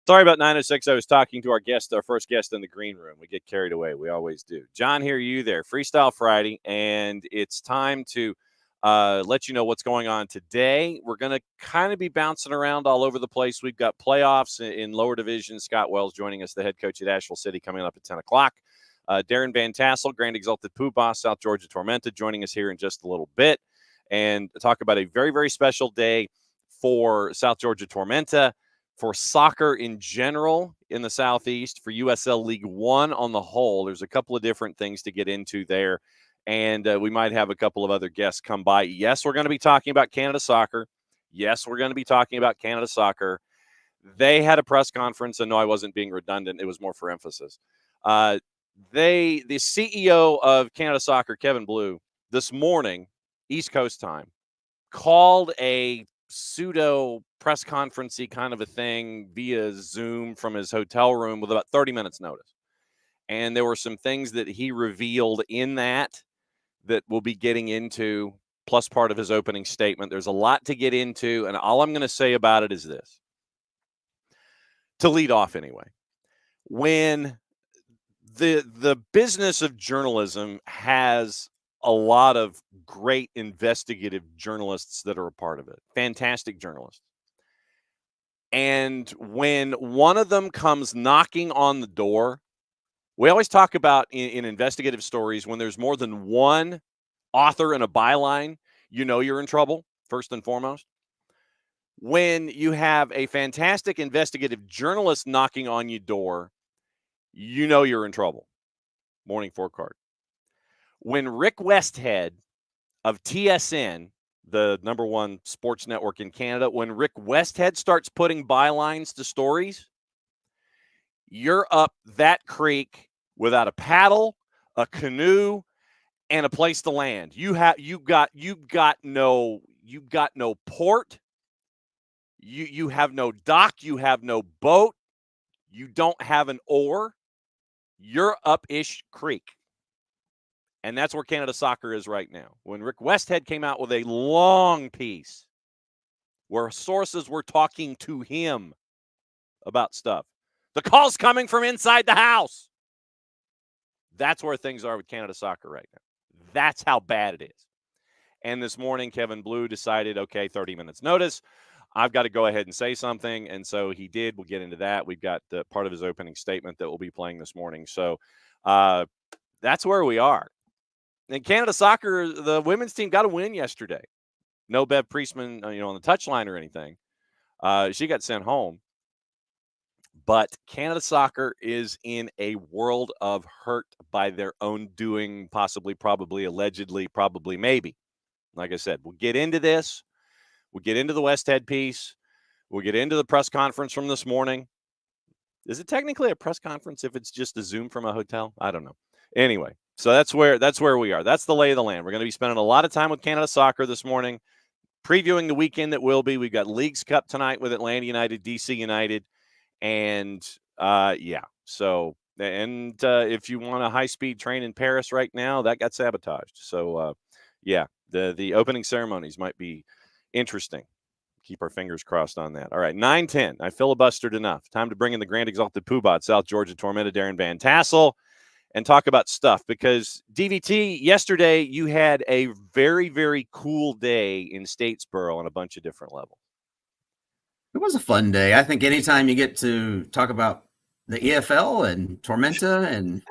Sorry about 906. I was talking to our first guest in the green room. We get carried away. We always do. John, here, you there. Freestyle Friday, and it's time to let you know what's going on today. We're going to kind of be bouncing around all over the place. We've got playoffs in lower division. Scott Wells joining us, the head coach at Asheville City, coming up at 10 o'clock. Darren Van Tassel, Grand Exalted Pooh Boss, South Georgia Tormenta, joining us here in just a little bit and talk about a very, very special day for South Georgia Tormenta, for soccer in general in the Southeast, for USL League One on the whole. There's a couple of different things to get into there, and we might have a couple of other guests come by. Yes, we're going to be talking about Canada Soccer. Yes, we're going to be talking about Canada Soccer. They had a press conference, and no, I wasn't being redundant. It was more for emphasis. The CEO of Canada Soccer, Kevin Blue, this morning, East Coast time, called a pseudo press conference-y kind of a thing via Zoom from his hotel room with about 30 minutes notice. And there were some things that he revealed in that we'll be getting into, plus part of his opening statement. There's a lot to get into, and all I'm going to say about it is this. To lead off anyway, when the business of journalism has a lot of great investigative journalists that are a part of it. Fantastic journalists. And when one of them comes knocking on the door, we always talk about in investigative stories, when there's more than one author and a byline, you know you're in trouble, first and foremost. When you have a fantastic investigative journalist knocking on your door, you know you're in trouble. Morning four card. When Rick Westhead of TSN, the number one sports network in Canada, when Rick Westhead starts putting bylines to stories, you're up that creek without a paddle, a canoe, and a place to land. You've got no port. You have no dock. You have no boat. You don't have an oar. You're up-ish creek. And that's where Canada Soccer is right now. When Rick Westhead came out with a long piece where sources were talking to him about stuff, the call's coming from inside the house. That's where things are with Canada Soccer right now. That's how bad it is. And this morning, Kevin Blue decided, okay, 30 minutes notice. I've got to go ahead and say something. And so he did. We'll get into that. We've got part of his opening statement that we'll be playing this morning. So that's where we are. In Canada Soccer, the women's team got a win yesterday. No Bev Priestman, on the touchline or anything. She got sent home. But Canada Soccer is in a world of hurt by their own doing, possibly, probably, allegedly, probably, maybe. Like I said, we'll get into this. We'll get into the Westhead piece. We'll get into the press conference from this morning. Is it technically a press conference if it's just a Zoom from a hotel? I don't know. Anyway. So that's where we are. That's the lay of the land. We're going to be spending a lot of time with Canada Soccer this morning, previewing the weekend that will be. We've got Leagues Cup tonight with Atlanta United, DC United, and So, and if you want a high-speed train in Paris right now, that got sabotaged. So, the opening ceremonies might be interesting. Keep our fingers crossed on that. All right, 9:10. I filibustered enough. Time to bring in the Grand Exalted Poobot, South Georgia Tormenta, Darren Van Tassel, and talk about stuff, because DVT, yesterday you had a very, very cool day in Statesboro on a bunch of different levels. It was a fun day. I think anytime you get to talk about the EFL and Tormenta and,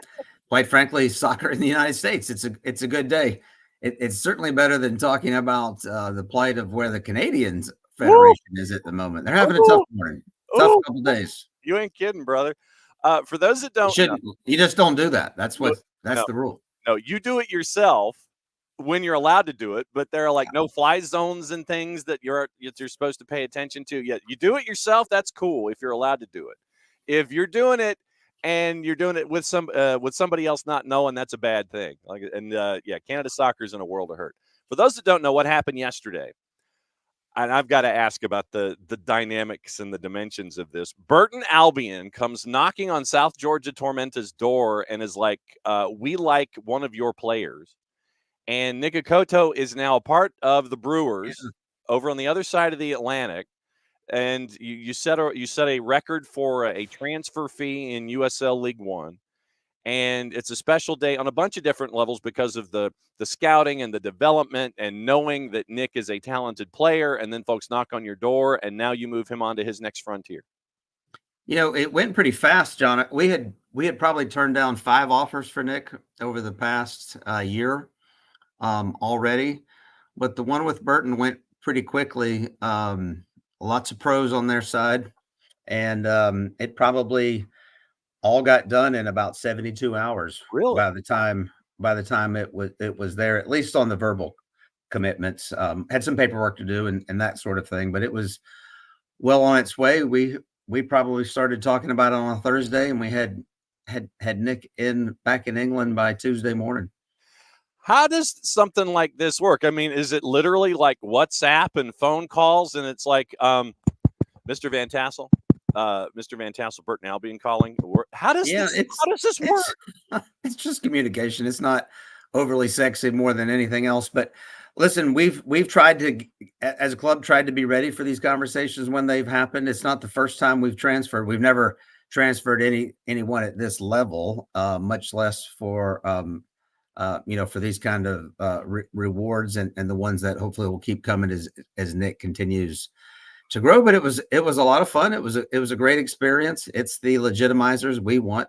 quite frankly, soccer in the United States, it's a good day. It's certainly better than talking about the plight of where the Canadians Federation is at the moment. They're having a tough morning, tough couple days. You ain't kidding, brother. For those that don't know, you just don't do that. That's the rule. No, you do it yourself when you're allowed to do it, but there are like no fly zones and things that you're supposed to pay attention to. Yet you do it yourself, that's cool if you're allowed to do it. If you're doing it and you're doing it with somebody else not knowing, that's a bad thing. Yeah, Canada soccer's in a world of hurt. For those that don't know what happened yesterday, and I've got to ask about the dynamics and the dimensions of this. Burton Albion comes knocking on South Georgia Tormenta's door and is like, we like one of your players. And Nick Okoto is now a part of the Brewers over on the other side of the Atlantic. And you set a record for a transfer fee in USL League One. And it's a special day on a bunch of different levels because of the scouting and the development and knowing that Nick is a talented player. And then folks knock on your door, and now you move him on to his next frontier. It went pretty fast, John. We had probably turned down 5 offers for Nick over the past year already, but the one with Burton went pretty quickly. Lots of pros on their side, and it probably all got done in about 72 hours. Really? By the time it was there, at least on the verbal commitments. Had some paperwork to do and that sort of thing, but it was well on its way. We probably started talking about it on a Thursday, and we had Nick back in England by Tuesday morning. How does something like this work? I mean, is it literally like WhatsApp and phone calls, and it's like, Mr. Van Tassel, Burton Albion calling? How does this work? It's just communication. It's not overly sexy more than anything else. But listen, we've tried to, as a club, tried to be ready for these conversations when they've happened. It's not the first time we've transferred. We've never transferred anyone at this level, much less for for these kind of rewards and the ones that hopefully will keep coming as Nick continues to grow. But it was a lot of fun. It was a great experience. It's the legitimizers we want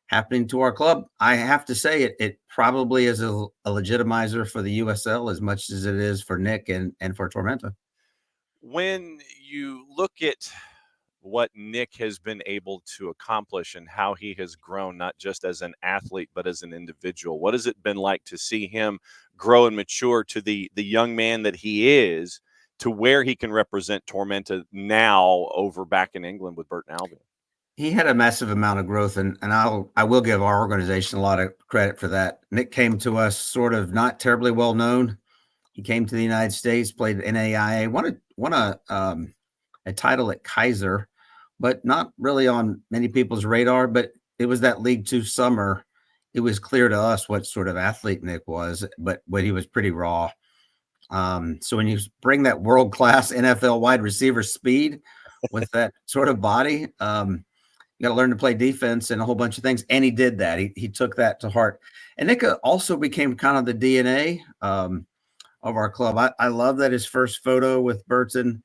happening to our club. I have to say it probably is a legitimizer for the USL as much as it is for Nick and for Tormenta. When you look at what Nick has been able to accomplish and how he has grown, not just as an athlete, but as an individual, what has it been like to see him grow and mature to the young man that he is, to where he can represent Tormenta now over back in England with Burton Albion? He had a massive amount of growth, and I will give our organization a lot of credit for that. Nick came to us sort of not terribly well known. He came to the United States, played NAIA, won a title at Kaiser, but not really on many people's radar. But it was that League Two summer. It was clear to us what sort of athlete Nick was, but he was pretty raw. So when you bring that world-class NFL wide receiver speed with that sort of body, you got to learn to play defense and a whole bunch of things. And he did that. He took that to heart. And Nick also became kind of the DNA of our club. I love that his first photo with Burton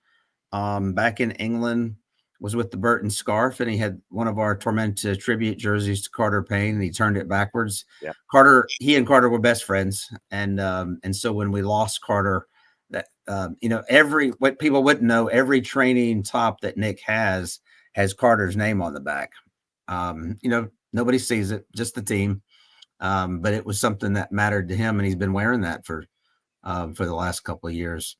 back in England was with the Burton scarf, and he had one of our Tormenta tribute jerseys to Carter Payne, and he turned it backwards. Yeah. He and Carter were best friends, and so when we lost Carter, that what people wouldn't know, every training top that Nick has Carter's name on the back. Nobody sees it, just the team, but it was something that mattered to him, and he's been wearing that for the last couple of years.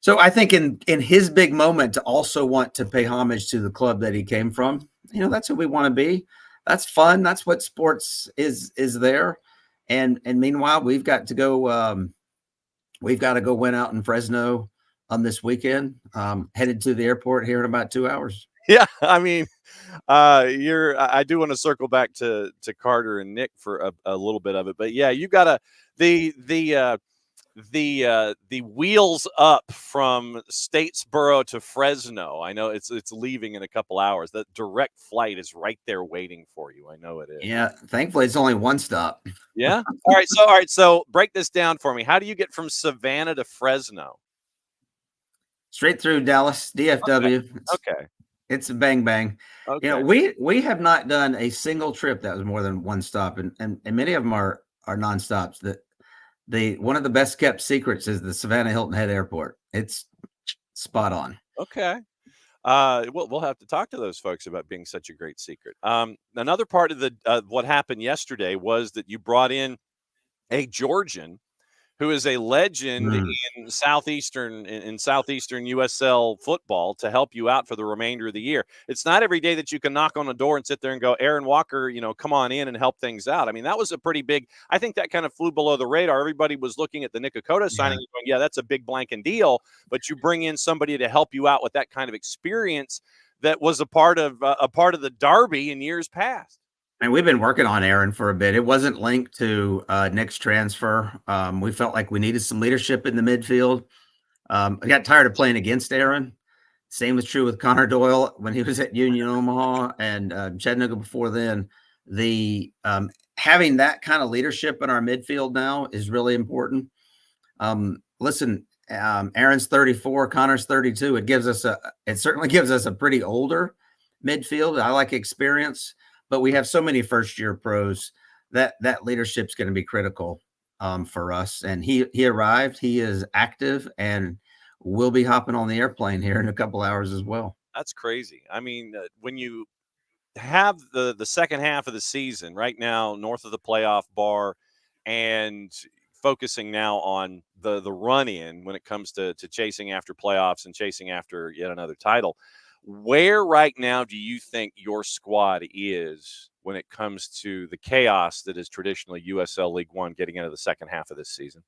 So I think in his big moment, to also want to pay homage to the club that he came from, that's who we want to be. That's fun. That's what sports is there. And meanwhile, we've got to go win out in Fresno this weekend. Headed to the airport here in about 2 hours. Yeah, I mean, I do want to circle back to Carter and Nick for a little bit of it, but yeah, you got the wheels up from Statesboro to Fresno. I know it's leaving in a couple hours. That direct flight is right there waiting for you. I know it is. Yeah, thankfully it's only one stop. Yeah. All right. So break this down for me. How do you get from Savannah to Fresno? Straight through Dallas, DFW. Okay. It's a bang bang. Okay. We have not done a single trip that was more than one stop, and many of them are nonstops. One of the best kept secrets is the Savannah Hilton Head Airport. It's spot on. Okay. We'll have to talk to those folks about being such a great secret. Another part of what happened yesterday was that you brought in a Georgian who is a legend Mm. in southeastern USL football, to help you out for the remainder of the year. It's not every day that you can knock on a door and sit there and go, Aaron Walker, come on in and help things out. I mean, that was a pretty big. I think that kind of flew below the radar. Everybody was looking at the Nick Okota signing and going, yeah, that's a big blanking deal. But you bring in somebody to help you out with that kind of experience that was a part of the derby in years past. And we've been working on Aaron for a bit. It wasn't linked to Nick's transfer. We felt like we needed some leadership in the midfield. I got tired of playing against Aaron. Same was true with Connor Doyle when he was at Union Omaha and Chattanooga before then. The having that kind of leadership in our midfield now is really important. Listen, Aaron's 34, Connor's 32. It certainly gives us a pretty older midfield. I like experience, but we have so many first year pros that leadership's going to be critical for us. And he arrived. He is active, and we'll be hopping on the airplane here in a couple hours as well. That's crazy. I mean, when you have the second half of the season right now, north of the playoff bar, and focusing now on the run in when it comes to chasing after playoffs and chasing after yet another title, where right now do you think your squad is when it comes to the chaos that is traditionally USL League One getting into the second half of this season?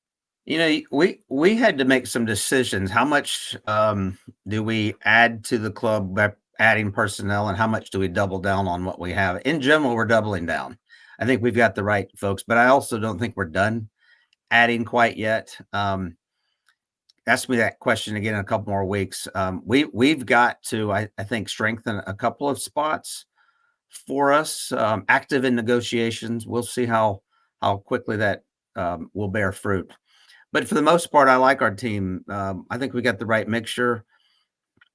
We had to make some decisions. How much do we add to the club by adding personnel, and how much do we double down on what we have? In general, we're doubling down. I think we've got the right folks, but I also don't think we're done adding quite yet. Ask me that question again in a couple more weeks. We've got to, I think, strengthen a couple of spots for us. Active in negotiations. We'll see how quickly that will bear fruit. But for the most part, I like our team. I think we got the right mixture.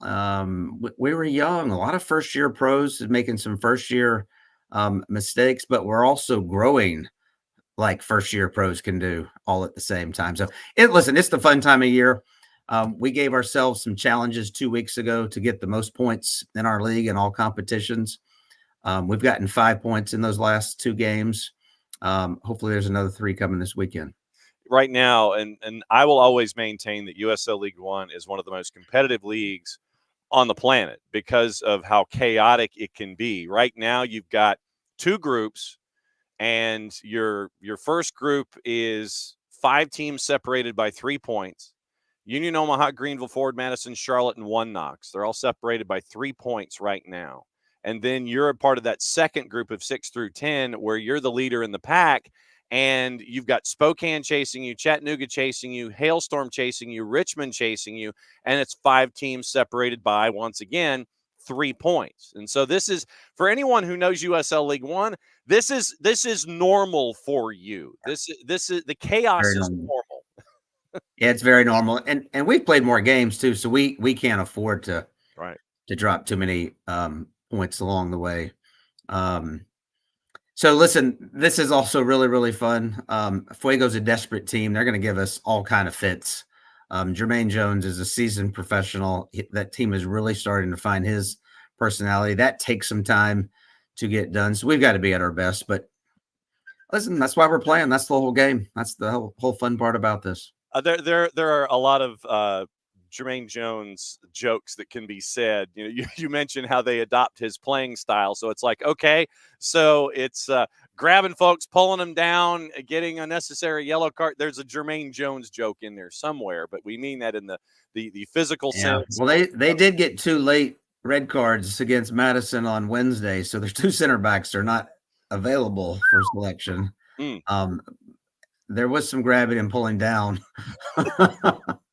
We were young, a lot of first year pros making some first year mistakes, but we're also growing like first year pros can do all at the same time. So listen, it's the fun time of year. We gave ourselves some challenges 2 weeks ago to get the most points in our league in all competitions. We've gotten 5 points in those last 2 games. Hopefully there's another 3 coming this weekend. Right now, and I will always maintain that USL League One is one of the most competitive leagues on the planet because of how chaotic it can be. Right now, you've got 2 groups, and your first group is 5 teams separated by 3 points. Union Omaha, Greenville, Ford, Madison, Charlotte, and 1 Knox. They're all separated by 3 points right now. And then you're a part of that second group of 6 through 10 where you're the leader in the pack. And you've got Spokane chasing you, Chattanooga chasing you, Hailstorm chasing you, Richmond chasing you, and it's 5 teams separated by, once again, 3 points. And so this is, for anyone who knows USL League One, this is normal for you. This is the chaos is normal. Yeah, it's very normal, and we've played more games too, so we can't afford to drop too many points along the way. So listen, this is also really, really fun. Fuego's a desperate team. They're going to give us all kind of fits. Jermaine Jones is a seasoned professional. That team is really starting to find his personality. That takes some time to get done. So we've got to be at our best. But listen, that's why we're playing. That's the whole game. That's the whole fun part about this. There are a lot of Jermaine Jones jokes that can be said. You mentioned how they adopt his playing style. So it's like, okay, so it's grabbing folks, pulling them down, getting unnecessary yellow card. There's a Jermaine Jones joke in there somewhere, but we mean that in the physical sense. Well, they did get 2 late red cards against Madison on Wednesday, so their 2 center backs are not available for selection. There was some grabbing and pulling down.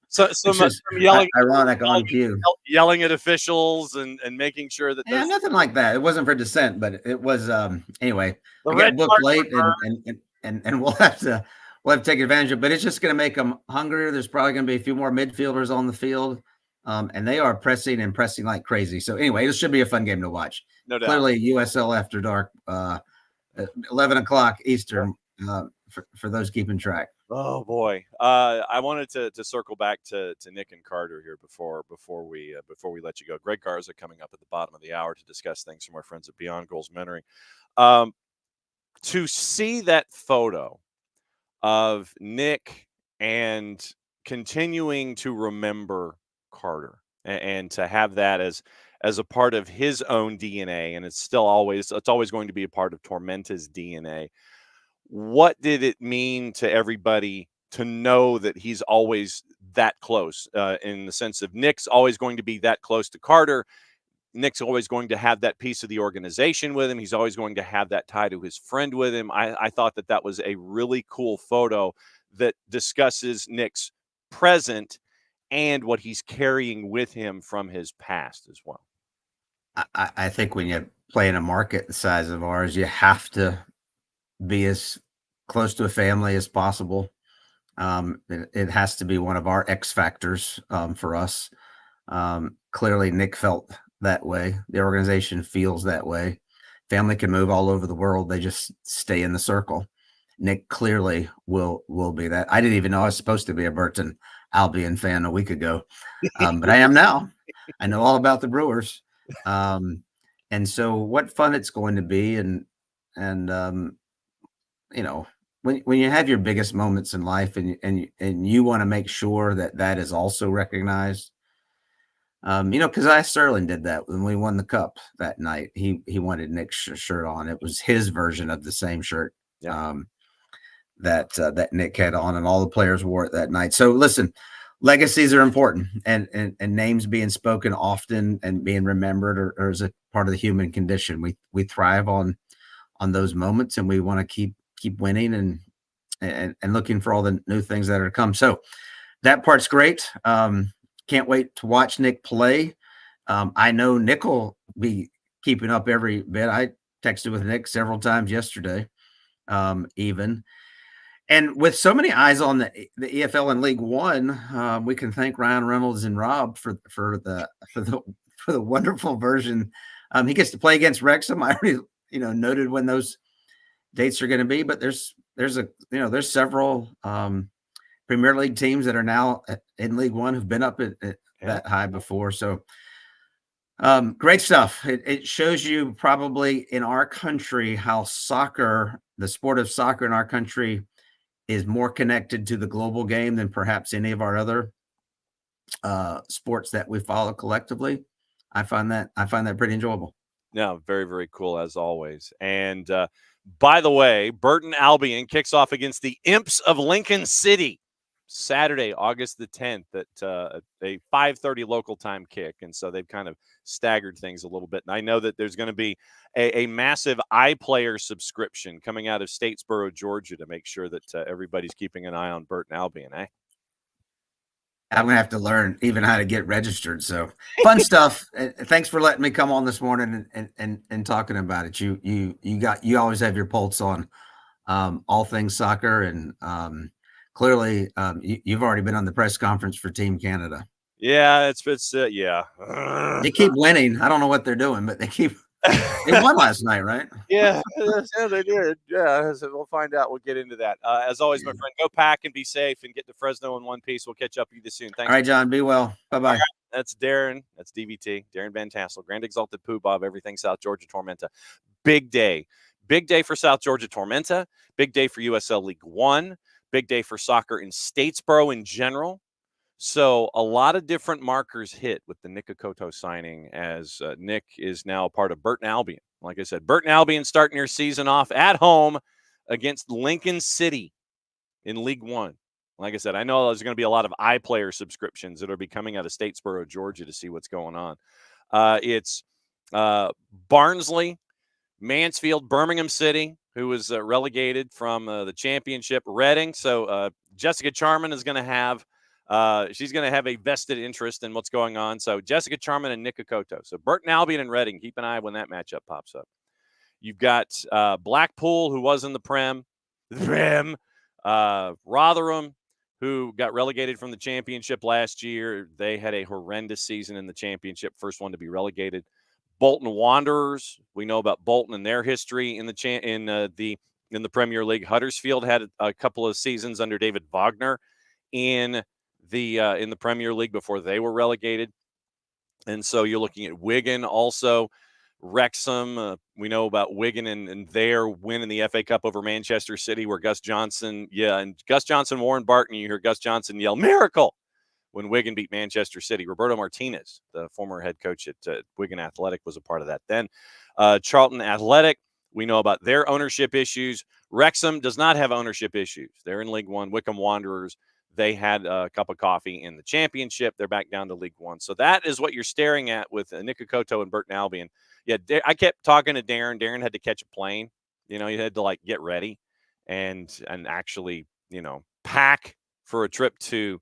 So some yelling, ironic on cue, yelling at officials and making sure that nothing like that. It wasn't for dissent, but it was anyway. I got booked late, and we'll have to take advantage of it. But it's just going to make them hungrier. There's probably going to be a few more midfielders on the field, and they are pressing like crazy. So anyway, this should be a fun game to watch. No doubt. Clearly, USL After Dark, 11 o'clock Eastern. For those keeping track. Oh boy, I wanted to circle back to Nick and Carter here before we let you go. Greg Garza coming up at the bottom of the hour to discuss things from our friends at Beyond Goals Mentoring. To see that photo of Nick and continuing to remember Carter and to have that as a part of his own DNA, and it's always going to be a part of Tormenta's DNA. What did it mean to everybody to know that he's always that close, in the sense of Nick's always going to be that close to Carter? Nick's always going to have that piece of the organization with him. He's always going to have that tie to his friend with him. I thought that was a really cool photo that discusses Nick's present and what he's carrying with him from his past as well. I think when you play in a market the size of ours, you have to be as close to a family as possible. It has to be one of our X factors for us. Clearly, Nick felt that way. The organization feels that way. Family can move all over the world. They just stay in the circle. Nick clearly will be that. I didn't even know I was supposed to be a Burton Albion fan a week ago, but I am now. I know all about the Brewers. And so what fun it's going to be. And you know, when you have your biggest moments in life and you want to make sure that is also recognized, because Sterling did that when we won the cup that night. He wanted Nick's shirt on. It was his version of the same shirt. Yeah. That Nick had on, and all the players wore it that night. So listen, legacies are important, and names being spoken often and being remembered are is a part of the human condition. We thrive on those moments, and we want to keep winning and looking for all the new things that are to come. So that part's great. Can't wait to watch Nick play. I know Nick will be keeping up every bit. I texted with Nick several times yesterday, even. And with so many eyes on the EFL and League One, we can thank Ryan Reynolds and Rob for the wonderful version. He gets to play against Wrexham. I already noted when those dates are going to be, but there's several Premier League teams that are now in League One who've been up at that high before. So great stuff. It shows you probably in our country how the sport of soccer in our country is more connected to the global game than perhaps any of our other sports that we follow collectively. I find that pretty enjoyable. No, very, very cool as always. And by the way, Burton Albion kicks off against the Imps of Lincoln City Saturday, August the 10th at a 5:30 local time kick. And so they've kind of staggered things a little bit. And I know that there's going to be a massive iPlayer subscription coming out of Statesboro, Georgia, to make sure that everybody's keeping an eye on Burton Albion, eh? I'm going to have to learn even how to get registered. So fun stuff. Thanks for letting me come on this morning and talking about it. You always have your pulse on all things soccer, and clearly you've already been on the press conference for Team Canada. Yeah, it's yeah. They keep winning. I don't know what they're doing, but they won last night, right? Yeah, they did. Yeah, so we'll find out. We'll get into that. As always, my friend, go pack and be safe and get to Fresno in one piece. We'll catch up with you soon. Thanks. All right, John, be well. Bye-bye. Right, that's Darren. That's DVT. Darren Van Tassel, Grand Exalted Pooh Bob, everything South Georgia Tormenta. Big day. Big day for South Georgia Tormenta. Big day for USL League One. Big day for soccer in Statesboro in general. So a lot of different markers hit with the Nick Okoto signing, as Nick is now a part of Burton Albion. Like I said, Burton Albion starting your season off at home against Lincoln City in League One. Like I said, I know there's going to be a lot of iPlayer subscriptions that will be coming out of Statesboro, Georgia, to see what's going on. It's Barnsley, Mansfield, Birmingham City, who was relegated from the championship, Reading. So Jessica Charman is going to have she's going to have a vested interest in what's going on. So Jessica Charman and Nick Okoto. So Burton Albion and Reading, keep an eye when that matchup pops up. You've got Blackpool, who was in the Prem. Rotherham, who got relegated from the championship last year. They had a horrendous season in the championship, first one to be relegated. Bolton Wanderers, we know about Bolton and their history in the Premier League. Huddersfield had a couple of seasons under David Wagner in the Premier League before they were relegated. And so you're looking at Wigan also, Wrexham. We know about Wigan and their win in the FA Cup over Manchester City, where Gus Johnson, Warren Barton, you hear Gus Johnson yell, "Miracle!" when Wigan beat Manchester City. Roberto Martinez, the former head coach at Wigan Athletic, was a part of that. Then Charlton Athletic, we know about their ownership issues. Wrexham does not have ownership issues. They're in League One. Wickham Wanderers, they had a cup of coffee in the championship. They're back down to League One. So that is what you're staring at with Nikokoto and Burton Albion. Yeah, I kept talking to Darren. Darren had to catch a plane. He had to get ready and actually, pack for a trip to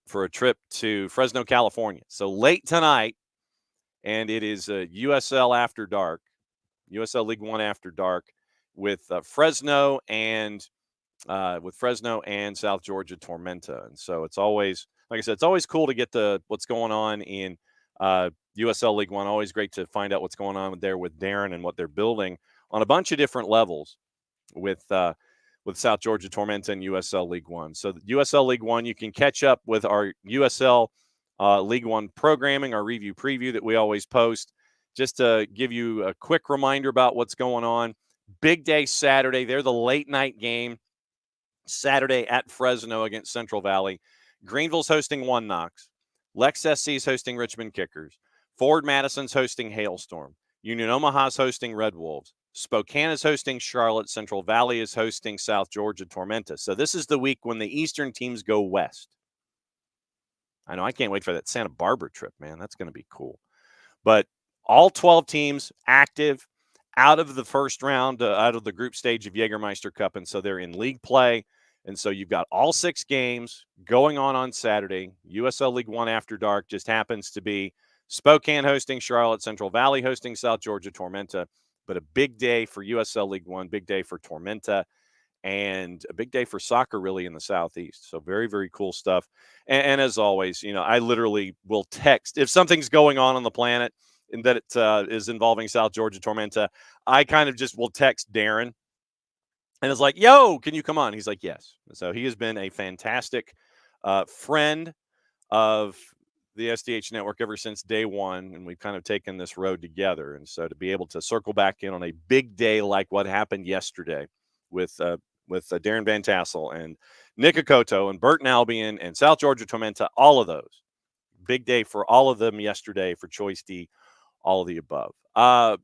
Fresno, California. So late tonight, and it is USL After Dark, USL League One After Dark with Fresno and South Georgia Tormenta. And so it's always, like I said, it's always cool to get what's going on in USL League One. Always great to find out what's going on there with Darren and what they're building on a bunch of different levels with South Georgia Tormenta and USL League One. So the USL League One, you can catch up with our USL League One programming, our review preview that we always post. Just to give you a quick reminder about what's going on. Big day Saturday. They're the late night game Saturday at Fresno against Central Valley. Greenville's hosting One Knox. Lex SC is hosting Richmond Kickers. Forward Madison's hosting Hailstorm. Union Omaha's hosting Red Wolves. Spokane is hosting Charlotte. Central Valley is hosting South Georgia Tormenta. So this is the week when the Eastern teams go west. I know I can't wait for that Santa Barbara trip, man. That's going to be cool. But all 12 teams active out of the first round, out of the group stage of Jägermeister Cup. And so they're in league play. And so you've got all 6 games going on Saturday. USL League One After Dark just happens to be Spokane hosting Charlotte, Central Valley hosting South Georgia Tormenta. But a big day for USL League One, big day for Tormenta, and a big day for soccer really in the Southeast. So very, very cool stuff. And as always, I literally will text if something's going on the planet and that it is involving South Georgia Tormenta. I kind of just will text Darren and it's like, yo, can you come on? He's like, yes. So he has been a fantastic friend of the SDH network ever since day one, and we've kind of taken this road together. And so to be able to circle back in on a big day like what happened yesterday with Darren Van Tassel and Nikokoto and Burton Albion and South Georgia Tormenta, all of those. Big day for all of them yesterday for Choice D, all of the above.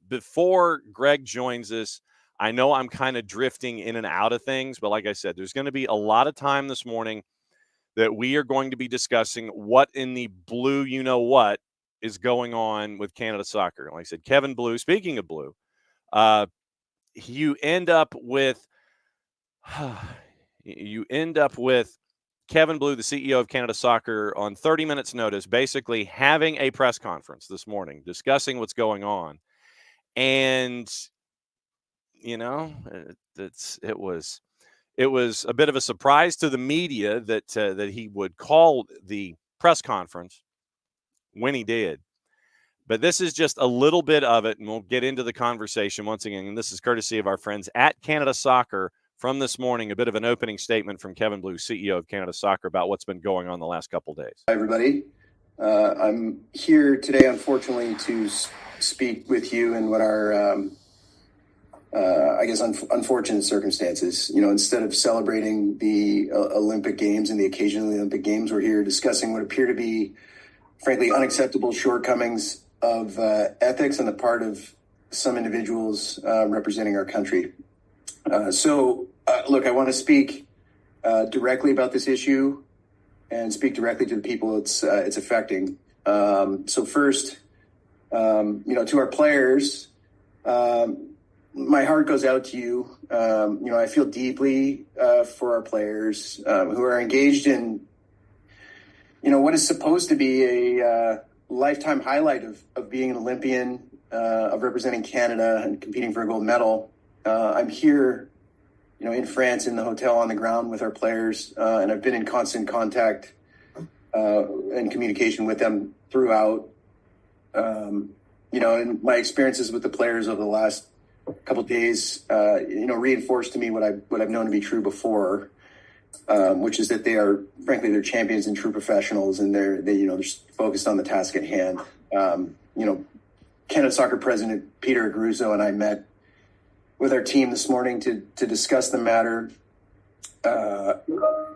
Before Greg joins us, I know I'm kind of drifting in and out of things, but like I said, there's going to be a lot of time this morning that we are going to be discussing what in the blue you-know-what is going on with Canada Soccer. Like I said, Kevin Blue, speaking of Blue, you end up with Kevin Blue, the CEO of Canada Soccer, on 30 minutes notice, basically having a press conference this morning discussing what's going on. And, it was a bit of a surprise to the media that he would call the press conference when he did. But this is just a little bit of it, and we'll get into the conversation once again. And this is courtesy of our friends at Canada Soccer from this morning, a bit of an opening statement from Kevin Blue, CEO of Canada Soccer, about what's been going on the last couple of days. Hi, everybody. I'm here today, unfortunately, to speak with you in what are, unfortunate circumstances. Instead of celebrating the Olympic Games and the occasion of the Olympic Games, we're here discussing what appear to be, frankly, unacceptable shortcomings of ethics on the part of some individuals representing our country. Look, I want to speak directly about this issue and speak directly to the people it's affecting. First, to our players, my heart goes out to you. I feel deeply for our players who are engaged in, what is supposed to be a lifetime highlight of being an Olympian, of representing Canada and competing for a gold medal. I'm here, in France, in the hotel on the ground with our players, and I've been in constant contact and communication with them throughout. And my experiences with the players over the last couple of days, reinforced to me what I've known to be true before, which is that they are, frankly, they're champions and true professionals, and they're focused on the task at hand. Canada Soccer President Peter Aguirre and I met with our team this morning to discuss the matter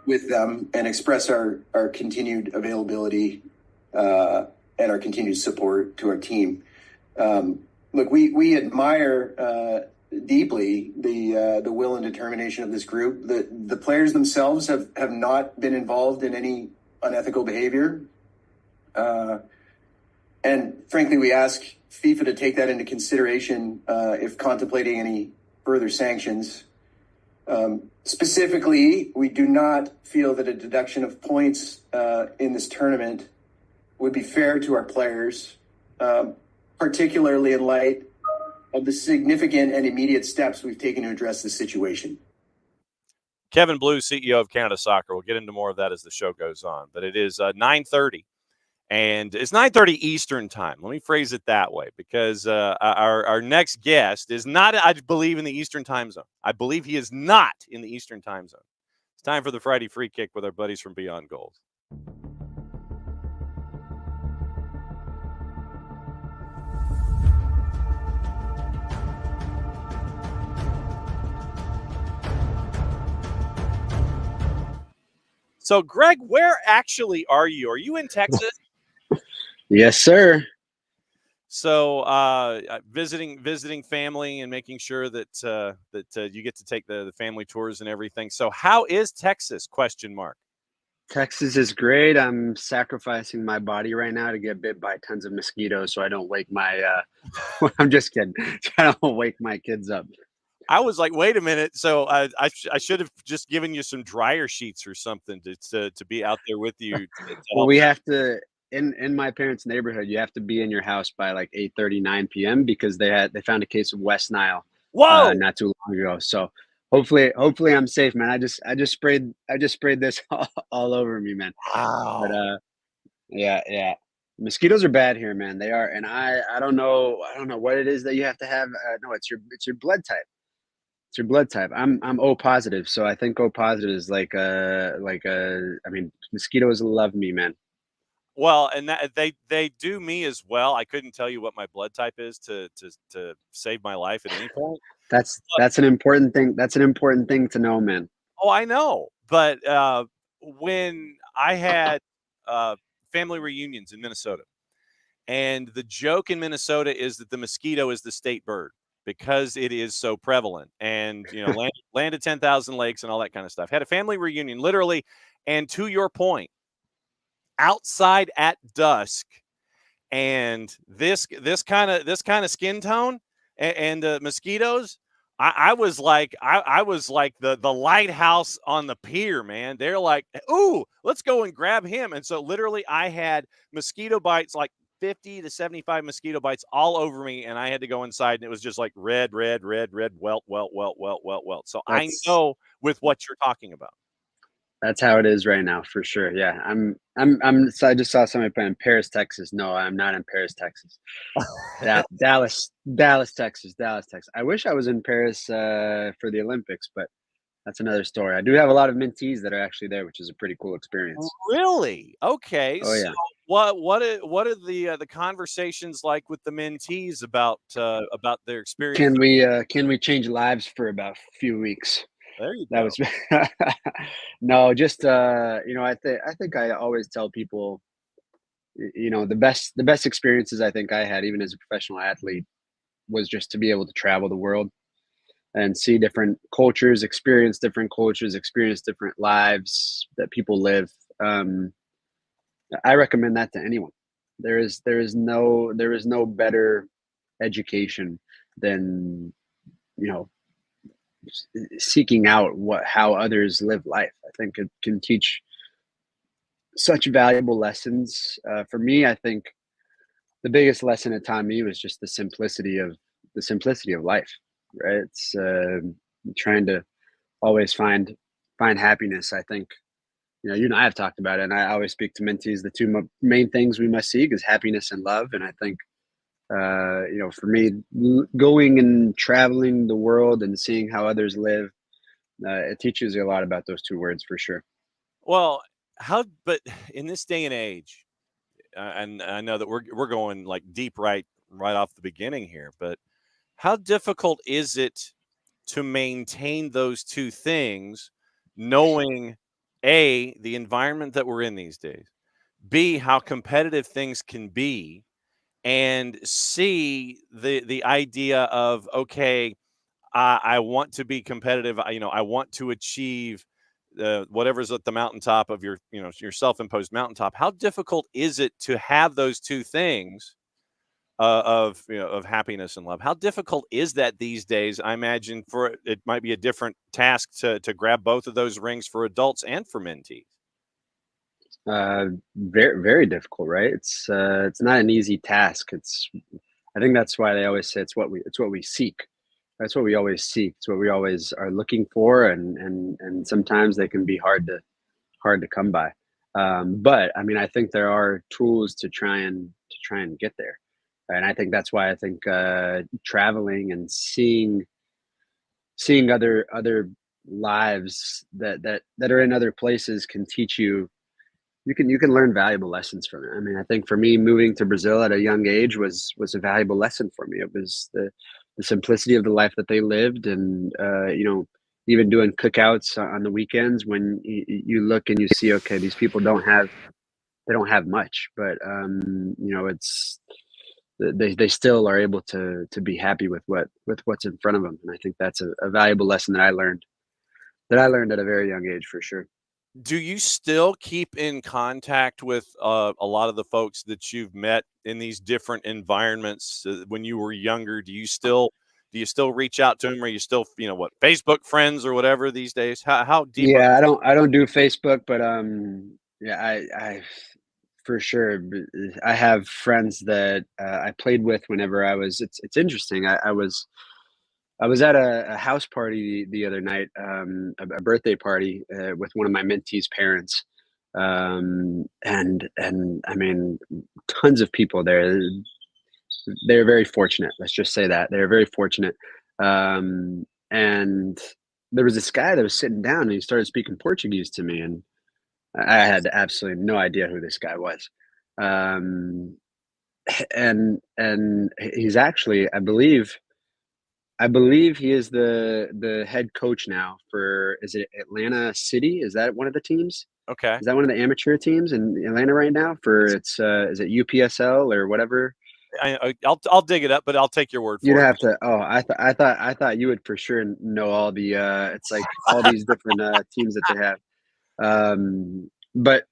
with them and express our continued availability and our continued support to our team. Look, we admire deeply the will and determination of this group. The players themselves have not been involved in any unethical behavior. And frankly, we ask FIFA to take that into consideration if contemplating any further sanctions. Specifically, we do not feel that a deduction of points in this tournament would be fair to our players, particularly in light of the significant and immediate steps we've taken to address this situation. Kevin Blue, CEO of Canada Soccer. We'll get into more of that as the show goes on. But it is 9:30, and it's 9:30 Eastern time. Let me phrase it that way, because our next guest is not, I believe, in the Eastern time zone. I believe he is not in the Eastern time zone. It's time for the Friday Free Kick with our buddies from Beyond Goals. So, Greg, where actually are you? Are you in Texas? Yes, sir. So, visiting family and making sure that you get to take the family tours and everything. So, how is Texas? ? Texas is great. I'm sacrificing my body right now to get bit by tons of mosquitoes so I don't wake my I'm just kidding. So I don't wake my kids up. I was like, wait a minute. So I should have just given you some dryer sheets or something to be out there with you. Well, we have to in my parents' neighborhood. You have to be in your house by like 8:30, 9 p.m. because they found a case of West Nile not too long ago. So hopefully I'm safe, man. I just sprayed this all over me, man. Wow. But yeah. Mosquitoes are bad here, man. They are, and I don't know what it is that you have to have. No, it's your blood type. It's your blood type. I'm O positive, so I think O positive is like I mean, mosquitoes love me, man. Well, and that they do me as well. I couldn't tell you what my blood type is to save my life at any point. That's an important thing. That's an important thing to know, man. Oh, I know. But when I had family reunions in Minnesota, and the joke in Minnesota is that the mosquito is the state bird because it is so prevalent, and land of 10,000 lakes and all that kind of stuff. Had a family reunion, literally, and to your point, outside at dusk, and this kind of skin tone and mosquitoes. I was like the lighthouse on the pier, man. They're like, ooh, let's go and grab him. And so literally I had mosquito bites, like 50 to 75 mosquito bites all over me, and I had to go inside, and it was just like red, welt. So I know with what you're talking about. That's how it is right now, for sure. Yeah, so I just saw somebody playing Paris, Texas. No, I'm not in Paris, Texas. Dallas, Texas. I wish I was in Paris for the Olympics, but that's another story. I do have a lot of mentees that are actually there, which is a pretty cool experience. Really? Okay. Oh, so yeah. what are the conversations like with the mentees about their experience? Can we change lives for about a few weeks? There you That go. was no, just I think I always tell people, the best experiences I think I had, even as a professional athlete, was just to be able to travel the world and see different cultures, experience different lives that people live. I recommend that to anyone. There is no better education than seeking out how others live life. I think it can teach such valuable lessons. For me, I think the biggest lesson it taught me was just the simplicity of life. Right? It's trying to always find happiness. I think you and I have talked about it, and I always speak to mentees. The two main things we must seek is happiness and love. And I think for me, going and traveling the world and seeing how others live, it teaches you a lot about those two words, for sure. Well, but in this day and age, and I know that we're going like deep right right off the beginning here, but how difficult is it to maintain those two things, knowing A, the environment that we're in these days, B, how competitive things can be, and C, the idea of, okay, I want to be competitive. I want to achieve whatever's at the mountaintop of your self-imposed mountaintop. How difficult is it to have those two things of happiness and love? How difficult is that these days? I imagine it might be a different task to grab both of those rings for adults and for mentees. Very, very difficult, right? It's not an easy task. I think that's why they always say it's what we seek. That's what we always seek. It's what we always are looking for, and sometimes they can be hard to come by. But I mean, I think there are tools to try and get there, and I think that's why I think traveling and seeing other lives that are in other places can teach you. You can learn valuable lessons from it. I mean, I think for me, moving to Brazil at a young age was a valuable lesson for me. It was the simplicity of the life that they lived, and even doing cookouts on the weekends when you look and you see, okay, these people don't have much, but it's they still are able to be happy with what's in front of them, and I think that's a valuable lesson that I learned at a very young age, for sure. Do you still keep in contact with a lot of the folks that you've met in these different environments when you were younger? Do you still reach out to them? Are you still Facebook friends or whatever these days? How deep? Yeah, I don't do Facebook, but yeah, I for sure. I have friends that I played with whenever I was. It's interesting. I was at a house party the other night, a birthday party with one of my mentees' parents, and I mean, tons of people there. They're very fortunate. Let's just say that they're very fortunate. And there was this guy that was sitting down, and he started speaking Portuguese to me, and I had absolutely no idea who this guy was. Um, and he's actually, I believe he is the head coach now for, is it Atlanta City? Is that one of the teams? Okay. Is that one of the amateur teams in Atlanta right now for is it UPSL or whatever? I'll dig it up, but I'll take your word You'd for it. have to. Oh, I thought you would for sure know all the. It's like all these different teams that they have. But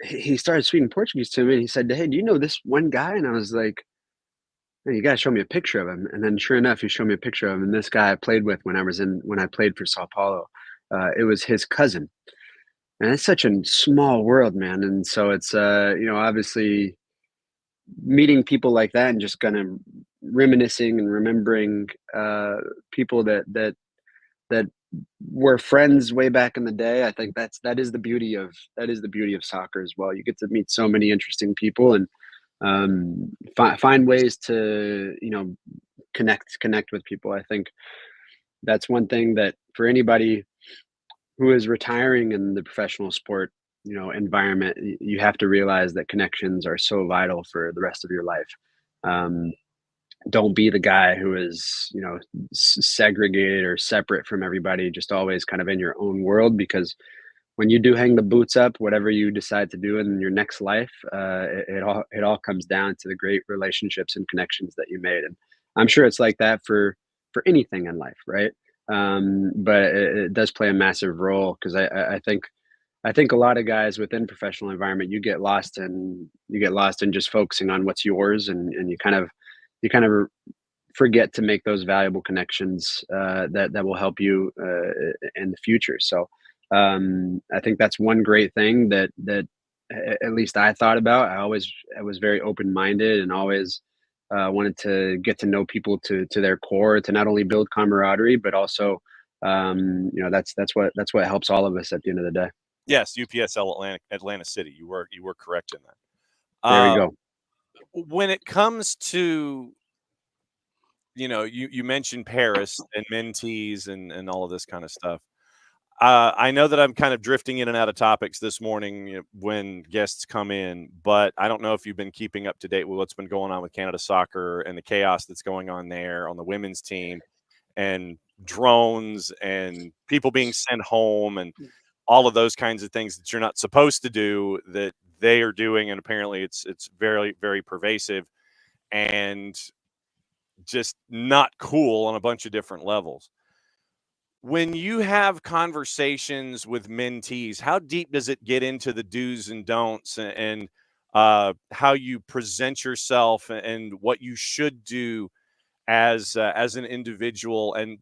he started speaking Portuguese to me, and he said, "Hey, do you know this one guy?" And I was like, "Hey, you gotta show me a picture of him." And then, sure enough, he showed me a picture of him. And this guy I played with when I played for Sao Paulo. It was his cousin, and it's such a small world, man. And so it's obviously meeting people like that and just kind of reminiscing and remembering people that were friends way back in the day. I think that is the beauty of soccer as well. You get to meet so many interesting people and find ways to connect with people. I think that's one thing that for anybody who is retiring in the professional sport environment, you have to realize that connections are so vital for the rest of your life. um, don't be the guy who is segregated or separate from everybody, just always kind of in your own world, because when you do hang the boots up, whatever you decide to do in your next life, it all comes down to the great relationships and connections that you made. And I'm sure it's like that for anything in life, right? But it does play a massive role, because I think a lot of guys within professional environment, you get lost in just focusing on what's yours, and you kind of forget to make those valuable connections that will help you in the future. So I think that's one great thing that at least I thought about. I was very open minded, and always wanted to get to know people to their core, to not only build camaraderie, but also that's what helps all of us at the end of the day. Yes, UPSL Atlanta City. You were correct in that. There we go. When it comes to you mentioned Paris and mentees and all of this kind of stuff. I know that I'm kind of drifting in and out of topics this morning when guests come in, but I don't know if you've been keeping up to date with what's been going on with Canada soccer and the chaos that's going on there on the women's team, and drones and people being sent home and all of those kinds of things that you're not supposed to do that they are doing. And apparently it's very, very pervasive and just not cool on a bunch of different levels. When you have conversations with mentees, how deep does it get into the do's and don'ts and how you present yourself and what you should do as an individual, and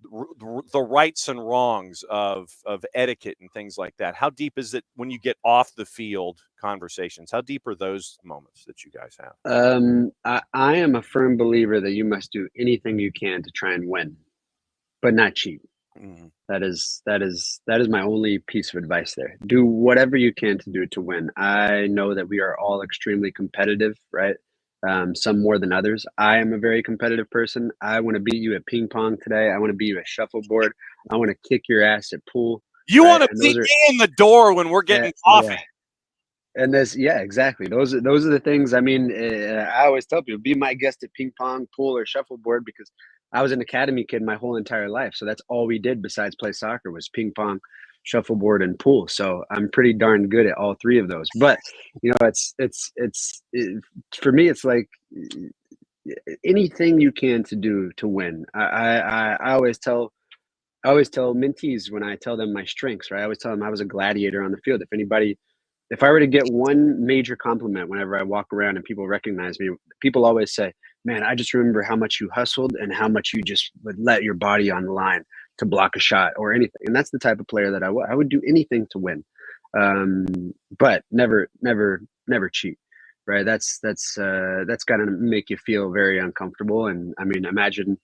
the rights and wrongs of etiquette and things like that? How deep is it when you get off the field conversations? How deep are those moments that you guys have? I am a firm believer that you must do anything you can to try and win, but not cheat. Mm-hmm. That is my only piece of advice there. Do whatever you can to do to win. I know that we are all extremely competitive, right? Some more than others. I am a very competitive person. I want to beat you at ping pong today. I want to beat you at shuffleboard. I want to kick your ass at pool. You right? want to beat me in the door when we're getting coffee. Yeah. And exactly. Those are the things. I mean, I always tell people, be my guest at ping pong, pool, or shuffleboard, because I was an academy kid my whole entire life. So that's all we did besides play soccer was ping pong, shuffleboard, and pool. So I'm pretty darn good at all three of those. But it's for me, it's like anything you can to do to win. I always tell mentees when I tell them my strengths, right? I always tell them I was a gladiator on the field. If I were to get one major compliment whenever I walk around and people recognize me, people always say, man, I just remember how much you hustled and how much you just would let your body on the line to block a shot or anything. And that's the type of player that I would do anything to win, but never cheat, right? That's got to make you feel very uncomfortable. And I mean, imagine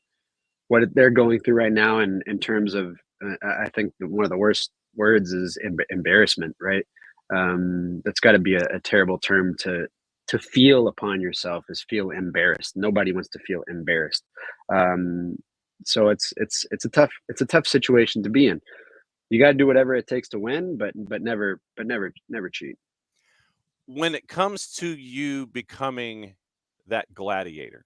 what they're going through right now in terms of, I think one of the worst words is embarrassment, right? That's got to be a terrible term to feel upon yourself, is feel embarrassed. Nobody wants to feel embarrassed. So it's a tough situation to be in. You got to do whatever it takes to win, but never cheat. When it comes to you becoming that gladiator,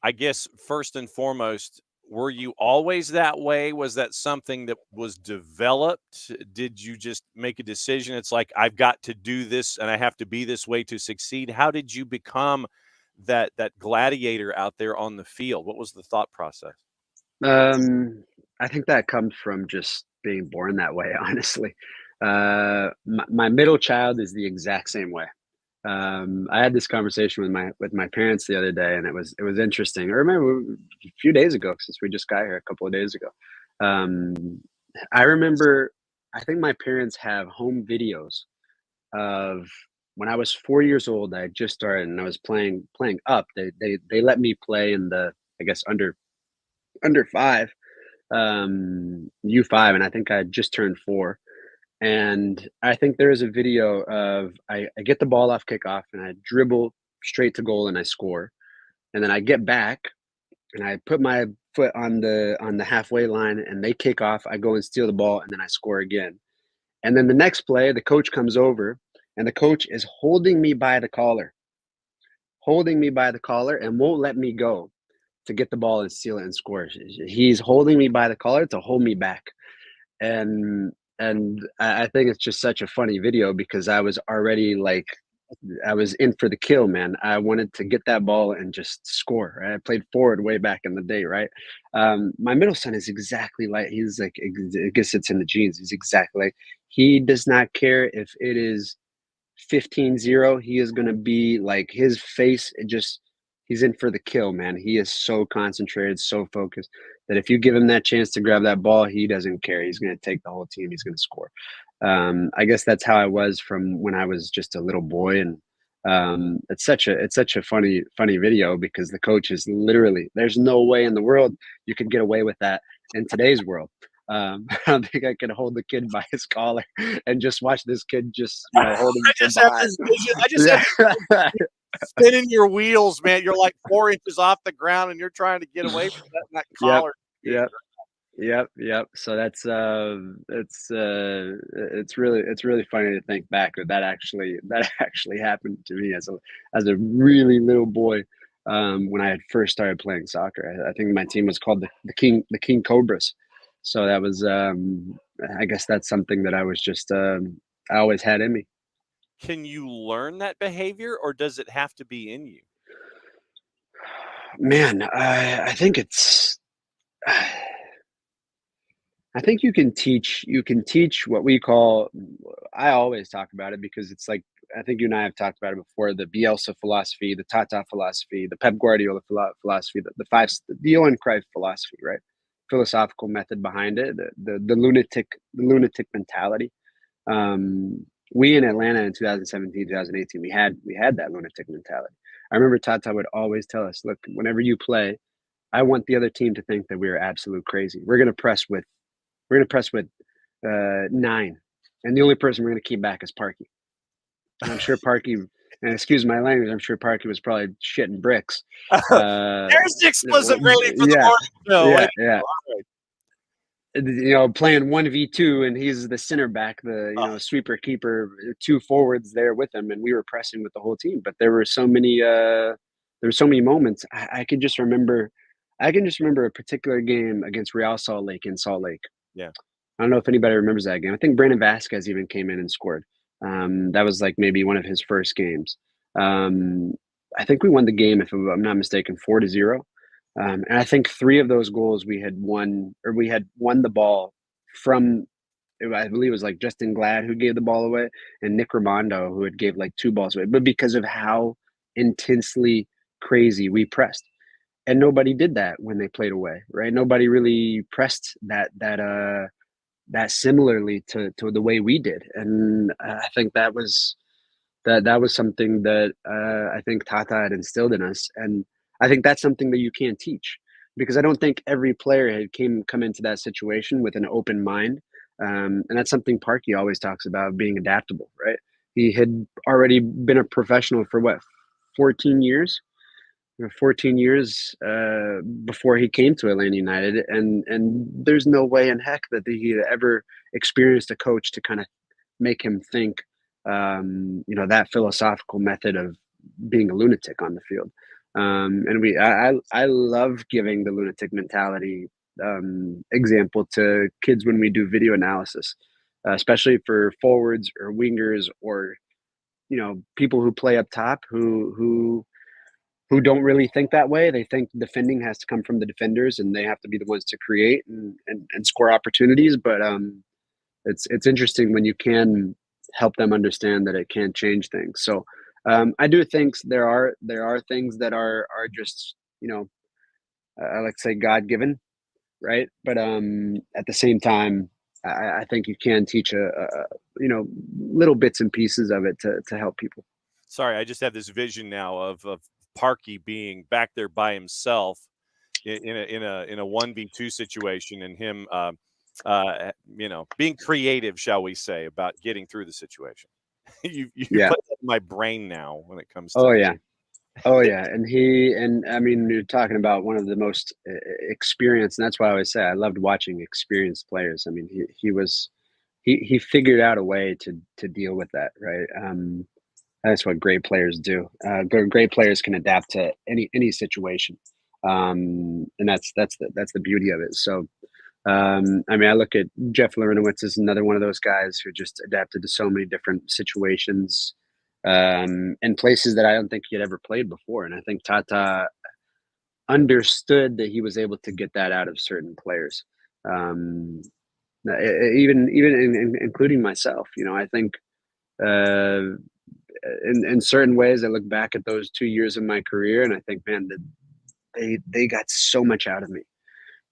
I guess first and foremost, were you always that way? Was that something that was developed? Did you just make a decision? It's like, I've got to do this and I have to be this way to succeed. How did you become that gladiator out there on the field? What was the thought process? I think that comes from just being born that way, honestly. My middle child is the exact same way. I had this conversation with my parents the other day, and it was interesting. I remember a few days ago, since we just got here a couple of days ago. I remember, I think my parents have home videos of when I was 4 years old. I had just started and I was playing up. They let me play in the, I guess, under 5, U5, and I think I had just turned 4. And I think there is a video of I get the ball off kickoff and I dribble straight to goal and I score. And then I get back and I put my foot on the halfway line and they kick off. I go and steal the ball and then I score again. And then the next play, the coach comes over and the coach is holding me by the collar and won't let me go to get the ball and steal it and score. He's holding me by the collar to hold me back. And I think it's just such a funny video because I was already like, I was in for the kill, man. I wanted to get that ball and just score. Right? I played forward way back in the day, right? My middle son is exactly like, he's like, I guess it's in the genes. He's exactly like, he does not care if it is 15-0. He is going to be like, his face, he's in for the kill, man. He is so concentrated, so focused that if you give him that chance to grab that ball, he doesn't care. He's going to take the whole team. He's going to score. I guess that's how I was from when I was just a little boy. And it's such a funny video because the coach is literally, there's no way in the world you could get away with that in today's world. I don't think I could hold the kid by his collar and just watch this kid just hold him. I just have spinning your wheels, man. You're like 4 inches off the ground and you're trying to get away from that collar. Yep. Yep. So it's really funny to think back that actually happened to me as a really little boy, when I had first started playing soccer. I think my team was called the King Cobras. So that was, I guess that's something that I was just, I always had in me. Can you learn that behavior, or does it have to be in you? Man, I think it's. I think you can teach what we call, I always talk about it because it's like, I think you and I have talked about it before, the Bielsa philosophy, the Tata philosophy, the Pep Guardiola philosophy, the Johan Cruyff philosophy, right? Philosophical method behind it, the lunatic mentality. We in Atlanta in 2017, 2018, we had that lunatic mentality. I remember Tata would always tell us, look, whenever you play, I want the other team to think that we are absolute crazy. We're going to press with 9, and the only person we're going to keep back is Parky. And I'm sure Parky, and excuse my language, I'm sure Parky was probably shitting bricks. There's the explicit rating for the Yeah, morning show. yeah. Playing 1v2, and he's the center back, the sweeper keeper, 2 forwards there with him, and we were pressing with the whole team. But there were so many moments. I can just remember a particular game against Real Salt Lake in Salt Lake. Yeah. I don't know if anybody remembers that game. I think Brandon Vasquez even came in and scored. That was like maybe one of his first games. I think we won the game, if I'm not mistaken, 4-0. And I think 3 of those goals we had won the ball from, I believe it was like Justin Glad who gave the ball away, and Nick Ramondo who had gave like 2 balls away. But because of how intensely crazy we pressed. And nobody did that when they played away, right? Nobody really pressed that similarly to the way we did. And I think that was something that I think Tata had instilled in us. And I think that's something that you can't teach, because I don't think every player had come into that situation with an open mind. And that's something Parky always talks about, being adaptable, right? He had already been a professional for 14 years? 14 years before he came to Atlanta United, and there's no way in heck that he had ever experienced a coach to kind of make him think, that philosophical method of being a lunatic on the field. And I love giving the lunatic mentality example to kids when we do video analysis, especially for forwards or wingers, or people who play up top who don't really think that way. They think defending has to come from the defenders, and they have to be the ones to create and score opportunities. But it's interesting when you can help them understand that it can change things. So I do think there are things that are just, I like to say God given, right? But at the same time, I think you can teach little bits and pieces of it to help people. Sorry, I just have this vision now of Parky being back there by himself in a 1v2 situation, and him being creative, shall we say, about getting through the situation. you Yeah. put that in my brain now when it comes to Oh yeah, and I mean, you're talking about one of the most experienced, and that's why I always say I loved watching experienced players. I mean, he figured out a way to deal with that, right? That's what great players do. Great players can adapt to any situation, and that's the beauty of it. So, I mean, I look at Jeff Larinowitz as another one of those guys who just adapted to so many different situations, and places that I don't think he had ever played before. And I think Tata understood that he was able to get that out of certain players, even including myself. I think. In certain ways, I look back at those 2 years of my career, and I think, man, that they got so much out of me.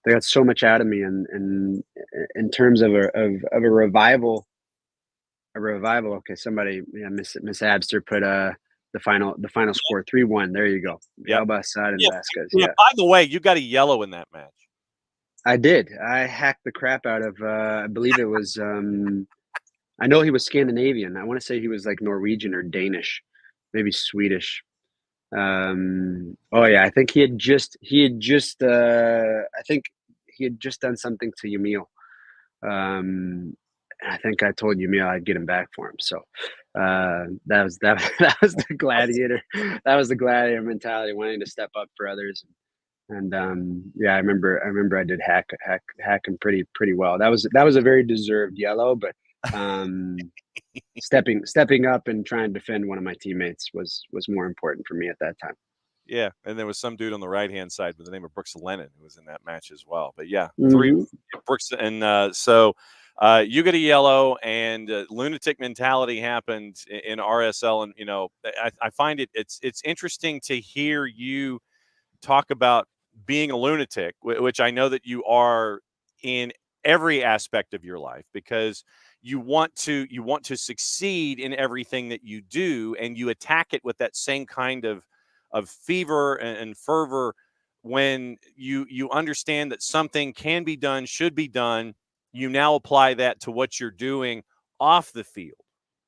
They got so much out of me, and in terms of a revival. A revival. Okay, somebody, Miss Abster put the final score 3-1. There you go. Yep. Alba Assad and Vasquez. Yeah. By the way, you got a yellow in that match. I did. I hacked the crap out of. I believe it was. I know he was Scandinavian. I want to say he was like Norwegian or Danish, maybe Swedish. Oh yeah, I think he had just I think he had just done something to Yamil. I think I told Yamil I'd get him back for him. So that was that was the gladiator. That was the gladiator mentality, wanting to step up for others. And yeah, I remember I did hack him pretty well. That was a very deserved yellow, but stepping up and trying to defend one of my teammates was more important for me at that time. Yeah, and there was some dude on the right-hand side by the name of Brooks Lennon who was in that match as well. But yeah, three Brooks, and so you get a yellow, and lunatic mentality happened in RSL, and I find it's interesting to hear you talk about being a lunatic, which I know that you are in every aspect of your life, because you want to succeed in everything that you do, and you attack it with that same kind of fever and fervor. When you understand that something can be done, should be done, you now apply that to what you're doing off the field.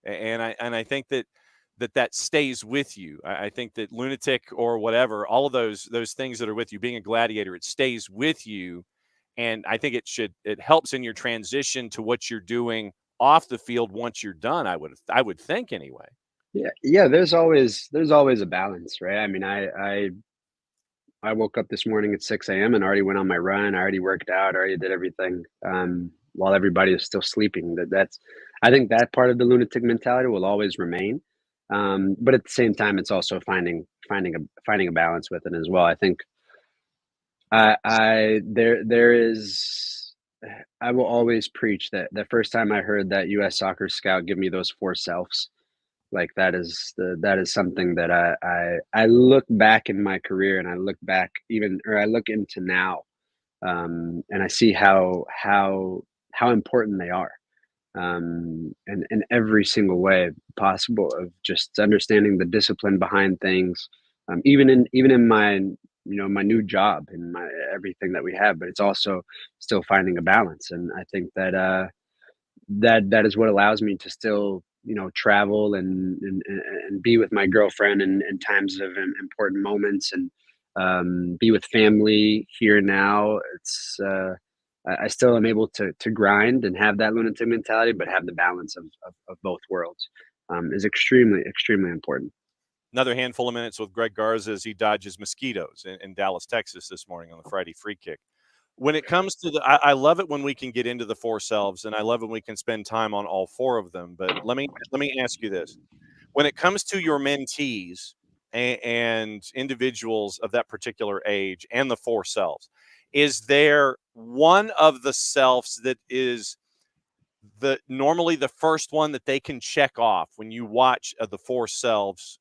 And I think that stays with you. I think that lunatic or whatever, all of those things that are with you, being a gladiator, it stays with you. And I think it helps in your transition to what you're doing off the field once you're done. I would think anyway. Yeah. There's always a balance, right? I mean, I woke up this morning at 6 a.m. and already went on my run. I already worked out. I already did everything while everybody is still sleeping. I think that part of the lunatic mentality will always remain. But at the same time, it's also finding a balance with it as well. I think I will always preach that the first time I heard that U.S. Soccer Scout give me those 4 selves, like that is something that I look back in my career, and I look back I look into now, and I see how important they are, and in every single way possible, of just understanding the discipline behind things, even in my my new job and my everything that we have, but it's also still finding a balance. And I think that that is what allows me to still travel and be with my girlfriend in times of important moments, and be with family here now. It's I still am able to grind and have that lunatic mentality, but have the balance of both worlds is extremely important. Another handful of minutes with Greg Garza as he dodges mosquitoes in Dallas, Texas this morning on the Friday free kick. When it comes to I love it when we can get into the 4 selves, and I love when we can spend time on all 4 of them. But let me ask you this: when it comes to your mentees and individuals of that particular age and the 4 selves, is there one of the selves that is normally the first one that they can check off when you watch the 4 selves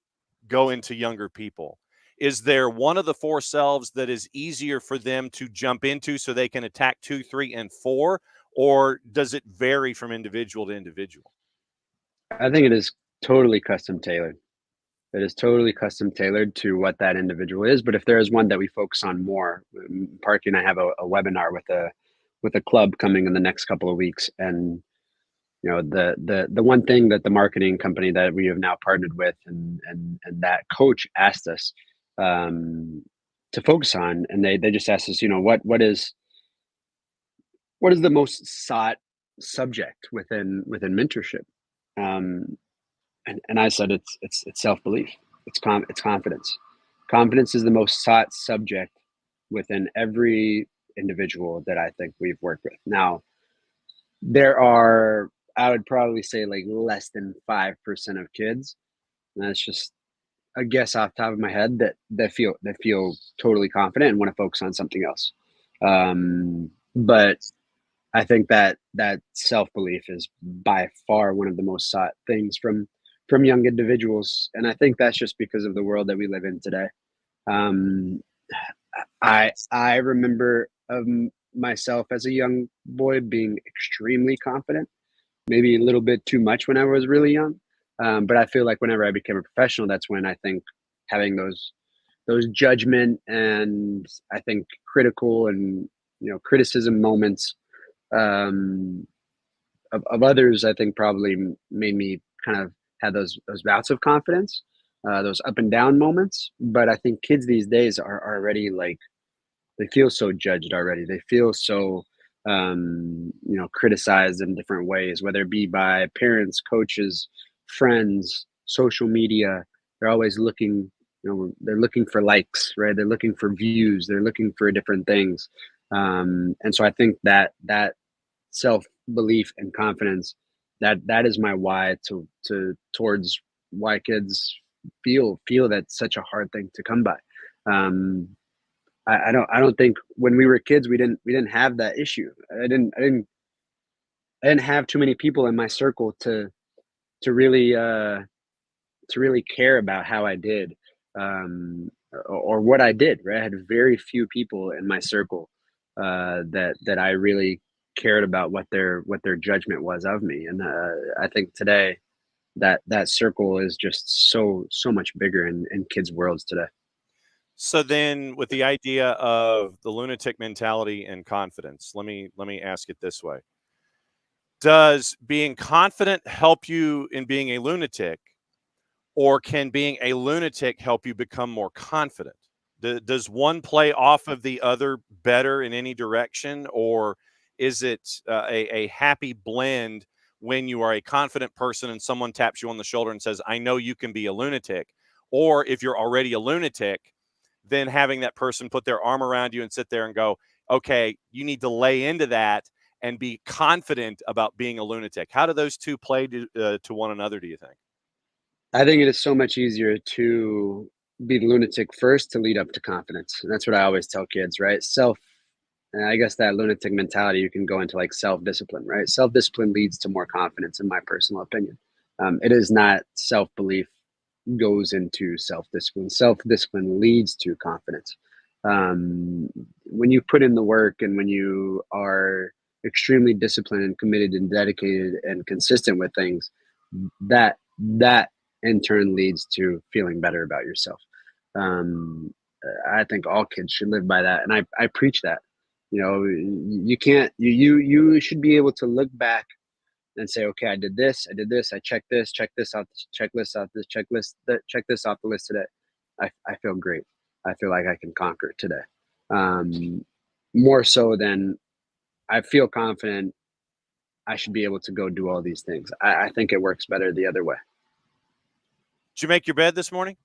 go into younger people? Is there one of the 4 selves that is easier for them to jump into so they can attack 2, 3, and 4, or does it vary from individual to individual? I think it is totally custom tailored. It is totally custom tailored to what that individual is. But if there is one that we focus on more, Parky and I have a webinar with a club coming in the next couple of weeks, and the one thing that the marketing company that we have now partnered with and that coach asked us to focus on, and they just asked us, what is the most sought subject within mentorship, and I said it's self-belief, it's confidence. Confidence is the most sought subject within every individual that I think we've worked with. Now, there are, I would probably say, like less than 5% of kids, and that's just a guess off the top of my head, that feel totally confident and want to focus on something else. But I think that self-belief is by far one of the most sought things from young individuals, and I think that's just because of the world that we live in today. I remember myself as a young boy being extremely confident, maybe a little bit too much when I was really young. But I feel like whenever I became a professional, that's when I think having those judgment and I think critical and criticism moments of others, I think probably made me kind of have those bouts of confidence, those up and down moments. But I think kids these days are already like they feel so judged already. They feel so criticized in different ways, whether it be by parents, coaches, friends, social media. They're always looking, they're looking for likes, right? They're looking for views. They're looking for different things. And so I think that self-belief and confidence, that is my why towards why kids feel that's such a hard thing to come by. I don't think when we were kids we didn't have that issue. I didn't have too many people in my circle to really care about how I did, or what I did. Right, I had very few people in my circle that I really cared about what their judgment was of me. And I think today that circle is just so much bigger in kids' worlds today. So then, with the idea of the lunatic mentality and confidence, let me ask it this way: does being confident help you in being a lunatic, or can being a lunatic help you become more confident? Does one play off of the other better in any direction, or is it a happy blend when you are a confident person and someone taps you on the shoulder and says, "I know you can be a lunatic," or if you're already a lunatic, then having that person put their arm around you and sit there and go, "Okay, you need to lay into that and be confident about being a lunatic"? How do those two play to one another, do you think? I think it is so much easier to be the lunatic first to lead up to confidence. And that's what I always tell kids, right? And I guess that lunatic mentality, you can go into like self-discipline, right? Self-discipline leads to more confidence, in my personal opinion. It is not self-belief goes into self-discipline. Self-discipline leads to confidence. When you put in the work and when you are extremely disciplined and committed and dedicated and consistent with things, that in turn leads to feeling better about yourself. I think all kids should live by that, and I preach that. You can't you should be able to look back and say, okay, I did this, I checked this, check this off this checklist, check this off the list today. I feel great. I feel like I can conquer it today. More so than I feel confident I should be able to go do all these things. I think it works better the other way. Did you make your bed this morning?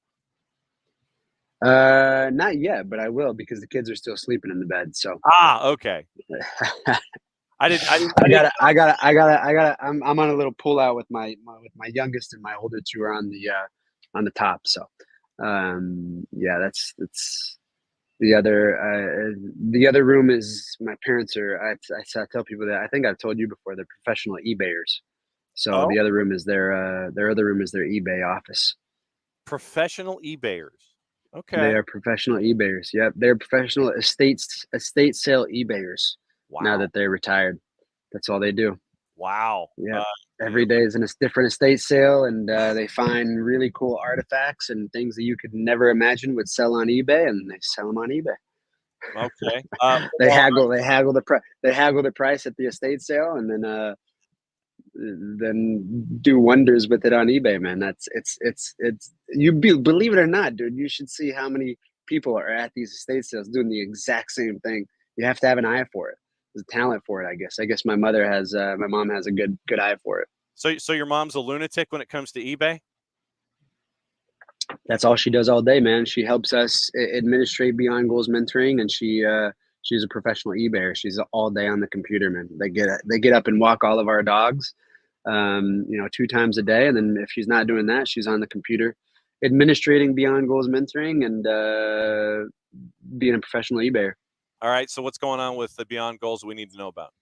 Not yet, but I will, because the kids are still sleeping in the bed. So Okay. I didn't. I'm on a little pull out with my youngest, and my older two are on the top. So, yeah, that's the other room is my parents are. I tell people that, I think I've told you before, they're professional eBayers. So Oh. the other room is their other room is their eBay office. Professional eBayers. Okay. They are professional eBayers. Yep, they're professional estate sale eBayers. Wow. Now that they're retired, that's all they do. Wow. Yeah, every day is a different estate sale, and they find really cool artifacts and things that you could never imagine would sell on eBay, and they sell them on eBay. Okay. They haggle the price at the estate sale, and then do wonders with it on eBay, man. It's believe it or not, dude, you should see how many people are at these estate sales doing the exact same thing. You have to have an eye for it. There's a talent for it, I guess. I guess my mom has a good eye for it. So your mom's a lunatic when it comes to eBay? That's all she does all day, man. She helps us administrate Beyond Goals mentoring, and she's a professional eBayer. She's all day on the computer, man. They get up and walk all of our dogs, 2 times a day, and then if she's not doing that, she's on the computer administrating Beyond Goals mentoring and being a professional eBayer. All right. So what's going on with the Beyond Goals we need to know about?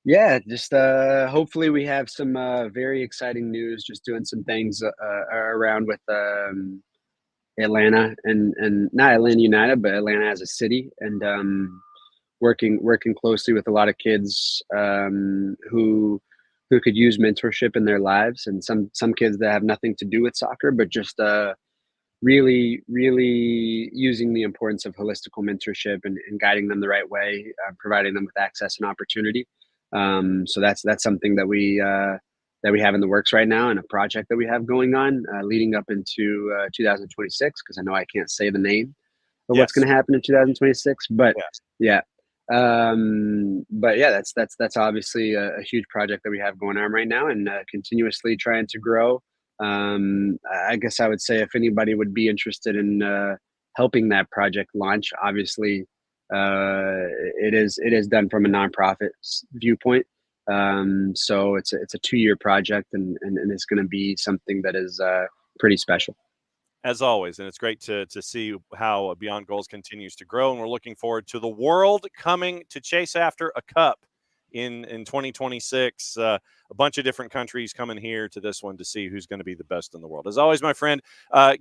Yeah, just hopefully we have some very exciting news. Just doing some things around with Atlanta and not Atlanta United, but Atlanta as a city, and working closely with a lot of kids who could use mentorship in their lives, and some kids that have nothing to do with soccer, but just really using the importance of holistical mentorship and guiding them the right way, providing them with access and opportunity. So that's something that we have in the works right now, and a project that we have going on leading up into 2026, because I know I can't say the name. of Yes. what's going to happen in 2026. But Yes. yeah, but yeah, that's obviously a huge project that we have going on right now, and continuously trying to grow. I guess I would say if anybody would be interested in helping that project launch, obviously it is done from a nonprofit viewpoint. So it's a 2-year project, and it's going to be something that is pretty special. As always, and it's great to see how Beyond Goals continues to grow, and we're looking forward to the world coming to chase after a cup in 2026. A bunch of different countries coming here to this one to see who's going to be the best in the world. As always, my friend,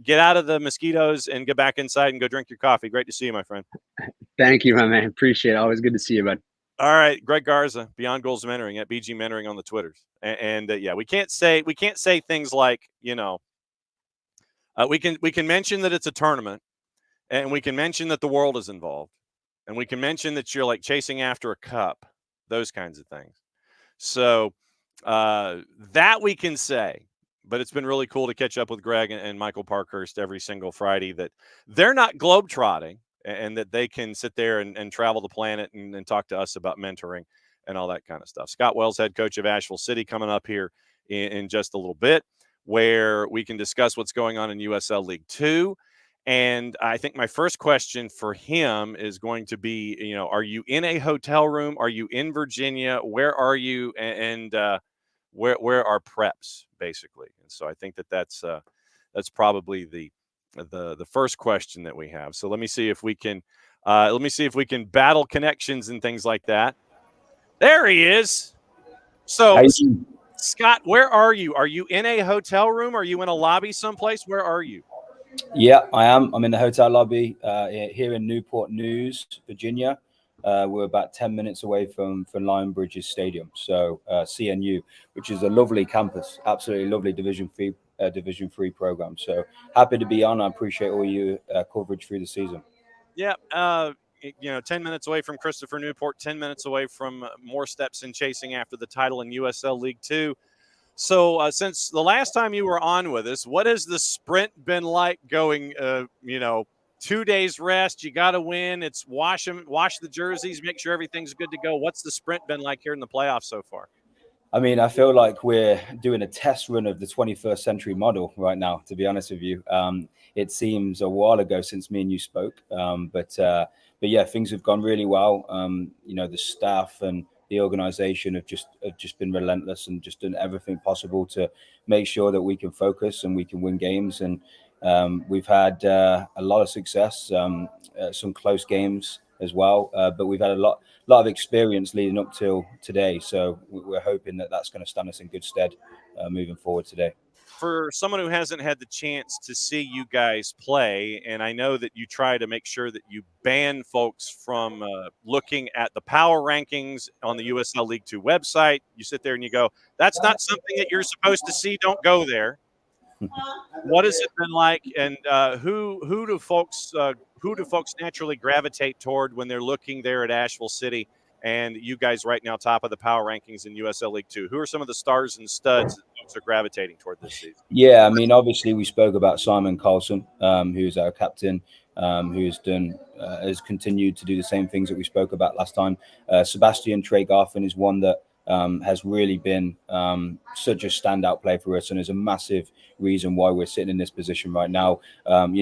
get out of the mosquitoes and get back inside and go drink your coffee. Great to see you, my friend. Thank you, my man. Appreciate it. Always good to see you, bud. All right, Greg Garza, Beyond Goals Mentoring at BG Mentoring on the Twitters, and yeah, we can't say things like, you know. We can mention that it's a tournament, and we can mention that the world is involved, and we can mention that you're like chasing after a cup, those kinds of things. So that we can say, but it's been really cool to catch up with Greg and Michael Parkhurst every single Friday, that they're not globetrotting, and that they can sit there and travel the planet and talk to us about mentoring and all that kind of stuff. Scott Wells, head coach of Asheville City, coming up here in just a little bit, where we can discuss what's going on in USL League 2. And I think my first question for him is going to be, you know, are you in a hotel room? Are you in Virginia? Where are you? And where are preps, basically? And so I think that's probably the first question that we have. So let me see if we can battle connections and things like that. There he is. So Scott, where are you? Are you in a hotel room? Are you in a lobby someplace? Where are you? Yeah, I am. I'm in the hotel lobby here in Newport News, Virginia. We're about 10 minutes away from Lion Bridges Stadium, so CNU, which is a lovely campus, absolutely lovely Division 3 program. So happy to be on. I appreciate all your coverage through the season. Yeah, 10 minutes away from Christopher Newport, 10 minutes away from more steps in chasing after the title in USL League 2. So since the last time you were on with us, what has the sprint been like going, 2 days rest? You got to win. It's wash the jerseys, make sure everything's good to go. What's the sprint been like here in the playoffs so far? I mean, I feel like we're doing a test run of the 21st century model right now, to be honest with you. It seems a while ago since me and you spoke, but yeah, things have gone really well. The staff and the organization have just been relentless and just done everything possible to make sure that we can focus and we can win games. And we've had a lot of success, some close games as well, but we've had a lot of experience leading up till today. So we're hoping that that's going to stand us in good stead moving forward today. For someone who hasn't had the chance to see you guys play, and I know that you try to make sure that you ban folks from looking at the power rankings on the USL League 2 website. You sit there and you go, that's not something that you're supposed to see. Don't go there. What has it been like, and who do folks naturally gravitate toward when they're looking there at Asheville City, and you guys right now top of the power rankings in USL League 2? Who are some of the stars and studs that folks are gravitating toward this season? Yeah, I mean, obviously we spoke about Simon Carlson, who's our captain, has continued to do the same things that we spoke about last time. Sebastian Tregarfen is one that has really been such a standout player for us, and is a massive reason why we're sitting in this position right now. An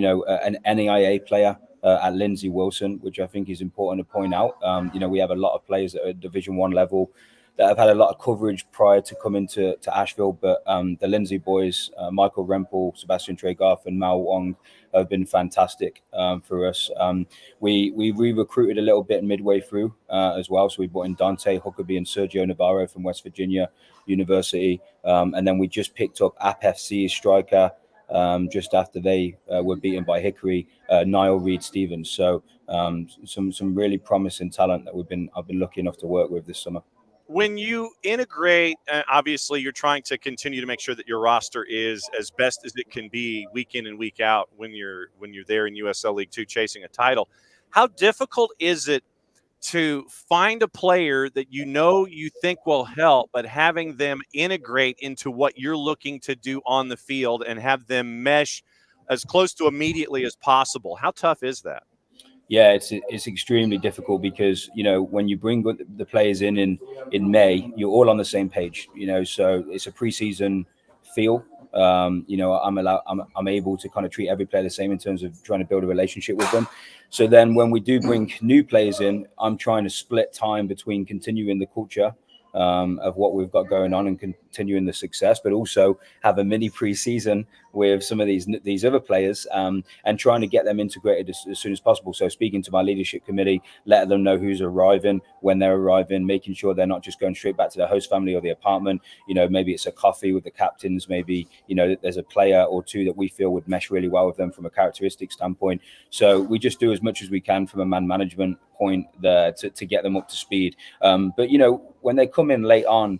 NAIA player at Lindsay Wilson, which I think is important to point out. We have a lot of players at Division 1 level that have had a lot of coverage prior to coming to Asheville, but the Lindsay boys, Michael Rempel, Sebastian Tregarfen, and Mao Wong, have been fantastic for us. We re-recruited a little bit midway through as well, so we brought in Dante Huckabee and Sergio Navarro from West Virginia University, and then we just picked up APFC's striker just after they were beaten by Hickory, Niall Reed-Stevens. So some really promising talent that I've been lucky enough to work with this summer. When you integrate, obviously you're trying to continue to make sure that your roster is as best as it can be week in and week out when you're there in USL League 2 chasing a title. How difficult is it to find a player that you think will help, but having them integrate into what you're looking to do on the field and have them mesh as close to immediately as possible? How tough is that? Yeah, it's extremely difficult because, you know, when you bring the players in May, you're all on the same page, you know, so it's a preseason feel. You know, I'm able to kind of treat every player the same in terms of trying to build a relationship with them. So then when we do bring new players in, I'm trying to split time between continuing the culture of what we've got going on and continuing the success, but also have a mini preseason with some of these other players and trying to get them integrated as soon as possible. So speaking to my leadership committee, letting them know who's arriving, when they're arriving, making sure they're not just going straight back to their host family or the apartment. You know, maybe it's a coffee with the captains, maybe, you know, there's a player or two that we feel would mesh really well with them from a characteristic standpoint. So we just do as much as we can from a man management point there to get them up to speed. But, you know, when they come in late on,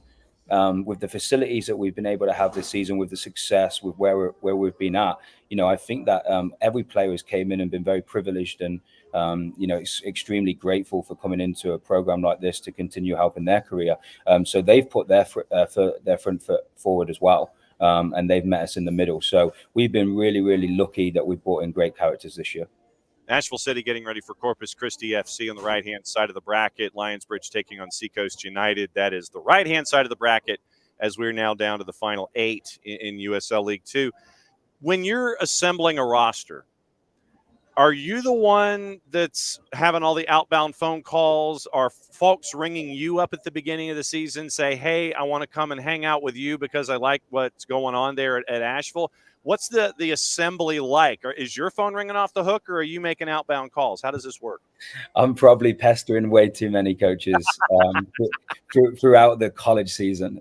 with the facilities that we've been able to have this season, with the success, with where we've been at, you know, I think that every player has came in and been very privileged and, you know, extremely grateful for coming into a program like this to continue helping their career. So they've put their front foot forward as well. And they've met us in the middle. So we've been really, really lucky that we've brought in great characters this year. Asheville City getting ready for Corpus Christi FC on the right-hand side of the bracket. Lionsbridge taking on Seacoast United. That is the right-hand side of the bracket as we're now down to the final 8 in USL League 2. When you're assembling a roster, are you the one that's having all the outbound phone calls? Are folks ringing you up at the beginning of the season, say, hey, I want to come and hang out with you because I like what's going on there at Asheville? What's the assembly like? Or is your phone ringing off the hook, or are you making outbound calls? How does this work? I'm probably pestering way too many coaches throughout the college season.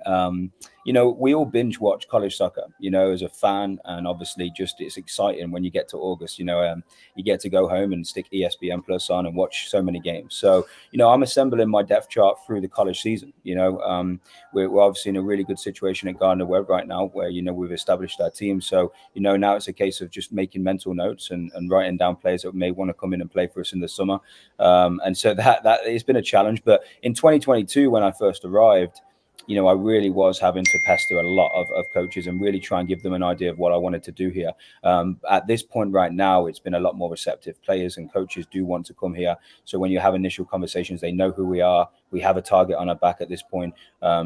You know, we all binge watch college soccer, you know, as a fan. And obviously just it's exciting when you get to August, you know, you get to go home and stick ESPN Plus on and watch so many games. So, you know, I'm assembling my depth chart through the college season. You know, we're obviously in a really good situation at Gardner Webb right now where, you know, we've established our team. So, you know, now it's a case of just making mental notes and writing down players that may want to come in and play for us in the summer. And so that it's been a challenge. But in 2022, when I first arrived, you know, I really was having to pester a lot of coaches and really try and give them an idea of what I wanted to do here. At this point right now, it's been a lot more receptive. Players and coaches do want to come here. So when you have initial conversations, they know who we are. We have a target on our back at this point.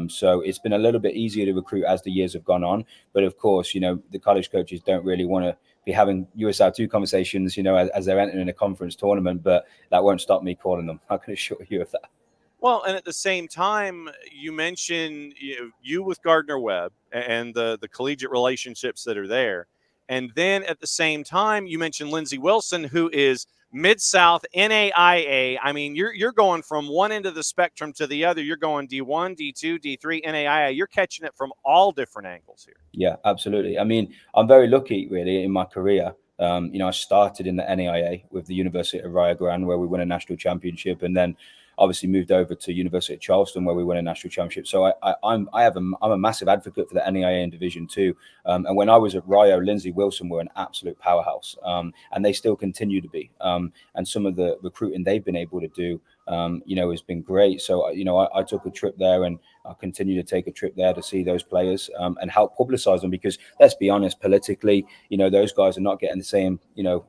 So it's been a little bit easier to recruit as the years have gone on. But of course, you know, the college coaches don't really want to be having USL2 conversations, you know, as they're entering a conference tournament, but that won't stop me calling them. I can assure you of that. Well, and at the same time, you mentioned you with Gardner Webb and the collegiate relationships that are there. And then at the same time, you mentioned Lindsey Wilson, who is Mid-South NAIA. I mean, you're going from one end of the spectrum to the other. You're going D1, D2, D3, NAIA. You're catching it from all different angles here. Yeah, absolutely. I mean, I'm very lucky, really, in my career. You know, I started in the NAIA with the University of Rio Grande, where we won a national championship, and then obviously moved over to University of Charleston, where we won a national championship. So I'm a massive advocate for the NAIA in Division 2. And when I was at Rio, Lindsey Wilson were an absolute powerhouse, and they still continue to be. And some of the recruiting they've been able to do, you know, has been great. So, you know, I took a trip there, and I continue to take a trip there to see those players and help publicize them, because let's be honest, politically, you know, those guys are not getting the same, you know,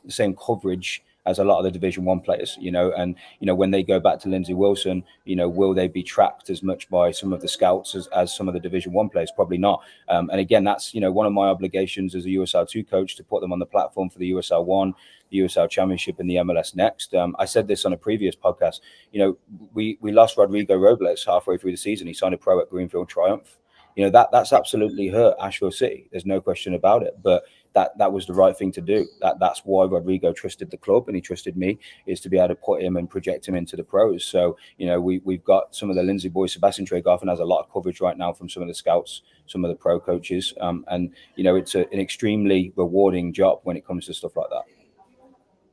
the same coverage as a lot of the Division 1 players, you know. And, you know, when they go back to Lindsey Wilson, you know, will they be tracked as much by some of the scouts as some of the Division 1 players? Probably not. And again, that's, you know, one of my obligations as a USL 2 coach, to put them on the platform for the USL 1, the USL Championship, and the MLS Next. I said this on a previous podcast. You know, we lost Rodrigo Robles halfway through the season. He signed a pro at Greenfield Triumph. You know, that's absolutely hurt Asheville City. There's no question about it. But that was the right thing to do. That's why Rodrigo trusted the club, and he trusted me, is to be able to put him and project him into the pros. So, you know, we've got some of the Lindsey boys. Sebastian Tregarthen has a lot of coverage right now from some of the scouts, some of the pro coaches. And, you know, it's an extremely rewarding job when it comes to stuff like that.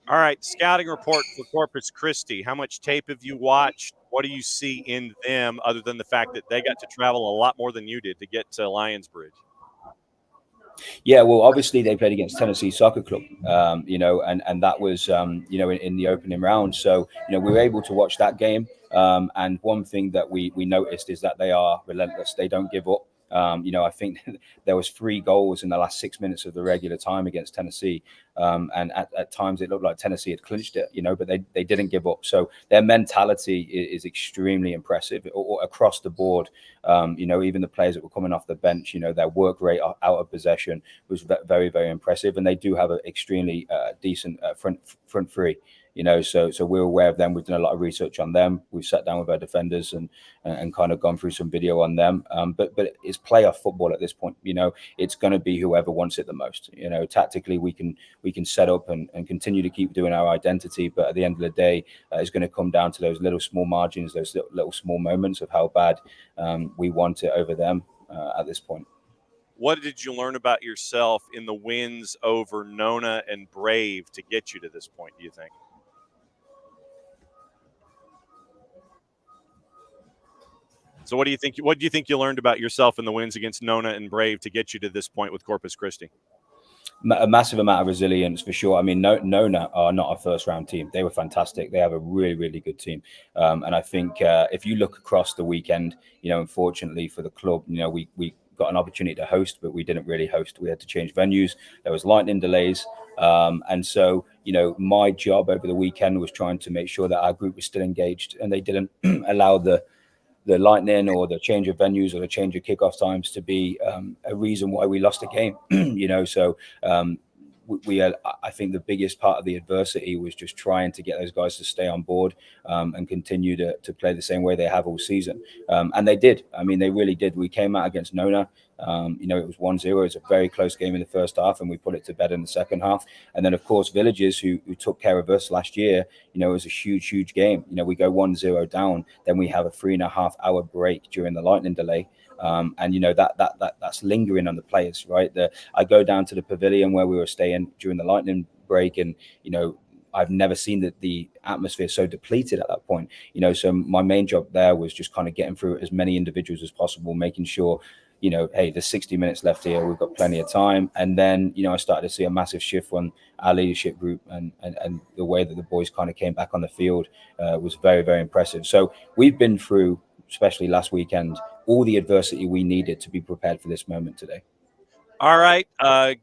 All right, scouting report for Corpus Christi. How much tape have you watched? What do you see in them, other than the fact that they got to travel a lot more than you did to get to Lionsbridge? Yeah, well, obviously they played against Tennessee Soccer Club, you know, and that was, you know, in the opening round. So, you know, we were able to watch that game. And one thing that we noticed is that they are relentless. They don't give up. I think there was 3 goals in the last 6 minutes of the regular time against Tennessee. And at times it looked like Tennessee had clinched it, but they didn't give up. So their mentality is extremely impressive across the board. Even the players that were coming off the bench, their work rate out of possession was very, very impressive. And they do have an extremely decent front three. So we're aware of them. We've done a lot of research on them. We've sat down with our defenders and kind of gone through some video on them. But it's playoff football at this point. It's going to be whoever wants it the most. Tactically we can set up and continue to keep doing our identity. But at the end of the day, it's going to come down to those little small margins, those little small moments of how bad we want it over them at this point. What did you learn about yourself in the wins over Nona and Brave to get you to this point, do you think? So what do you think you learned about yourself in the wins against Nona and Brave to get you to this point with Corpus Christi? A massive amount of resilience for sure. I mean, Nona are not a first-round team. They were fantastic. They have a really, really good team. And I think if you look across the weekend, unfortunately for the club, we got an opportunity to host, but we didn't really host. We had to change venues. There was lightning delays. And so, my job over the weekend was trying to make sure that our group was still engaged and they didn't allow the lightning or the change of venues or the change of kickoff times to be a reason why we lost a game. So I think the biggest part of the adversity was just trying to get those guys to stay on board and continue to play the same way they have all season. And they did. I mean, they really did. We came out against Nona. It was 1-0. It was a very close game in the first half, and we put it to bed in the second half. And then, of course, Villages, who took care of us last year, it was a huge game. We go 1-0 down, then we have a 3.5-hour break during the lightning delay. That's lingering on the players, right? I go down to the pavilion where we were staying during the lightning break, and I've never seen the atmosphere so depleted at that point. So my main job there was just kind of getting through as many individuals as possible, making sure hey, there's 60 minutes left here. We've got plenty of time. And then, I started to see a massive shift on our leadership group and the way that the boys kind of came back on the field was very, very impressive. So we've been through, especially last weekend, all the adversity we needed to be prepared for this moment today. All right,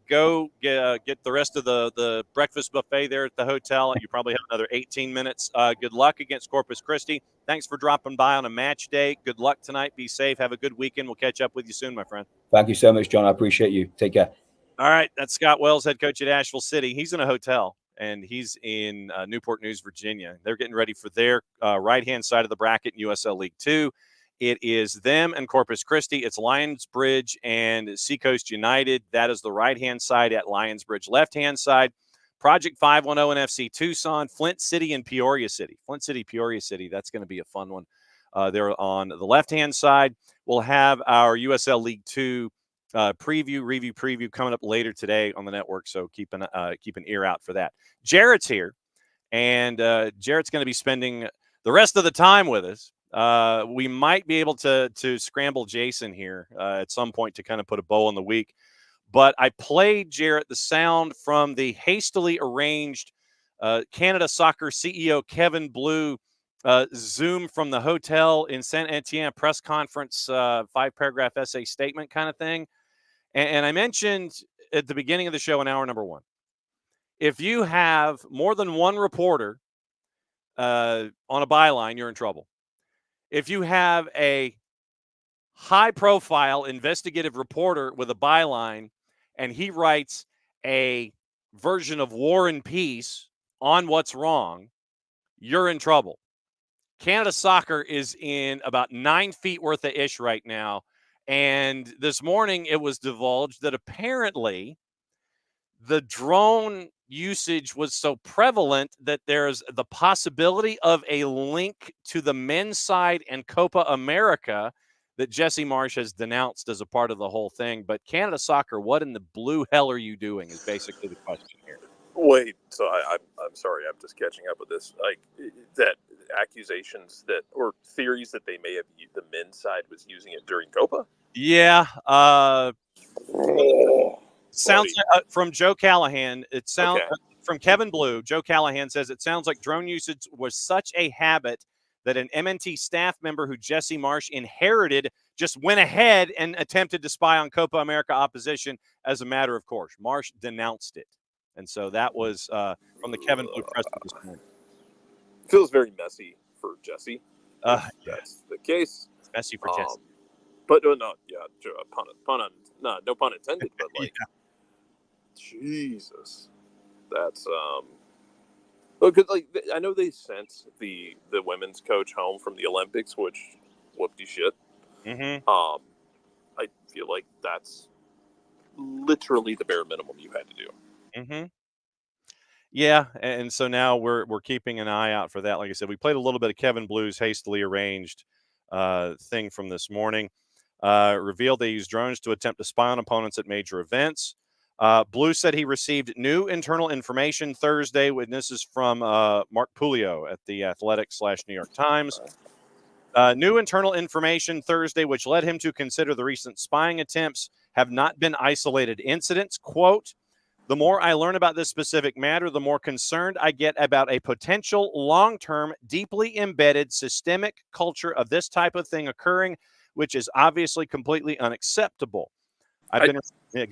go get the rest of the breakfast buffet there at the hotel. You probably have another 18 minutes. Good luck against Corpus Christi. Thanks for dropping by on a match day. Good luck tonight. Be safe. Have a good weekend. We'll catch up with you soon, my friend. Thank you so much, John. I appreciate you. Take care. All right, that's Scott Wells, head coach at Asheville City. He's in a hotel, and he's in Newport News, Virginia. They're getting ready for their right-hand side of the bracket in USL League 2. It is them and Corpus Christi. It's Lionsbridge and Seacoast United. That is the right-hand side at Lionsbridge. Left-hand side, Project 510 and FC Tucson, Flint City and Peoria City. Flint City, Peoria City. That's going to be a fun one. There on the left-hand side, we'll have our USL League 2 preview coming up later today on the network. So keep an ear out for that. Jarrett's here, and Jarrett's going to be spending the rest of the time with us. We might be able to scramble Jason here at some point to kind of put a bow on the week. But I played Jarrett the sound from the hastily arranged Canada Soccer CEO Kevin Blue Zoom from the hotel in Saint Etienne press conference, 5-paragraph essay statement kind of thing. And I mentioned at the beginning of the show in hour number 1, if you have more than one reporter on a byline, you're in trouble. If you have a high-profile investigative reporter with a byline and he writes a version of War and Peace on what's wrong, you're in trouble. Canada Soccer is in about 9 feet worth of ish right now. And this morning it was divulged that apparently the drone usage was so prevalent that there's the possibility of a link to the men's side and Copa America that Jesse Marsh has denounced as a part of the whole thing. But Canada Soccer, what in the blue hell are you doing is basically the question here. Wait, so I'm sorry, I'm just catching up with this. Like that accusations that or theories that they may have the men's side was using it during Copa? Yeah. Sounds like, from Joe Callahan. It sounds from Kevin Blue. Joe Callahan says it sounds like drone usage was such a habit that an MNT staff member who Jesse Marsh inherited just went ahead and attempted to spy on Copa America opposition as a matter of course. Marsh denounced it. And so that was from the Kevin Blue presser this morning. Feels very messy for Jesse. Yeah. That's the case. It's messy for Jesse. But no, no pun intended. But like, Jesus, that's look, cause like I know they sent the women's coach home from the Olympics, which whoopty shit. Mm-hmm. I feel like that's literally the bare minimum you had to do. Mm-hmm. Yeah, and so now we're keeping an eye out for that. Like I said, we played a little bit of Kevin Blue's hastily arranged thing from this morning. Revealed they used drones to attempt to spy on opponents at major events. Blue said he received new internal information Thursday. This is from Mark Pulio at the Athletic/New York Times. New internal information Thursday, which led him to consider the recent spying attempts have not been isolated incidents. Quote, the more I learn about this specific matter, the more concerned I get about a potential long-term, deeply embedded systemic culture of this type of thing occurring, which is obviously completely unacceptable. Go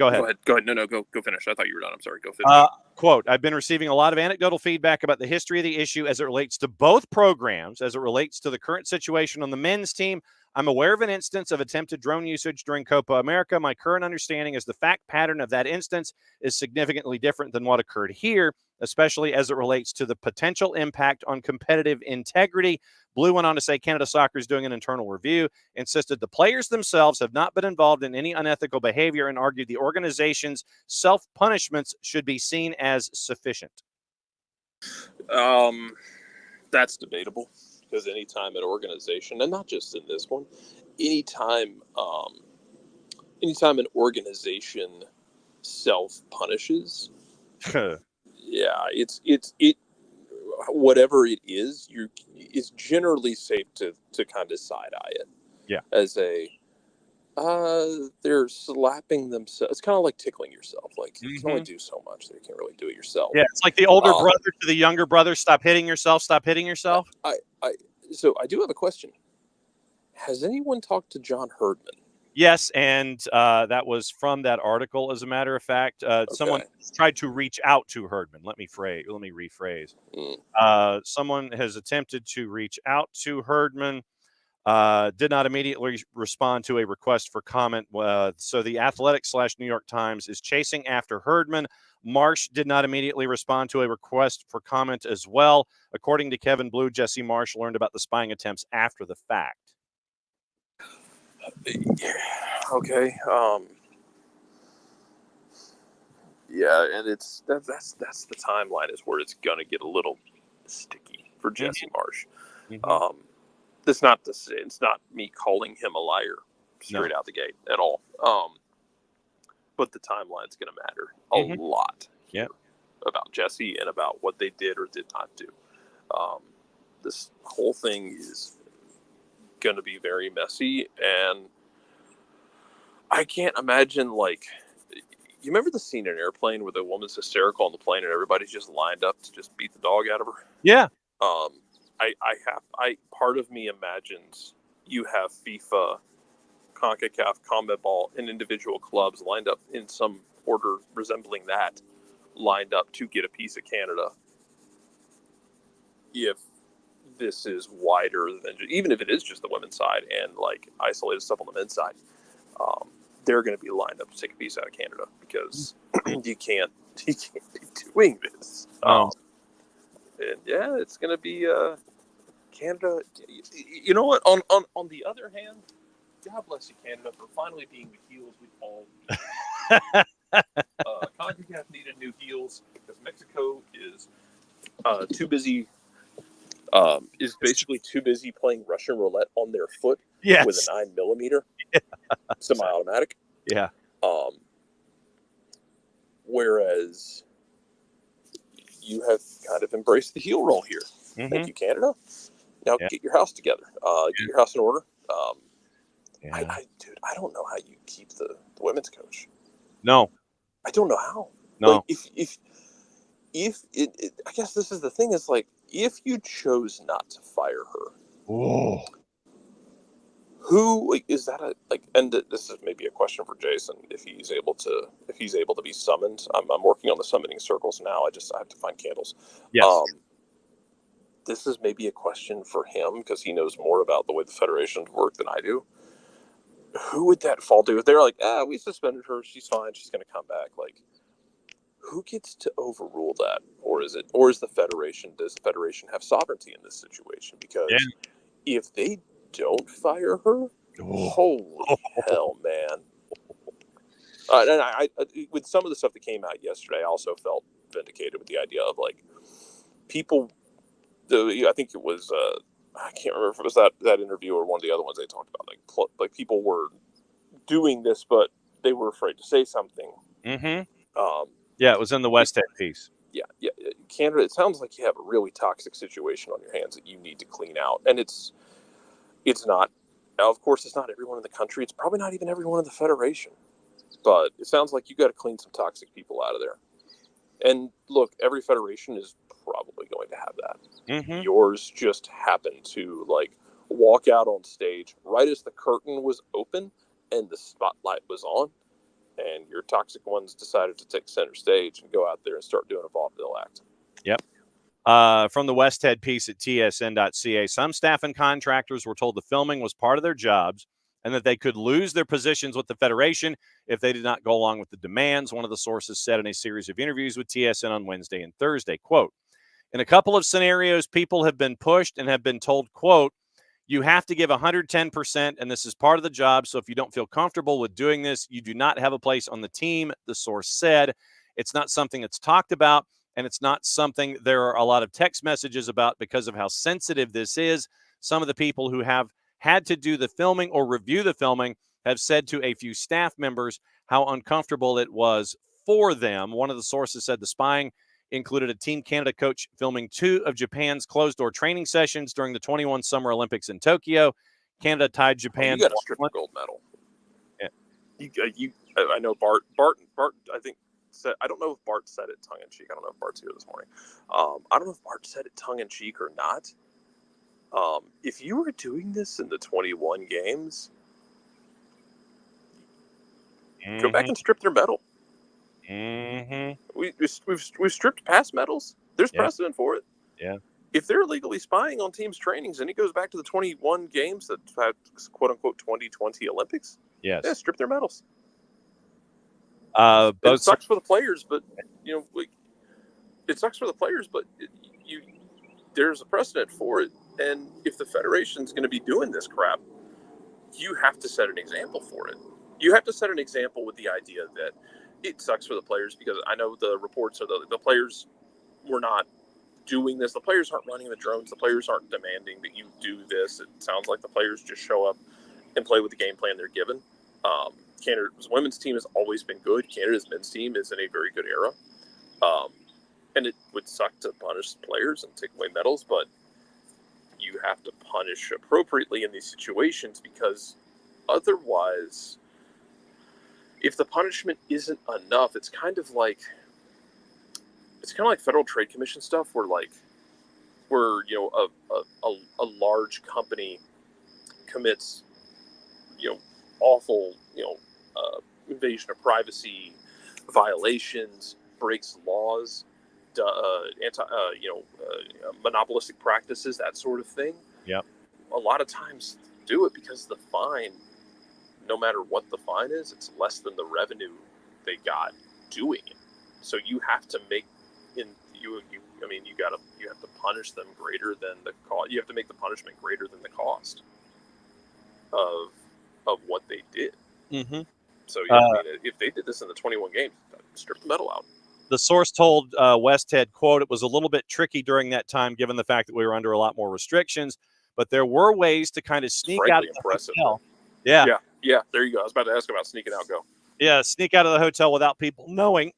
ahead. Go ahead. No, go finish. I thought you were done. I'm sorry. Go finish. Quote, I've been receiving a lot of anecdotal feedback about the history of the issue as it relates to both programs, as it relates to the current situation on the men's team. I'm aware of an instance of attempted drone usage during Copa America. My current understanding is the fact pattern of that instance is significantly different than what occurred here, especially as it relates to the potential impact on competitive integrity. Blue went on to say Canada Soccer is doing an internal review, insisted the players themselves have not been involved in any unethical behavior, and argued the organization's self-punishments should be seen as sufficient. That's debatable, because anytime an organization, and not just in this one, anytime an organization self-punishes, it whatever it is, it's generally safe to kind of side-eye it. Yeah. As they're slapping themselves. It's kind of like tickling yourself. Like, you can only do so much. You can't really do it yourself. Yeah, it's like the older brother to the younger brother. Stop hitting yourself. Stop hitting yourself. So I do have a question. Has anyone talked to John Herdman? Yes, and that was from that article. As a matter of fact, someone tried to reach out to Herdman. Let me rephrase. Someone has attempted to reach out to Herdman. Did not immediately respond to a request for comment. So the Athletic/New York Times is chasing after Herdman. Marsh did not immediately respond to a request for comment as well. According to Kevin Blue, Jesse Marsh learned about the spying attempts after the fact. Okay. Yeah, and that's the timeline is where it's gonna get a little sticky for Jesse Marsh. Mm-hmm. It's not me calling him a liar straight out the gate at all. But the timeline's going to matter a lot about Jesse and about what they did or did not do. This whole thing is going to be very messy, and I can't imagine, like, you remember the scene in Airplane where the woman's hysterical on the plane and everybody's just lined up to just beat the dog out of her? Yeah. Part of me imagines you have FIFA, CONCACAF, CONMEBOL, and individual clubs lined up in some order resembling that, lined up to get a piece of Canada. If this is wider than, even if it is just the women's side and like isolated stuff on the men's side, they're going to be lined up to take a piece out of Canada, because you can't be doing this. And yeah, it's going to be Canada. You know what? On the other hand, God bless you, Canada, for finally being the heels we all need. CONCACAF needed new heels because Mexico is too busy. Is basically too busy playing Russian roulette on their foot with a 9mm semi-automatic. Yeah. Whereas you have kind of embraced the heel roll here. Thank you, Canada. Now get your house together. Get your house in order. Dude, I don't know how you keep the women's coach. No. I don't know how. No. Like, if I guess this is the thing, is like, if you chose not to fire her, Oh. Who is that? And this is maybe a question for Jason if he's able to be summoned. I'm working on the summoning circles now. I have to find candles. Yes. This is maybe a question for him because he knows more about the way the federations work than I do. Who would that fall to? If they're like, we suspended her, she's fine, she's going to come back. Like, who gets to overrule that, does the federation? Does the federation have sovereignty in this situation? Because if they don't fire her, holy hell, man! And I, with some of the stuff that came out yesterday, I also felt vindicated with the idea of like people. I think it was I can't remember if it was that interview or one of the other ones they talked about. Like people were doing this, but they were afraid to say something. Mm-hmm. Yeah, it was in the West Head piece. Yeah. Canada, it sounds like you have a really toxic situation on your hands that you need to clean out. And it's not, of course, it's not everyone in the country. It's probably not even everyone in the Federation. But it sounds like you got to clean some toxic people out of there. And look, every Federation is probably going to have that. Mm-hmm. Yours just happened to walk out on stage right as the curtain was open and the spotlight was on. And your toxic ones decided to take center stage and go out there and start doing a vaudeville act. Yep. From the West Head piece at tsn.ca, some staff and contractors were told the filming was part of their jobs and that they could lose their positions with the Federation if they did not go along with the demands. One of the sources said in a series of interviews with TSN on Wednesday and Thursday, quote, in a couple of scenarios, people have been pushed and have been told, quote, you have to give 110%, and this is part of the job. So if you don't feel comfortable with doing this, you do not have a place on the team, the source said. It's not something that's talked about, and it's not something there are a lot of text messages about because of how sensitive this is. Some of the people who have had to do the filming or review the filming have said to a few staff members how uncomfortable it was for them. One of the sources said the spying included a Team Canada coach filming 2 of Japan's closed-door training sessions during the 21 Summer Olympics in Tokyo. Canada tied Japan. You got a stripper gold medal. Yeah. I know Bart, I think, said, I don't know if Bart said it tongue-in-cheek. I don't know if Bart's here this morning. I don't know if Bart said it tongue-in-cheek or not. If you were doing this in the 21 games, go back and strip their medal. Mm-hmm. We've stripped past medals. There's precedent for it. Yeah. If they're illegally spying on teams' trainings and it goes back to the 21 games that had quote unquote 2020 Olympics, strip their medals. It sucks for the players, but it sucks for the players, but there's a precedent for it. And if the Federation's going to be doing this crap, you have to set an example for it. You have to set an example with the idea that it sucks for the players, because I know the reports are the players were not doing this. The players aren't running the drones. The players aren't demanding that you do this. It sounds like the players just show up and play with the game plan they're given. Canada's women's team has always been good. Canada's men's team is in a very good era. And it would suck to punish players and take away medals, but you have to punish appropriately in these situations, because otherwise, if the punishment isn't enough, it's kind of like Federal Trade Commission stuff, where a large company commits awful invasion of privacy violations, breaks laws, monopolistic practices, that sort of thing. Yeah. A lot of times do it because the fine, no matter what the fine is, it's less than the revenue they got doing it. So you have to make you have to punish them greater than the cost. You have to make the punishment greater than the cost of what they did. Mm-hmm. So if they did this in the 21 games, strip the medal out. The source told West Head, quote, it was a little bit tricky during that time, given the fact that we were under a lot more restrictions, but there were ways to kind of sneak out of the hotel. Yeah. There you go. I was about to ask about sneaking out. Go. Yeah, sneak out of the hotel without people knowing.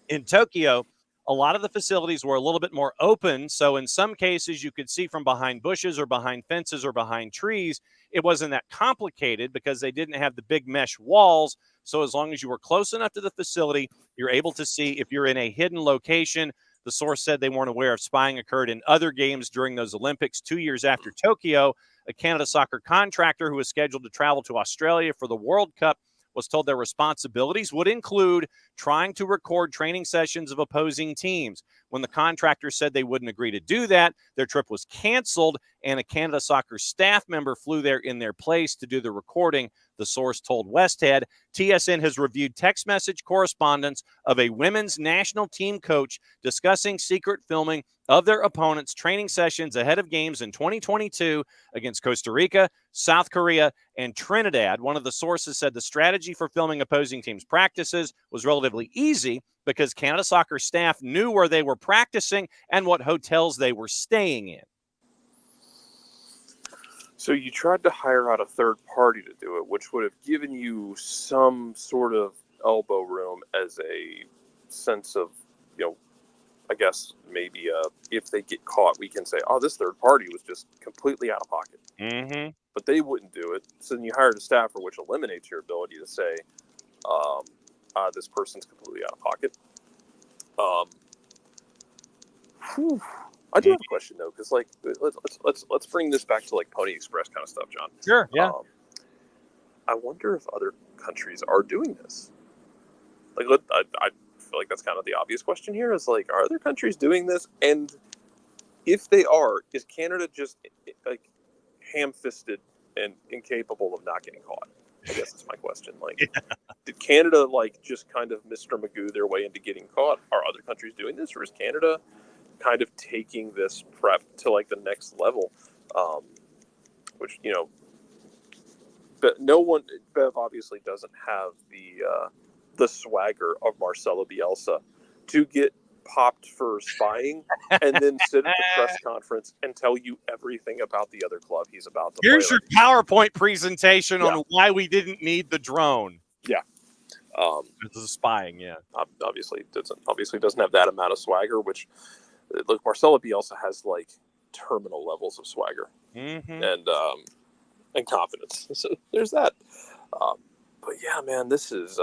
In Tokyo, a lot of the facilities were a little bit more open, so in some cases you could see from behind bushes or behind fences or behind trees. It wasn't that complicated because they didn't have the big mesh walls. So as long as you were close enough to the facility, you're able to see if you're in a hidden location. The source said they weren't aware if spying occurred in other games during those Olympics. 2 years after Tokyo, a Canada soccer contractor who was scheduled to travel to Australia for the World Cup was told their responsibilities would include trying to record training sessions of opposing teams. When the contractor said they wouldn't agree to do that, their trip was canceled, and a Canada Soccer staff member flew there in their place to do the recording, the source told Westhead. TSN has reviewed text message correspondence of a women's national team coach discussing secret filming of their opponents' training sessions ahead of games in 2022 against Costa Rica, South Korea, and Trinidad. One of the sources said the strategy for filming opposing teams' practices was relatively easy because Canada Soccer staff knew where they were practicing and what hotels they were staying in. So you tried to hire out a third party to do it, which would have given you some sort of elbow room as a sense of, I guess maybe if they get caught, we can say, oh, this third party was just completely out of pocket. Mm-hmm. But they wouldn't do it. So then you hired a staffer, which eliminates your ability to say, this person's completely out of pocket. I do have a question though, because let's bring this back to like Pony Express kind of stuff, John. Sure. Yeah. I wonder if other countries are doing this. Like, I feel like that's kind of the obvious question here. Is like, are other countries doing this? And if they are, is Canada just like ham-fisted and incapable of not getting caught? I guess that's my question. Like, did Canada like just kind of Mr. Magoo their way into getting caught? Are other countries doing this, or is Canada kind of taking this prep to like the next level? Which but no one. Bev obviously doesn't have the swagger of Marcelo Bielsa to get popped for spying and then sit at the press conference and tell you everything about the other club he's about to Here's play. your PowerPoint presentation on why we didn't need the drone. Yeah. This is spying, yeah. Obviously doesn't have that amount of swagger, which look, Marcelo Bielsa has like terminal levels of swagger and confidence. So there's that. But yeah, man, this is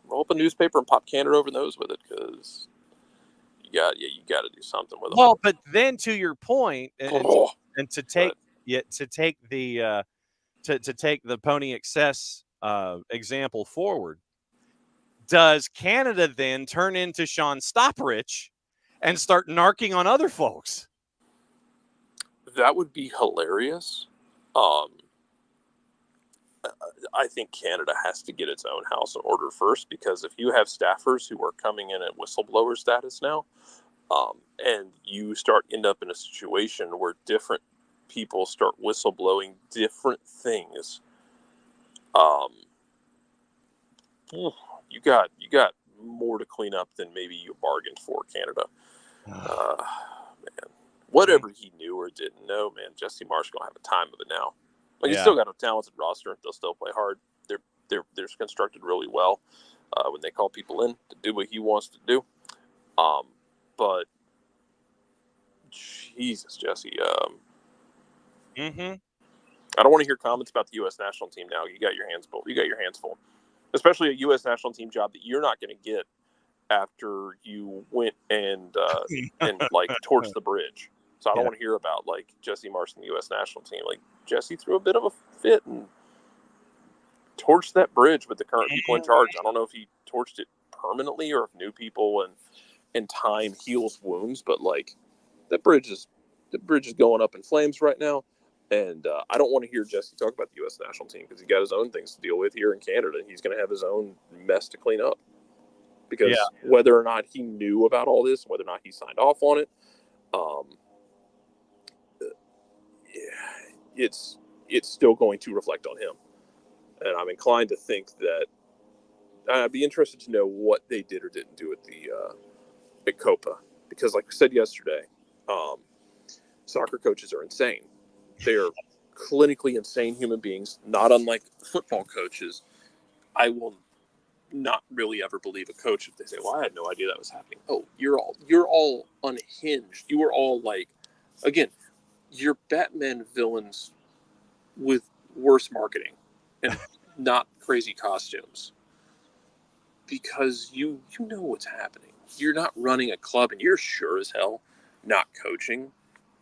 roll up a newspaper and pop Canada over the nose with it, because you got to do something with them. Well, but then to your point, and to take the Pony Excess example forward, does Canada then turn into Sean Stopprich and start narking on other folks? That would be hilarious. I think Canada has to get its own house in order first, because if you have staffers who are coming in at whistleblower status now, and you end up in a situation where different people start whistleblowing different things, you got more to clean up than maybe you bargained for, Canada. Man, whatever he knew or didn't know, man, Jesse Marsh gonna have a time of it now. Like, he's still got a talented roster. They'll still play hard. They're constructed really well when they call people in to do what he wants to do. But Jesus, Jesse. I don't want to hear comments about the U.S. national team now. You got your hands full. Especially a U.S. national team job that you're not going to get after you went and like torched the bridge. So I don't want to hear about like Jesse Marsh and the U.S. national team. Like, Jesse threw a bit of a fit and torched that bridge with the current people in charge. I don't know if he torched it permanently or if new people and time heals wounds, but like the bridge is going up in flames right now. And I don't want to hear Jesse talk about the U.S. national team, because he's got his own things to deal with here in Canada. He's going to have his own mess to clean up, because whether or not he knew about all this, whether or not he signed off on it, it's still going to reflect on him. And I'm inclined to think that I'd be interested to know what they did or didn't do at Copa, because like I said yesterday, soccer coaches are insane. They are clinically insane human beings, not unlike football coaches. I will not really ever believe a coach if they say, well, I had no idea that was happening. Oh, you're all unhinged. You are all like, again, you're Batman villains with worse marketing and not crazy costumes. because you know what's happening. You're not running a club, and you're sure as hell not coaching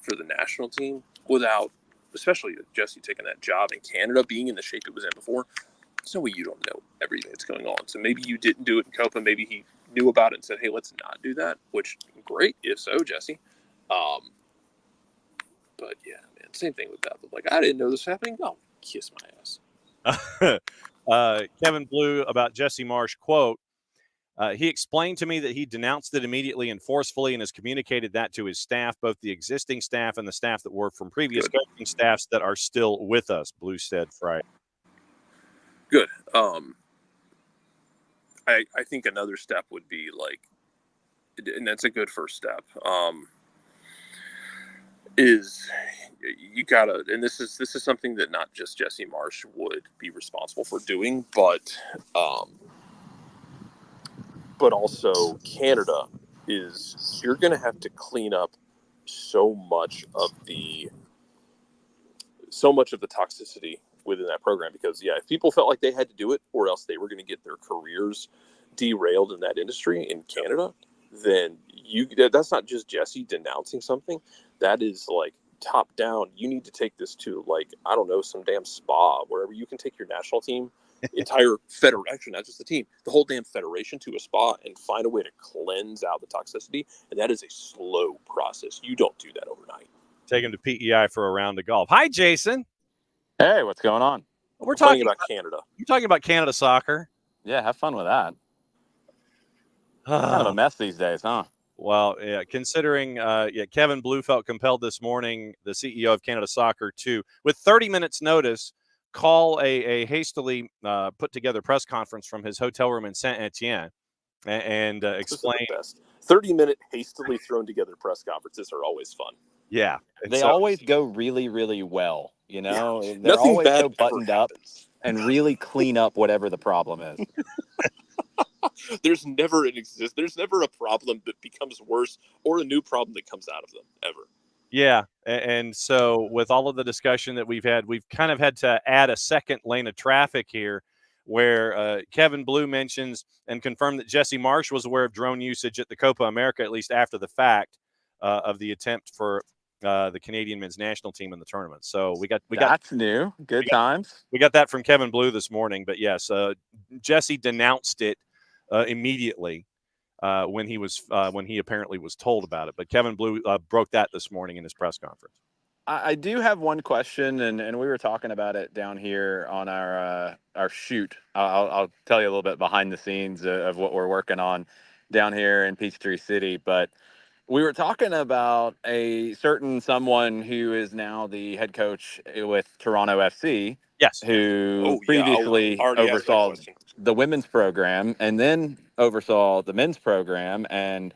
for the national team without, especially Jesse taking that job in Canada, being in the shape it was in before. There's no way you don't know everything that's going on. So maybe you didn't do it in Copa. Maybe he knew about it and said, hey, let's not do that, which, great, if so, Jesse. But yeah, man, same thing with Bethel. Like, I didn't know this was happening. Oh, kiss my ass. Kevin Blue about Jesse Marsh, quote, he explained to me that he denounced it immediately and forcefully and has communicated that to his staff, both the existing staff and the staff that were from previous coaching staffs that are still with us, Blue said Friday. Good. I think another step would be like, and that's a good first step, is you gotta, and this is something that not just Jesse Marsh would be responsible for doing, but also Canada is, you're going to have to clean up so much of the toxicity within that program, because if people felt like they had to do it or else they were going to get their careers derailed in that industry in Canada, then that's not just Jesse denouncing something. That is like top down. You need to take this to, like, I don't know, some damn spa, wherever you can take your national team, entire actually not just the team, the whole damn federation, to a spa and find a way to cleanse out the toxicity. And that is a slow process. You don't do that overnight. Take him to PEI for a round of golf. Hi, Jason. Hey, what's going on? We're talking about Canada. You're talking about Canada soccer. Yeah, have fun with that. Kind of a mess these days, huh? Well, yeah, considering Kevin Blue felt compelled this morning, the CEO of Canada Soccer, to, with 30 minutes notice, call a hastily put together press conference from his hotel room in Saint Etienne and explain. 30-minute hastily thrown together press conferences are always fun. Yeah. They always go really, really well. You know, yeah. they're Nothing always bad so buttoned up and really clean up whatever the problem is. There's never a problem that becomes worse or a new problem that comes out of them, ever. Yeah. And so with all of the discussion that we've had, we've kind of had to add a second lane of traffic here, where Kevin Blue mentions and confirmed that Jesse Marsh was aware of drone usage at the Copa America, at least after the fact of the attempt for the Canadian men's national team in the tournament. So we got that's new. Good times. We got that from Kevin Blue this morning. But yes, Jesse denounced it immediately when he apparently was told about it. But Kevin Blue broke that this morning in his press conference. I do have one question, and we were talking about it down here on our shoot. I'll tell you a little bit behind the scenes of what we're working on down here in Peachtree City. But we were talking about a certain someone who is now the head coach with Toronto FC. Yes. Who previously oversaw the women's program and then oversaw the men's program and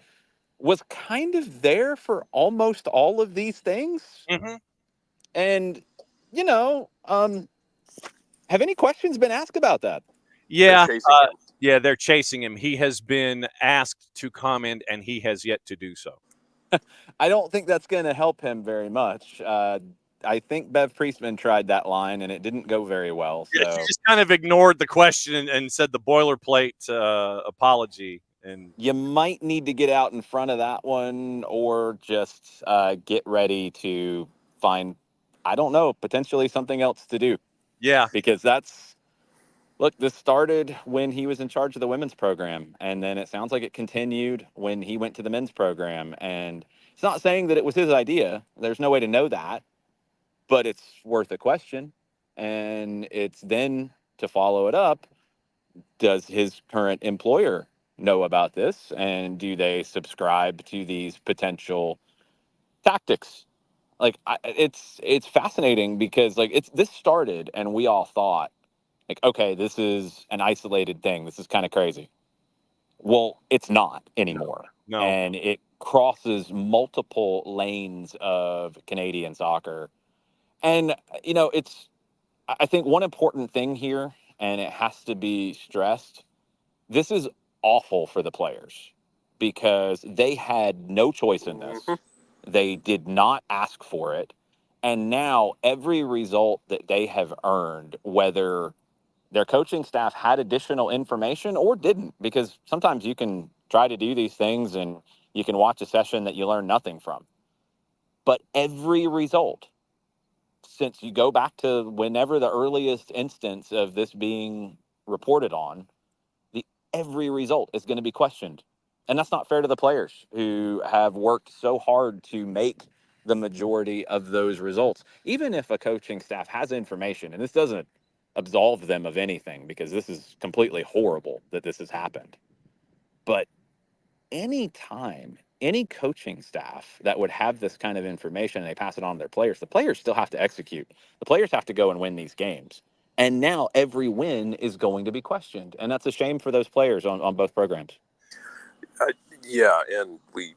was kind of there for almost all of these things. Mm-hmm. And, have any questions been asked about that? Yeah. They're chasing him. He has been asked to comment, and he has yet to do so. I don't think that's going to help him very much. I think Bev Priestman tried that line, and it didn't go very well. So she just kind of ignored the question and said the boilerplate apology. And you might need to get out in front of that one, or just get ready to find, I don't know, potentially something else to do. Yeah. Because this started when he was in charge of the women's program, and then it sounds like it continued when he went to the men's program. And it's not saying that it was his idea. There's no way to know that, but it's worth a question. And it's then to follow it up, does his current employer know about this, and do they subscribe to these potential tactics? Like, it's fascinating because this started and we all thought, like, okay, this is an isolated thing. This is kind of crazy. Well, it's not anymore. No. And it crosses multiple lanes of Canadian soccer. And, I think one important thing here, and it has to be stressed, this is awful for the players because they had no choice in this. Mm-hmm. They did not ask for it. And now every result that they have earned, whether their coaching staff had additional information or didn't, because sometimes you can try to do these things and you can watch a session that you learn nothing from. But every result, since you go back to whenever the earliest instance of this being reported on, every result is going to be questioned. And that's not fair to the players who have worked so hard to make the majority of those results. Even if a coaching staff has information, and this doesn't absolve them of anything, because this is completely horrible that this has happened. But any time any coaching staff that would have this kind of information and they pass it on to their players, the players still have to execute. The players have to go and win these games. And now every win is going to be questioned. And that's a shame for those players on both programs. Yeah, and we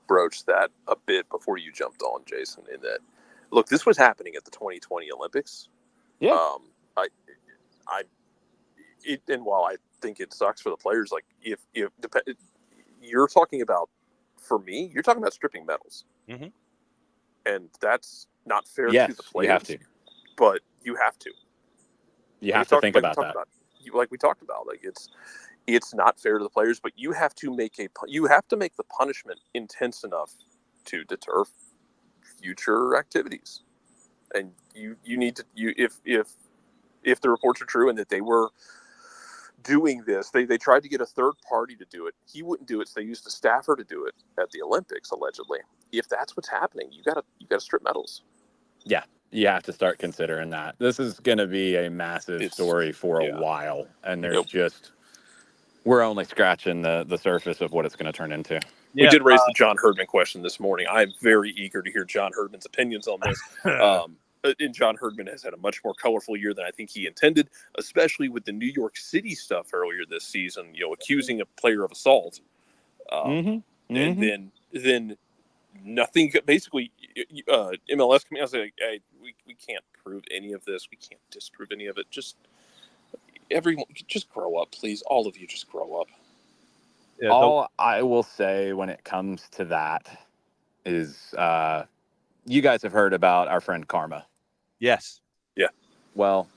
broached that a bit before you jumped on, Jason, in that, look, this was happening at the 2020 Olympics. Yeah. And while I think it sucks for the players, like if you're talking about, for me, you're talking about stripping medals. Mm-hmm. And that's not fair to the players. You have to. But you have to. You have to think about that. Like we talked about, like it's not fair to the players, but you have to make the punishment intense enough to deter future activities. And you need to, if the reports are true and that they were doing this, they tried to get a third party to do it. He wouldn't do it, so they used a staffer to do it at the Olympics, allegedly. If that's what's happening, you gotta strip medals. Yeah, you have to start considering that. This is going to be a massive story for a while, and there's we're only scratching the surface of what it's going to turn into. Yeah, we did raise the John Herdman question this morning. I'm very eager to hear John Herdman's opinions on this. And John Herdman has had a much more colorful year than I think he intended, especially with the New York City stuff earlier this season, accusing a player of assault. And then nothing, basically, MLS coming out and saying, hey, we can't prove any of this. We can't disprove any of it. Everyone, just grow up, please. All of you, just grow up. Yeah, all I will say when it comes to that is you guys have heard about our friend Karma. Yes. Yeah. Well,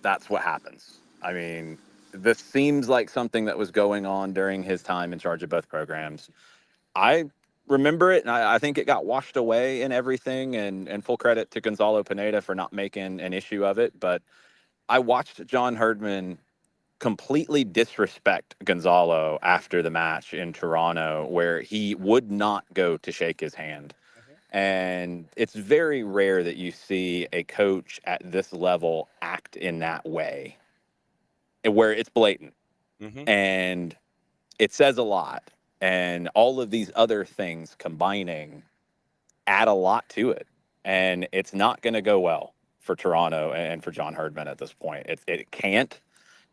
that's what happens. I mean, this seems like something that was going on during his time in charge of both programs. I remember it, and I think it got washed away and everything, and full credit to Gonzalo Pineda for not making an issue of it. But I watched John Herdman completely disrespect Gonzalo after the match in Toronto, where he would not go to shake his hand. And it's very rare that you see a coach at this level act in that way, where it's blatant. And it says a lot. And all of these other things combining add a lot to it. And it's not going to go well for Toronto and for John Herdman at this point. It can't.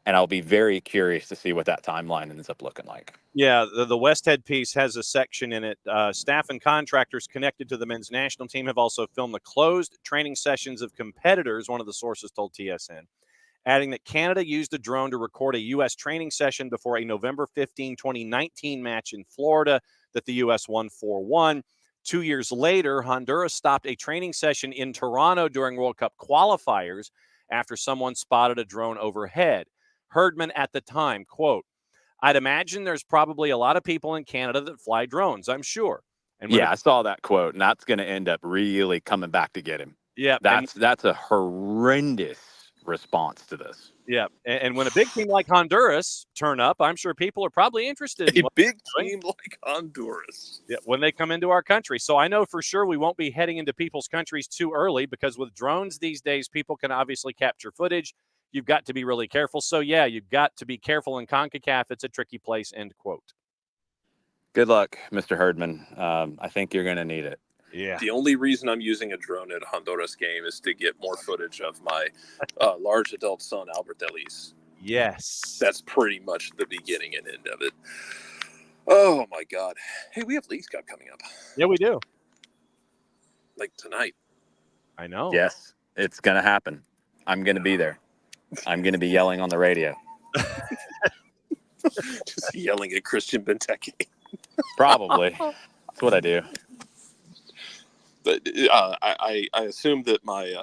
And I'll be very curious to see what that timeline ends up looking like. Yeah, the Westhead piece has a section in it. Staff and contractors connected to the men's national team have also filmed the closed training sessions of competitors, one of the sources told TSN, adding that Canada used a drone to record a U.S. training session before a November 15, 2019 match in Florida that the U.S. won 4-1. 2 years later, Honduras stopped a training session in Toronto during World Cup qualifiers after someone spotted a drone overhead. Herdman at the time, quote, I'd imagine there's probably a lot of people in Canada that fly drones, I'm sure. And I saw that quote, and that's going to end up really coming back to get him. Yeah. That's a horrendous response to this. Yeah. And when a big team like Honduras turn up, I'm sure people are probably interested in a big team like Honduras. Yeah, when they come into our country. So I know for sure we won't be heading into people's countries too early, because with drones these days, people can obviously capture footage. You've got to be really careful. So, yeah, you've got to be careful in CONCACAF. It's a tricky place, end quote. Good luck, Mr. Herdman. I think you're going to need it. Yeah. The only reason I'm using a drone at a Honduras game is to get more footage of my large adult son, Albert Delis. Yes. That's pretty much the beginning and end of it. Oh, my God. Hey, we have Leagues Cup coming up. Yeah, we do. Like tonight. I know. Yes, it's going to happen. I'm going to be there. I'm going to be yelling on the radio. Just yelling at Christian Benteke. Probably. That's what I do. But I assume that my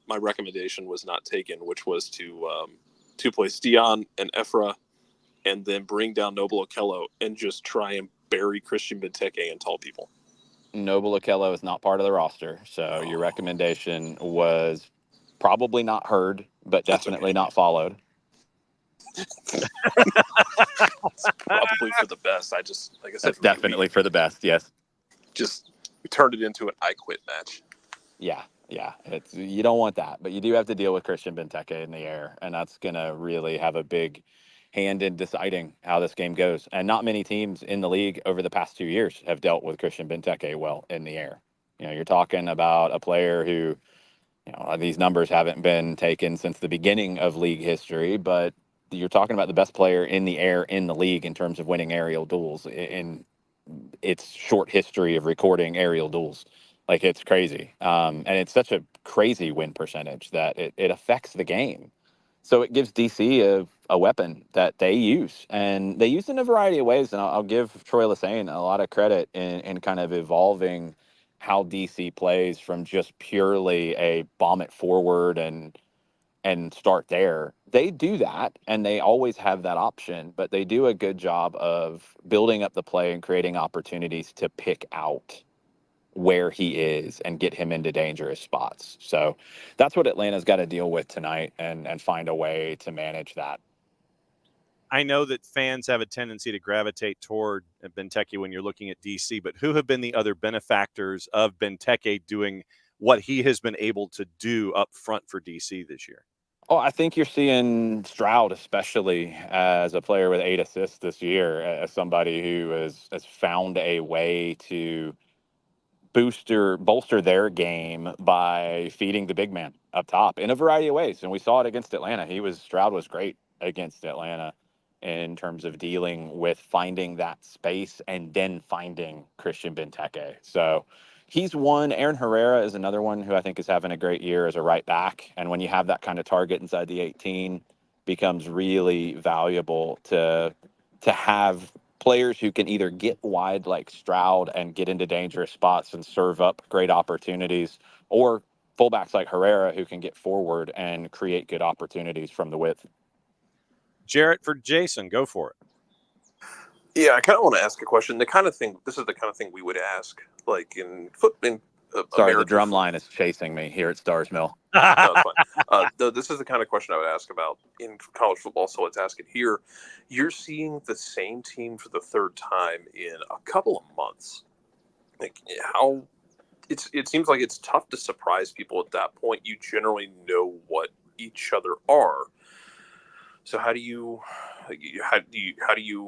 my recommendation was not taken, which was to place Dion and Ephra, and then bring down Noble Okello and just try and bury Christian Benteke and tall people. Noble Okello is not part of the roster, so your recommendation was probably not heard, but definitely not followed. It's probably for the best. Like I said, That's definitely for the best. Yes. We turned it into an I quit match. Yeah. You don't want that, but you do have to deal with Christian Benteke in the air, and that's gonna really have a big hand in deciding how this game goes. And not many teams in the league over the past 2 years have dealt with Christian Benteke well in the air. You're talking about a player who, these numbers haven't been taken since the beginning of league history, but you're talking about the best player in the air in the league in terms of winning aerial duels in its short history of recording aerial duels. Like, it's crazy. And it's such a crazy win percentage that it affects the game. So it gives DC a weapon that they use, and they use it in a variety of ways. And I'll give Troy Lesane a lot of credit in kind of evolving how DC plays from just purely a bomb it forward and start there. They do that, and they always have that option, but they do a good job of building up the play and creating opportunities to pick out where he is and get him into dangerous spots. So that's what Atlanta's got to deal with tonight and find a way to manage that. I know that fans have a tendency to gravitate toward Benteke when you're looking at DC, but who have been the other benefactors of Benteke doing what he has been able to do up front for DC this year? Oh, I think you're seeing Stroud, especially as a player with 8 assists this year, as somebody who has found a way to bolster their game by feeding the big man up top in a variety of ways. And we saw it against Atlanta. Stroud was great against Atlanta in terms of dealing with finding that space and then finding Christian Benteke. So he's one. Aaron Herrera is another one who I think is having a great year as a right back. And when you have that kind of target inside the 18, becomes really valuable to have players who can either get wide like Stroud and get into dangerous spots and serve up great opportunities, or fullbacks like Herrera who can get forward and create good opportunities from the width. Jarrett, for Jason, go for it. Yeah, I kind of want to ask a question. This is the kind of thing we would ask, like in Sorry, American the drum line is chasing me here at Stars Mill. No, it's fine. This is the kind of question I would ask about in college football, so let's ask it here. You're seeing the same team for the third time in a couple of months. Like, it seems like it's tough to surprise people at that point. You generally know what each other are. So how do you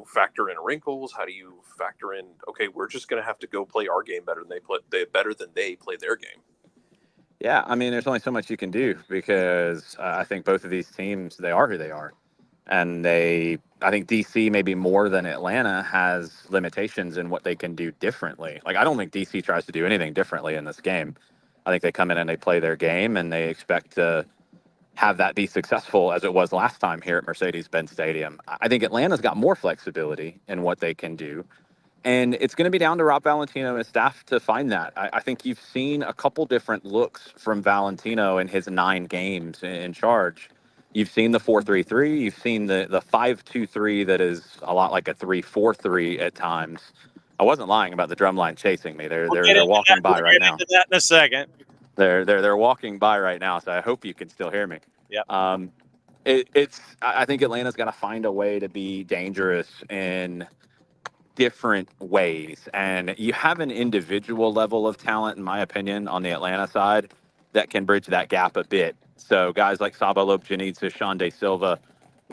factor in wrinkles? How do you factor in, okay, we're just going to have to go play our game better than they play their game? Yeah, I mean, there's only so much you can do because I think both of these teams, they are who they are. And I think DC, maybe more than Atlanta, has limitations in what they can do differently. Like, I don't think DC tries to do anything differently in this game. I think they come in and they play their game, and they expect to have that be successful as it was last time here at Mercedes-Benz Stadium. I think Atlanta's got more flexibility in what they can do. And it's going to be down to Rob Valentino and his staff to find that. I think you've seen a couple different looks from Valentino in his 9 games in charge. You've seen the 4-3-3. You've seen the 5-2-3 that is a lot like a 3-4-3 at times. I wasn't lying about the drum line chasing me. They're walking by right now. We'll get into that in a second. They're walking by right now, so I hope you can still hear me. Yeah. I think Atlanta's got to find a way to be dangerous in different ways, and you have an individual level of talent, in my opinion, on the Atlanta side that can bridge that gap a bit. So guys like Sabo Lopjanitsa, Sean De Silva,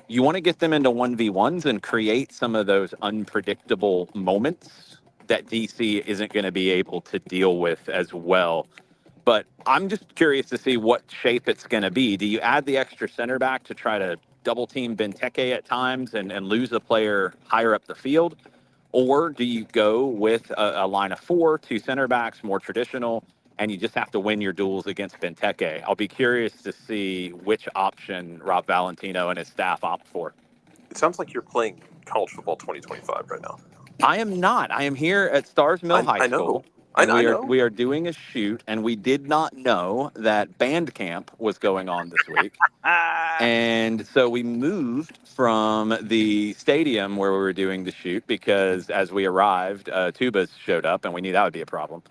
you want to get them into 1v1s and create some of those unpredictable moments that DC isn't going to be able to deal with as well. But I'm just curious to see what shape it's going to be. Do you add the extra center back to try to double team Benteke at times and lose a player higher up the field? Or do you go with a line of 4, 2 center backs, more traditional, and you just have to win your duels against Benteke? I'll be curious to see which option Rob Valentino and his staff opt for. It sounds like you're playing college football 2025 right now. I am not. I am here at Stars Mill High School. And I know. we are doing a shoot, and we did not know that band camp was going on this week. And so we moved from the stadium where we were doing the shoot because as we arrived, tubas showed up, and we knew that would be a problem.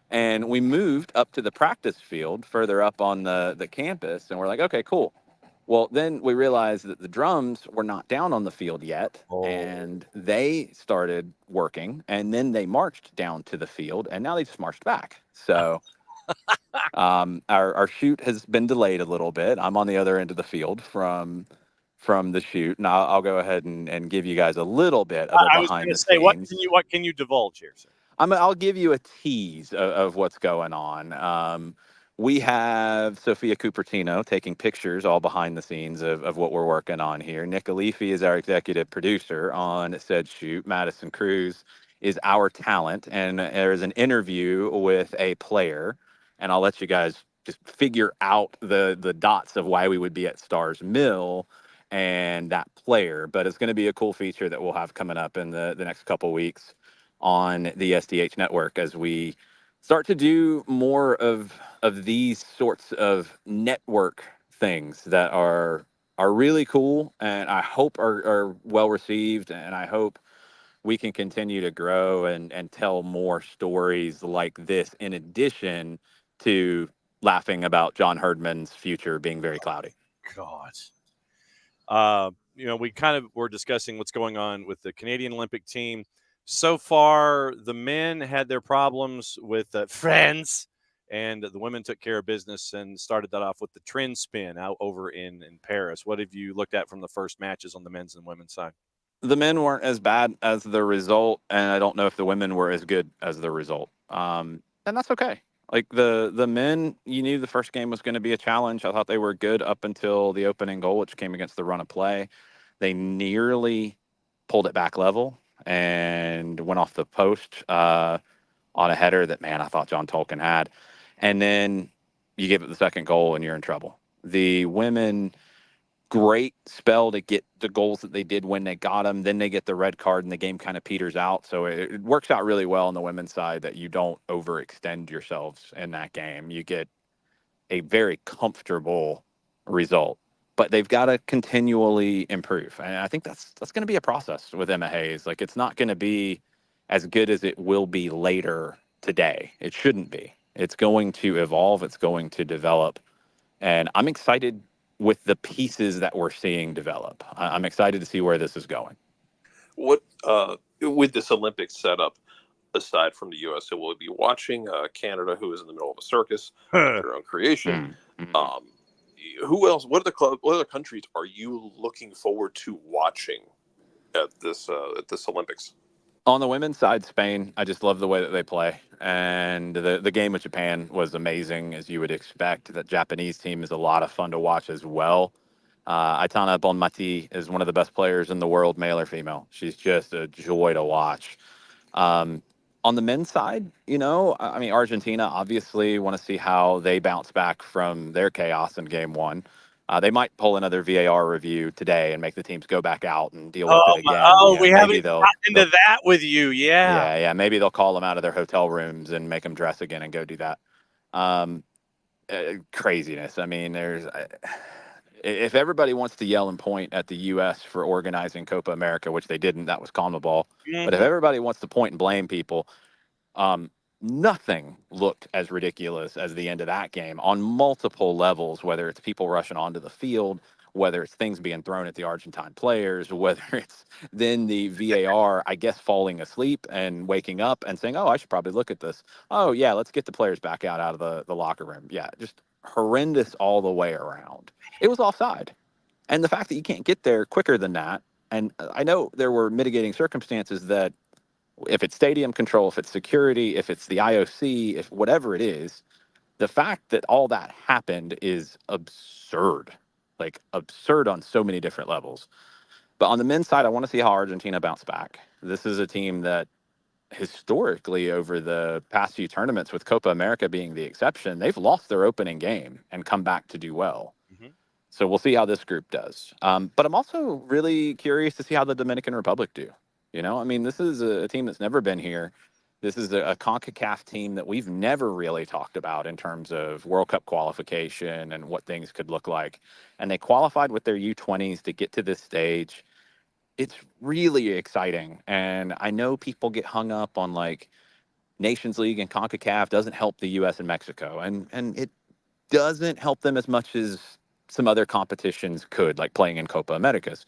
And we moved up to the practice field further up on the campus, and we're like, okay, cool. Well, then we realized that the drums were not down on the field yet, and they started working, and then they marched down to the field, and now they just marched back. So our shoot has been delayed a little bit. I'm on the other end of the field from the shoot, and I'll go ahead and give you guys a little bit of a I was going behind to the say, scenes. what can you divulge here, sir? I'll give you a tease of what's going on. We have Sophia Cupertino taking pictures all behind the scenes of what we're working on here. Nick Alifi is our executive producer on said shoot. Madison Cruz is our talent. And there's an interview with a player. And I'll let you guys just figure out the dots of why we would be at Stars Mill and that player. But it's going to be a cool feature that we'll have coming up in the next couple weeks on the SDH network as we start to do more of these sorts of network things that are really cool, and I hope are well received, and I hope we can continue to grow and tell more stories like this in addition to laughing about John Herdman's future being very cloudy. God. We kind of were discussing what's going on with the Canadian Olympic team. So far, the men had their problems with friends, and the women took care of business and started that off with the trend spin out over in Paris. What have you looked at from the first matches on the men's and women's side? The men weren't as bad as the result, and I don't know if the women were as good as the result. And that's okay. Like the men, you knew the first game was going to be a challenge. I thought they were good up until the opening goal, which came against the run of play. They nearly pulled it back level and went off the post on a header that, man, I thought John Tolkien had. And then you give it the second goal and you're in trouble. The women, great spell to get the goals that they did when they got them. Then they get the red card and the game kind of peters out. So it works out really well on the women's side that you don't overextend yourselves in that game. You get a very comfortable result, but they've got to continually improve. And I think that's going to be a process with Emma Hayes. Like, it's not going to be as good as it will be later today. It shouldn't be. It's going to evolve. It's going to develop. And I'm excited with the pieces that we're seeing develop. I'm excited to see where this is going. What with this Olympic setup, aside from the U.S., so we'll be watching Canada, who is in the middle of a circus, their own creation. Mm-hmm. Who else? What other countries are you looking forward to watching at this Olympics? On the women's side, Spain, I just love the way that they play. And the game with Japan was amazing, as you would expect. That Japanese team is a lot of fun to watch as well. Aitana Bonmati is one of the best players in the world, male or female. She's just a joy to watch. On the men's side, I mean, Argentina obviously want to see how they bounce back from their chaos in game one. They might pull another VAR review today and make the teams go back out and deal with it again. We haven't gotten into that with you. Yeah. Maybe they'll call them out of their hotel rooms and make them dress again and go do that. Craziness. I mean, if everybody wants to yell and point at the U.S. for organizing Copa America, which they didn't, that was CONMEBOL. Mm-hmm. But if everybody wants to point and blame people, nothing looked as ridiculous as the end of that game on multiple levels, whether it's people rushing onto the field, whether it's things being thrown at the Argentine players, whether it's then the VAR, I guess, falling asleep and waking up and saying, oh, I should probably look at this. Oh, yeah, let's get the players back out of the locker room. Yeah, just horrendous all the way around. It was offside. And the fact that you can't get there quicker than that, and I know there were mitigating circumstances that if it's stadium control, if it's security, if it's the IOC, if whatever it is, the fact that all that happened is absurd, like absurd on so many different levels. But on the men's side, I want to see how Argentina bounce back. This is a team that historically over the past few tournaments, with Copa America being the exception, they've lost their opening game and come back to do well. Mm-hmm. So we'll see how this group does. But I'm also really curious to see how the Dominican Republic do. I mean, this is a team that's never been here. This is a CONCACAF team that we've never really talked about in terms of World Cup qualification and what things could look like. And they qualified with their U20s to get to this stage. It's really exciting. And I know people get hung up on like Nations League and CONCACAF doesn't help the US and Mexico. And it doesn't help them as much as some other competitions could, like playing in Copa Americas.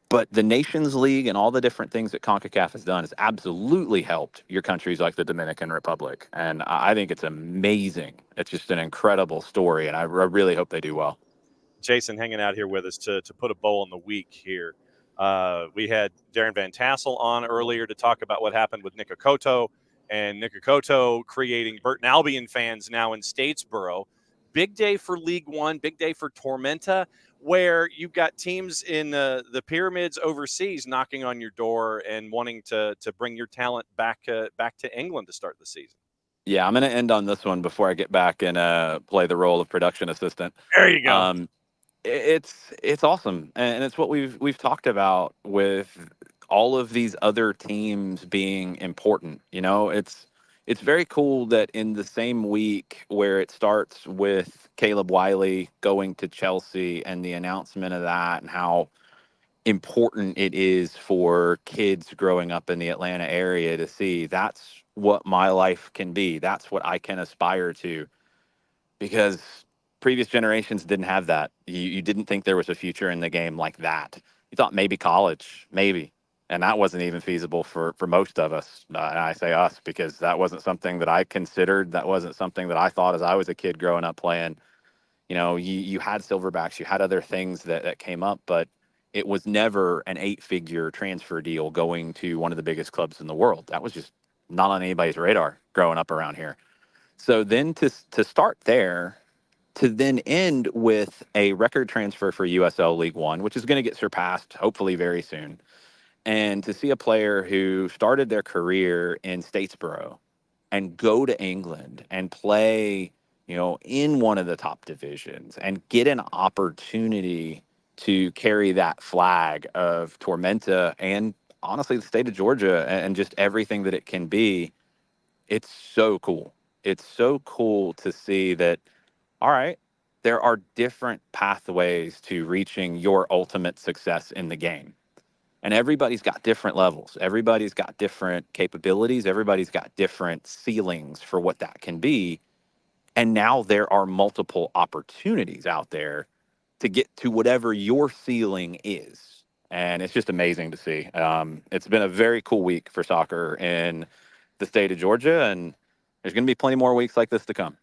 But the Nations League and all the different things that CONCACAF has done has absolutely helped your countries like the Dominican Republic. And I think it's amazing. It's just an incredible story. And I really hope they do well. Jason hanging out here with us to put a bow on the week here. We had Darren Van Tassel on earlier to talk about what happened with Nick Okoto, and Nick Okoto creating Burton Albion fans now in Statesboro. Big day for League One, big day for Tormenta, where you've got teams in the pyramids overseas knocking on your door and wanting to bring your talent back to England to start the season. Yeah, I'm going to end on this one before I get back and play the role of production assistant. There you go. It's awesome, and it's what we've talked about with all of these other teams being important. You know, it's very cool that in the same week where it starts with Caleb Wiley going to Chelsea and the announcement of that and how important it is for kids growing up in the Atlanta area to see that's what my life can be. That's what I can aspire to, because previous generations didn't have that. You didn't think there was a future in the game like that. You thought maybe college, maybe. And that wasn't even feasible for most of us. And I say us because that wasn't something that I considered. That wasn't something that I thought as I was a kid growing up playing. You know, you had silverbacks, you had other things that came up, but it was never an 8-figure transfer deal going to one of the biggest clubs in the world. That was just not on anybody's radar growing up around here. So then to start there, to then end with a record transfer for USL League One, which is going to get surpassed hopefully very soon, and to see a player who started their career in Statesboro and go to England and play, you know, in one of the top divisions and get an opportunity to carry that flag of Tormenta and honestly the state of Georgia and just everything that it can be, it's so cool. It's so cool to see that, all right, there are different pathways to reaching your ultimate success in the game. And everybody's got different levels. Everybody's got different capabilities. Everybody's got different ceilings for what that can be. And now there are multiple opportunities out there to get to whatever your ceiling is. And it's just amazing to see. It's been a very cool week for soccer in the state of Georgia. And there's going to be plenty more weeks like this to come.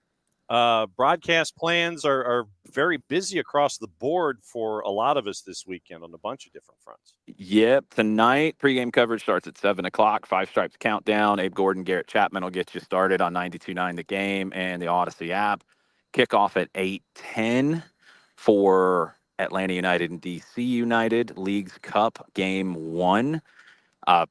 Broadcast plans are very busy across the board for a lot of us this weekend on a bunch of different fronts. Yep. Tonight, pregame coverage starts at 7 o'clock. Five Stripes Countdown. Abe Gordon, Garrett Chapman will get you started on 92.9 The Game and the Odyssey app. Kickoff at 8:10 for Atlanta United and DC United. Leagues Cup Game 1.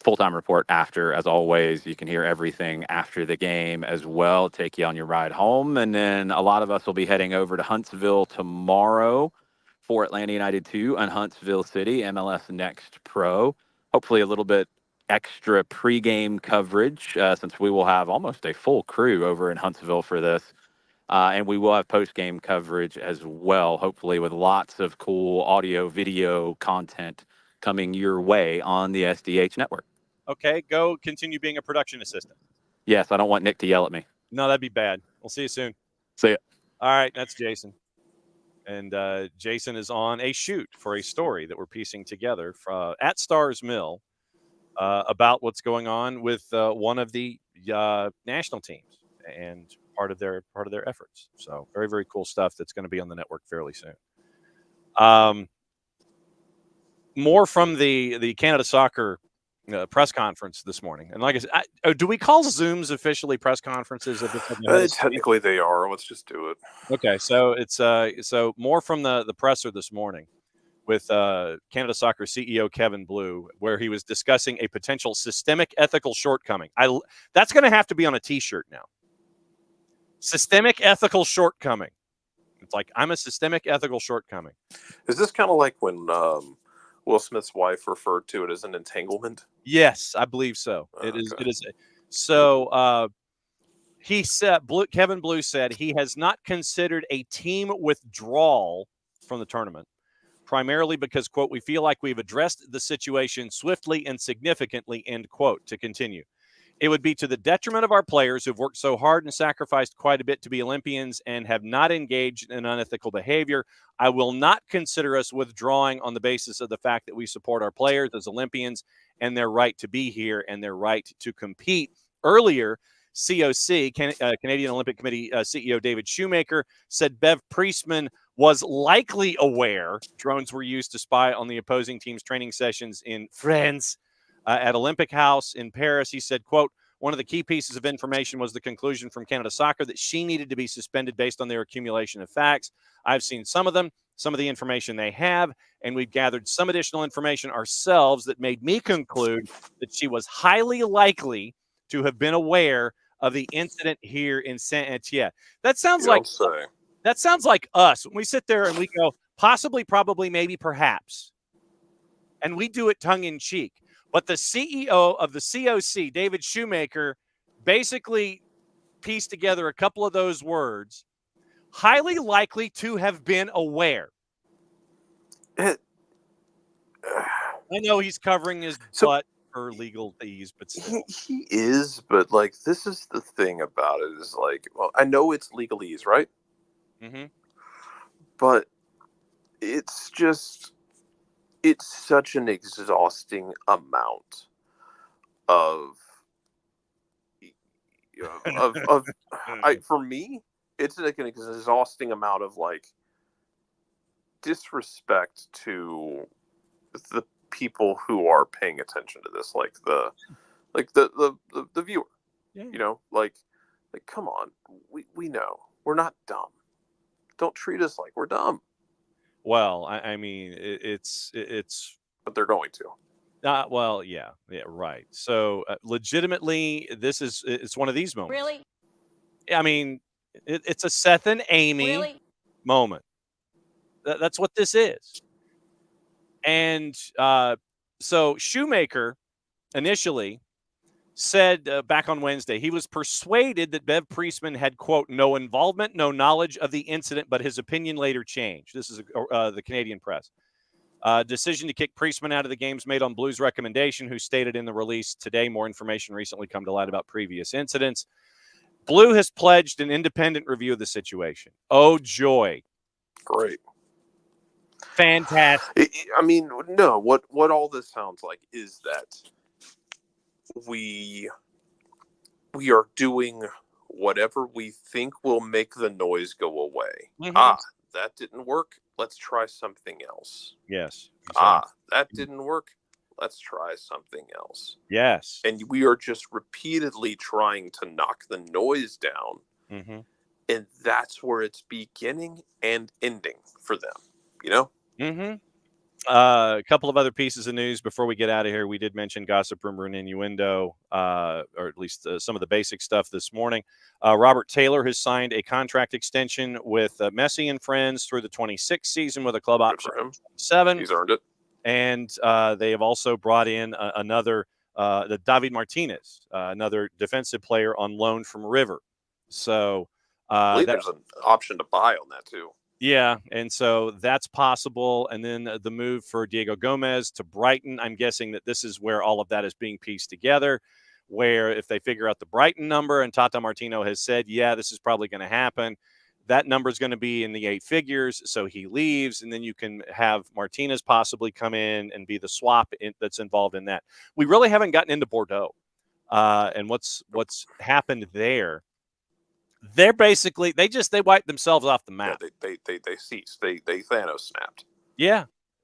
Full-time report after, as always. You can hear everything after the game as well. Take you on your ride home. And then a lot of us will be heading over to Huntsville tomorrow for Atlanta United 2 and Huntsville City, MLS Next Pro. Hopefully a little bit extra pregame coverage since we will have almost a full crew over in Huntsville for this. And we will have postgame coverage as well, hopefully with lots of cool audio, video content coming your way on the SDH network. Okay, go continue being a production assistant. Yes, I don't want Nick to yell at me. No, that'd be bad. We'll see you soon. See ya. All right, that's Jason. And Jason is on a shoot for a story that we're piecing together at Stars Mill about what's going on with one of the national teams and part of their efforts. So very, very cool stuff that's going to be on the network fairly soon. More from the Canada Soccer press conference this morning. And like I said, do we call Zooms officially press conferences? Technically they are. Let's just do it. Okay, so it's so more from the presser this morning with Canada Soccer CEO Kevin Blue, where he was discussing a potential systemic ethical shortcoming. That's going to have to be on a T-shirt now. Systemic ethical shortcoming. It's like, I'm a systemic ethical shortcoming. Is this kind of like when Will Smith's wife referred to it as an entanglement? Yes, I believe so. Okay. It is. So he said, Kevin Blue said he has not considered a team withdrawal from the tournament, primarily because, quote, we feel like we've addressed the situation swiftly and significantly, end quote, to continue. It would be to the detriment of our players who've worked so hard and sacrificed quite a bit to be Olympians and have not engaged in unethical behavior. I will not consider us withdrawing on the basis of the fact that we support our players as Olympians and their right to be here and their right to compete. Earlier, COC, Canadian Olympic Committee CEO David Shoemaker, said Bev Priestman was likely aware drones were used to spy on the opposing team's training sessions in France. At Olympic House in Paris, he said, quote, one of the key pieces of information was the conclusion from Canada Soccer that she needed to be suspended based on their accumulation of facts. I've seen some of them, some of the information they have, and we've gathered some additional information ourselves that made me conclude that she was highly likely to have been aware of the incident here in Saint-Étienne. That sounds like us. When we sit there and we go, possibly, probably, maybe, perhaps. And we do it tongue in cheek. But the CEO of the COC, David Shoemaker, basically pieced together a couple of those words, highly likely to have been aware. I know he's covering his butt for legalese, but still. He is, but like, this is the thing about it is like, well, I know it's legalese, right? Mm-hmm. But it's such an exhausting amount of for me, it's like an exhausting amount of like disrespect to the people who are paying attention to this, like the viewer. Yeah. You know, like come on, we know we're not dumb. Don't treat us like we're dumb. Well, I mean, it's but they're going to. Well, yeah, right. So, legitimately, it's one of these moments. Really? I mean, it's a Seth and Amy moment. That's what this is. And so Shoemaker initially said back on Wednesday he was persuaded that Bev Priestman had, quote, no involvement, no knowledge of the incident, but his opinion later changed. This is the Canadian press. Decision to kick Priestman out of the games made on Blue's recommendation, who stated in the release today more information recently come to light about previous incidents. Blue has pledged an independent review of the situation. Oh, joy. Great. Fantastic. I mean, no, what all this sounds like is that we are doing whatever we think will make the noise go away. Mm-hmm. That didn't work. Let's try something else. Yes. That didn't work. Let's try something else. Yes. And we are just repeatedly trying to knock the noise down. Mm-hmm. And that's where it's beginning and ending for them, you know? Mm-hmm. A couple of other pieces of news before we get out of here. We did mention gossip, rumor, and innuendo, or at least some of the basic stuff this morning. Robert Taylor has signed a contract extension with Messi and Friends through the 26th season with a club option for 27. He's earned it. And they have also brought in another, the David Martinez, another defensive player on loan from River. So I believe there's an option to buy on that too. Yeah, and so that's possible. And then the move for Diego Gomez to Brighton, I'm guessing that this is where all of that is being pieced together, where if they figure out the Brighton number, and Tata Martino has said, yeah, this is probably going to happen, that number is going to be in the 8 figures, so he leaves, and then you can have Martinez possibly come in and be the swap that's involved in that. We really haven't gotten into Bordeaux and what's happened there. They're basically they wiped themselves off the map. Yeah, they ceased. They Thanos snapped. Yeah,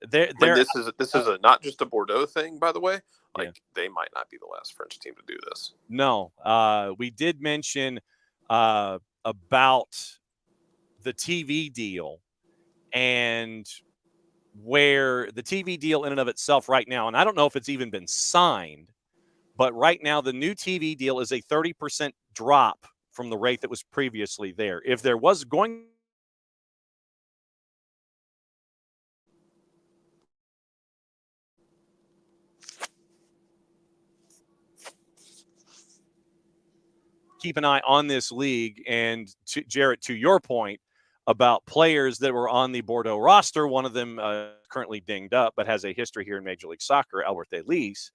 this is not just a Bordeaux thing, by the way. Like they might not be the last French team to do this. No, we did mention about the TV deal and where the TV deal in and of itself right now, and I don't know if it's even been signed, but right now the new TV deal is a 30% drop from the rate that was previously there. If there was going keep an eye on this league. And Jarrett, to your point about players that were on the Bordeaux roster, one of them currently dinged up, but has a history here in Major League Soccer, Albert Elise,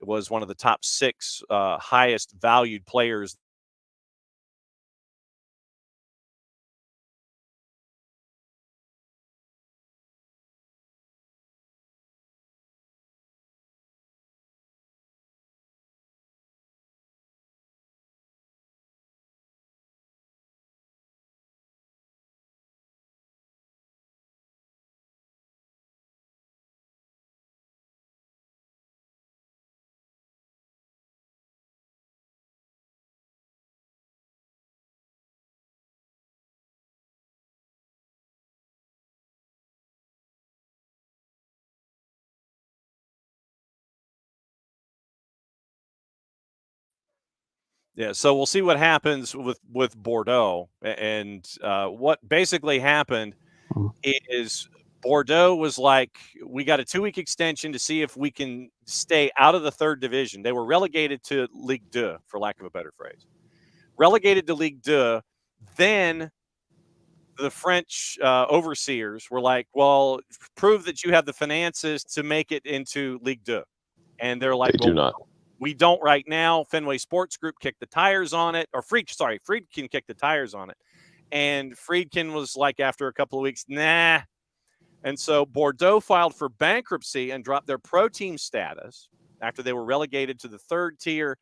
was one of the top 6 highest valued players. Yeah, so we'll see what happens with Bordeaux. And what basically happened is Bordeaux was like, we got a 2-week extension to see if we can stay out of the 3rd division. They were relegated to Ligue 2, for lack of a better phrase. Relegated to Ligue 2. Then the French overseers were like, well, prove that you have the finances to make it into Ligue 2. And they're like, They do not. We don't right now. Fenway Sports Group kicked the tires on it. Or Friedkin kicked the tires on it. And Friedkin was like, after a couple of weeks, nah. And so Bordeaux filed for bankruptcy and dropped their pro team status after they were relegated to the 3rd tier.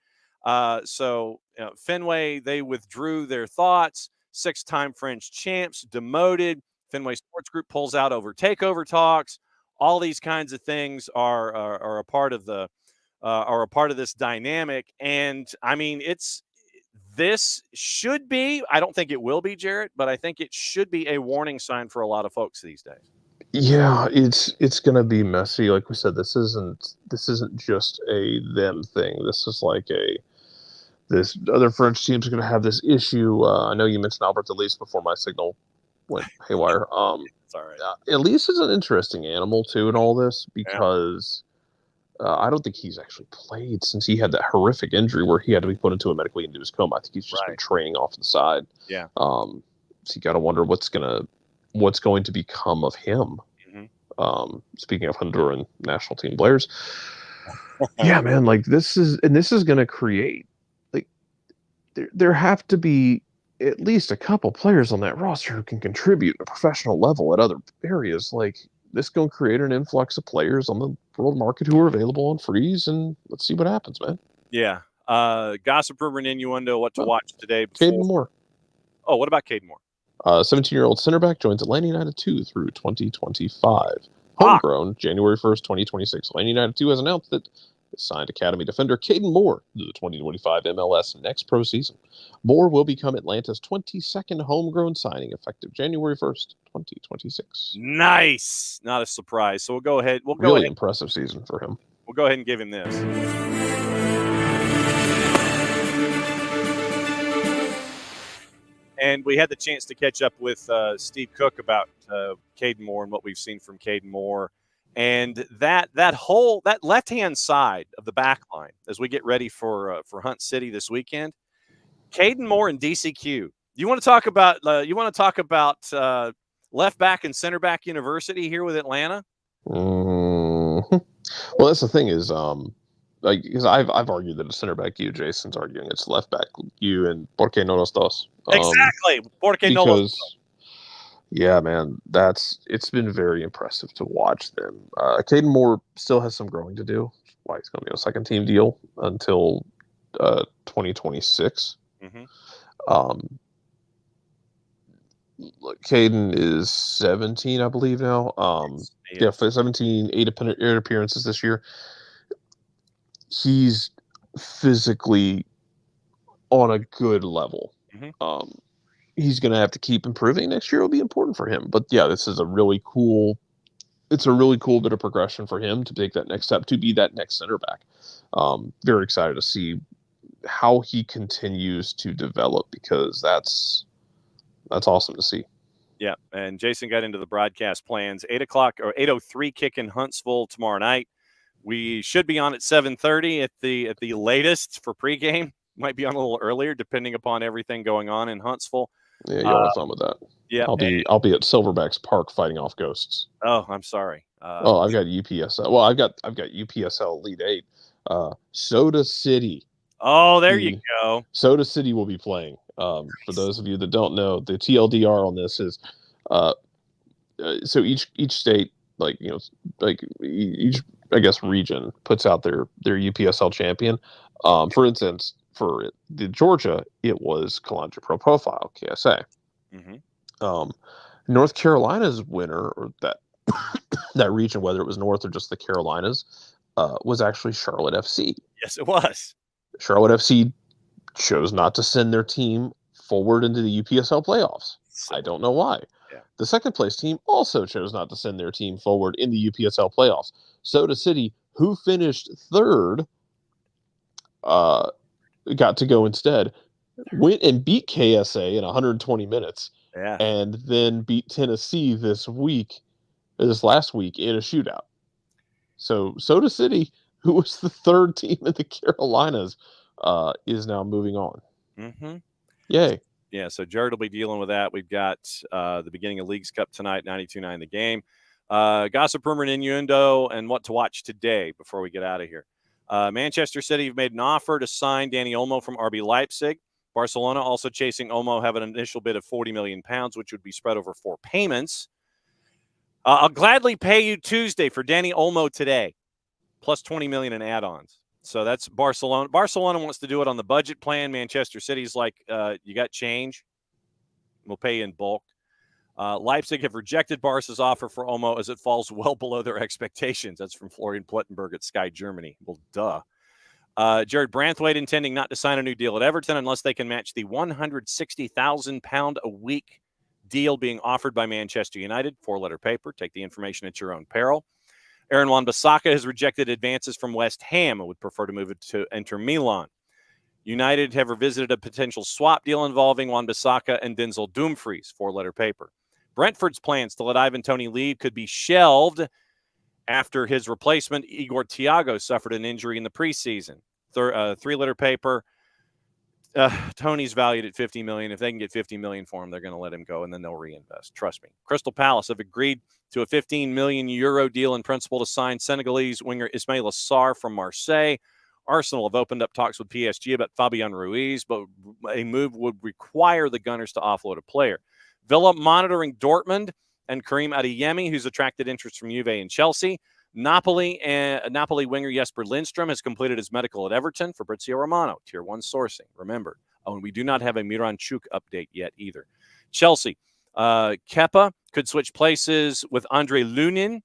So Fenway, they withdrew their thoughts. 6-time French champs demoted. Fenway Sports Group pulls out over takeover talks. All these kinds of things are a part of the are a part of this dynamic. And I mean, this should be, I don't think it will be, Jarrett, but I think it should be a warning sign for a lot of folks these days. Yeah, it's gonna be messy. Like we said, this isn't just a them thing. This is like this other French team's gonna have this issue. I know you mentioned Albert Elise before my signal went haywire. It's all right. Elise is an interesting animal too in all this because I don't think he's actually played since he had that horrific injury where he had to be put into a medically induced coma. I think he's just been training off to the side. Yeah. So you got to wonder what's going to become of him. Mm-hmm. Speaking of Honduran national team players, yeah, man, like this is going to create like there have to be at least a couple players on that roster who can contribute at a professional level at other areas. Like this is going to create an influx of players on the world market who are available on freeze, and let's see what happens, man. Yeah. Gossip, rumor, and innuendo, what to watch today. Caden Moore. Oh, what about Caden Moore? 17-year-old center back joins Atlanta United 2 through 2025. Homegrown, January 1st, 2026. Atlanta United 2 has announced that it signed Academy defender Caden Moore to the 2025 MLS Next Pro season. Moore will become Atlanta's 22nd homegrown signing effective January 1st, 2026. Nice. Not a surprise. So we'll go ahead. Really impressive season for him. We'll go ahead and give him this. And we had the chance to catch up with Steve Cook about Caden Moore and what we've seen from Caden Moore. And that left-hand side of the back line as we get ready for Hunt City this weekend, Caden Moore and DCQ. You want to talk about left back and center back university here with Atlanta? Mm-hmm. Well, that's the thing is, because I've argued that it's center back you, Jason's arguing it's left back you, and ¿por qué no los dos? Exactly. ¿Por qué no los dos? Yeah, man, it's been very impressive to watch them. Caden Moore still has some growing to do. Why he's going to be on a second team deal until 2026. Mm-hmm. Caden is 17, I believe now. For 17, 8 appearances this year. He's physically on a good level. Mm-hmm. He's going to have to keep improving. Next year will be important for him. But yeah, this is a really cool bit of progression for him to take that next step, to be that next center back. Very excited to see how he continues to develop, because that's awesome to see. Yeah, and Jason got into the broadcast plans. 8:00 or 8:03 kick in Huntsville tomorrow night. We should be on at 7:30 at the latest for pregame. might be on a little earlier, depending upon everything going on in Huntsville. Yeah, you have fun with that. Yeah, I'll be at Silverbacks Park fighting off ghosts. Oh, I'm sorry. I've got UPSL. Well, I've got UPSL Elite 8. Soda City. Oh, there you go. Soda City will be playing. For those of you that don't know, the TLDR on this is, so each state, like each I guess region puts out their UPSL champion. For instance, for the Georgia, it was Calandra Pro Profile KSA. Mm-hmm. North Carolina's winner, or that that region, whether it was North or just the Carolinas, was actually Charlotte FC. Yes, it was. Charlotte FC chose not to send their team forward into the UPSL playoffs. I don't know why. Yeah. The second place team also chose not to send their team forward in the UPSL playoffs. Soda City, who finished third, got to go instead, went and beat KSA in 120 minutes, and then beat Tennessee this last week in a shootout. So Soda City, who was the third team in the Carolinas, is now moving on. Mm-hmm. Yay. Yeah, so Jared will be dealing with that. We've got the beginning of Leagues Cup tonight, 92.9 The Game. Gossip, rumor, and innuendo, and what to watch today before we get out of here. Manchester City have made an offer to sign Danny Olmo from RB Leipzig. Barcelona also chasing Olmo, have an initial bid of £40 million, which would be spread over 4 payments. I'll gladly pay you Tuesday for Danny Olmo today, plus $20 million in add-ons. So that's Barcelona. Barcelona wants to do it on the budget plan. Manchester City's like, you got change, we'll pay you in bulk. Leipzig have rejected Barca's offer for Olmo as it falls well below their expectations. That's from Florian Plettenberg at Sky Germany. Well, duh. Jared Branthwaite intending not to sign a new deal at Everton unless they can match the £160,000 a week deal being offered by Manchester United. 4-letter paper. Take the information at your own peril. Aaron Wan-Bissaka has rejected advances from West Ham and would prefer to move it to Inter Milan. United have revisited a potential swap deal involving Wan-Bissaka and Denzel Dumfries. 4-letter paper. Brentford's plans to let Ivan Toney leave could be shelved after his replacement, Igor Thiago, suffered an injury in the preseason. 3-letter paper. Tony's valued at $50 million. If they can get $50 million for him, they're going to let him go, and then they'll reinvest. Trust me. Crystal Palace have agreed to a €15 million deal in principle to sign Senegalese winger Ismail Assar from Marseille. Arsenal have opened up talks with PSG about Fabian Ruiz, but a move would require the Gunners to offload a player. Villa monitoring Dortmund and Karim Adeyemi, who's attracted interest from Juve and Chelsea. Napoli winger Jesper Lindstrom has completed his medical at Everton. Fabrizio Romano, Tier 1 sourcing. Remember, and we do not have a Miranchuk update yet either. Chelsea, Kepa could switch places with Andre Lunin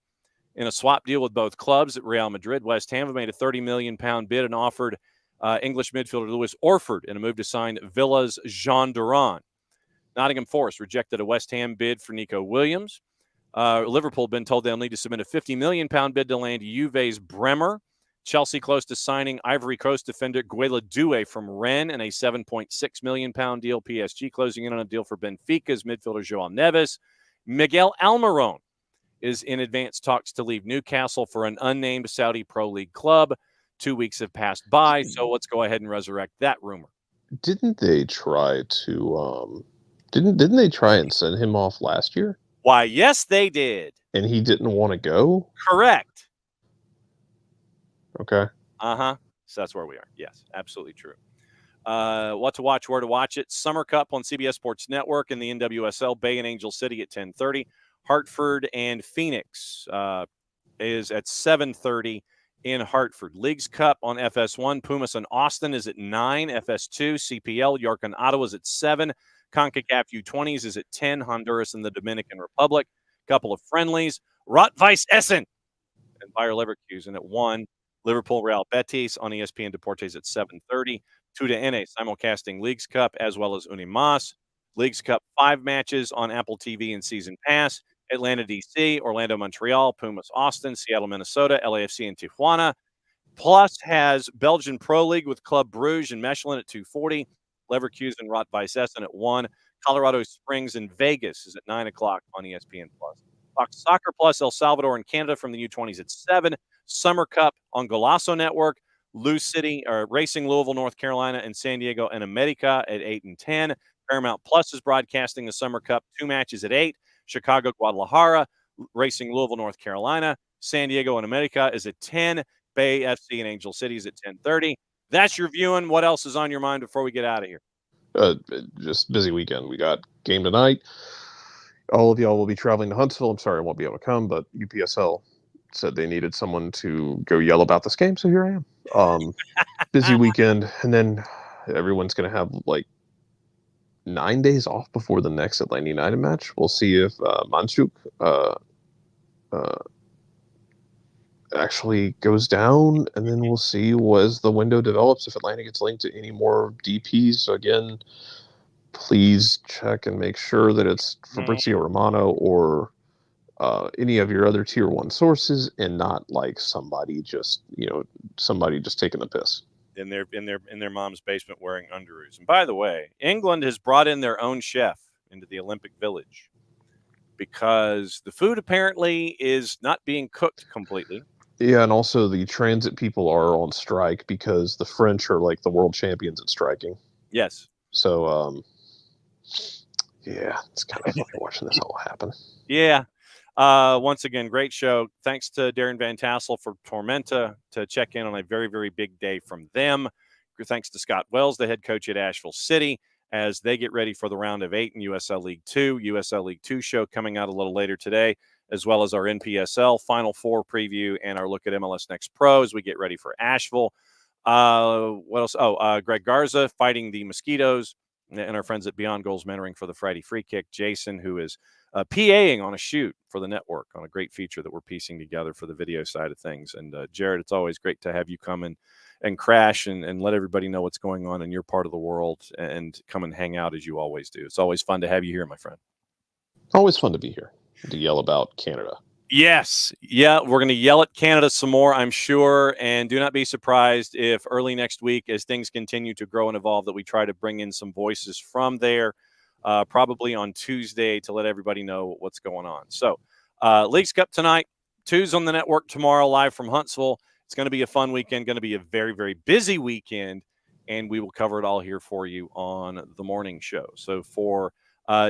in a swap deal with both clubs at Real Madrid. West Ham have made a £30 million bid and offered English midfielder Lewis Orford in a move to sign Villa's Jean Duran. Nottingham Forest rejected a West Ham bid for Nico Williams. Liverpool have been told they'll need to submit a £50 million bid to land Juve's Bremer. Chelsea close to signing Ivory Coast defender Guela Doué from Rennes in a £7.6 million deal. PSG closing in on a deal for Benfica's midfielder Joao Neves. Miguel Almiron is in advanced talks to leave Newcastle for an unnamed Saudi Pro League club. 2 weeks have passed by, so let's go ahead and resurrect that rumor. Didn't they try to didn't they try and send him off last year? Why, yes, they did. And he didn't want to go? Correct. Okay. Uh-huh. So that's where we are. Yes, absolutely true. What to watch, where to watch it. Summer Cup on CBS Sports Network in the NWSL, Bay and Angel City at 10:30. Hartford and Phoenix is at 7:30 in Hartford. Leagues Cup on FS1. Pumas and Austin is at 9. FS2, CPL, York and Ottawa is at 7. CONCACAF U20s is at 10. Honduras and the Dominican Republic. Couple of friendlies. Rot-Weiss Essen and Bayer Leverkusen at 1. Liverpool Real Betis on ESPN Deportes at 7:30. Tuda Ene simulcasting Leagues Cup as well as Unimas. Leagues Cup 5 matches on Apple TV and Season Pass. Atlanta, D.C., Orlando, Montreal, Pumas, Austin, Seattle, Minnesota, LAFC, and Tijuana. Plus has Belgian Pro League with Club Bruges and Mechelen at 2:40. Leverkusen, Rot-Weiss Essen at 1. Colorado Springs and Vegas is at 9 o'clock on ESPN+. Fox Soccer Plus, El Salvador and Canada from the U20s at 7. Summer Cup on Golazo Network. Lou City or Racing Louisville, North Carolina, and San Diego and America at 8 and 10. Paramount Plus is broadcasting the Summer Cup, 2 matches at 8. Chicago, Guadalajara, Racing Louisville, North Carolina, San Diego and America is at 10. Bay FC and Angel City is at 10:30. That's your viewing. What else is on your mind before we get out of here? Just busy weekend. We got game tonight. All of y'all will be traveling to Huntsville. I'm sorry I won't be able to come, but UPSL said they needed someone to go yell about this game, so here I am. Busy weekend, and then everyone's going to have like 9 days off before the next Atlanta United match. We'll see if Manchuk actually goes down, and then we'll see as the window develops if Atlanta gets linked to any more DPs. So again, please check and make sure that it's Fabrizio Romano or any of your other tier 1 sources, and not like somebody just taking the piss in their mom's basement wearing underoos. And by the way, England has brought in their own chef into the Olympic Village because the food apparently is not being cooked completely. Yeah, and also the transit people are on strike because the French are like the world champions at striking. Yes. So, yeah, it's kind of funny watching this all happen. Yeah. Once again, great show. Thanks to Darren Van Tassel for Tormenta to check in on a very, very big day from them. Thanks to Scott Wells, the head coach at Asheville City, as they get ready for the round of 8 in USL League 2. USL League 2 show coming out a little later today, as well as our NPSL Final Four preview and our look at MLS Next Pro as we get ready for Asheville. What else? Greg Garza fighting the Mosquitoes, and our friends at Beyond Goals Mentoring for the Friday Free Kick. Jason, who is PAing on a shoot for the network on a great feature that we're piecing together for the video side of things. And Jared, it's always great to have you come in and crash and let everybody know what's going on in your part of the world and come and hang out as you always do. It's always fun to have you here, my friend. Always fun to be here to yell about Canada. Yes. Yeah, we're going to yell at Canada some more, I'm sure. And do not be surprised if early next week, as things continue to grow and evolve, that we try to bring in some voices from there, probably on Tuesday, to let everybody know what's going on. So Leagues Cup tonight, 2's on the network tomorrow, live from Huntsville. It's going to be a fun weekend, going to be a very, very busy weekend, and we will cover it all here for you on the morning show. So for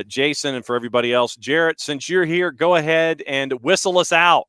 Jason and for everybody else, Jarrett, since you're here, go ahead and whistle us out.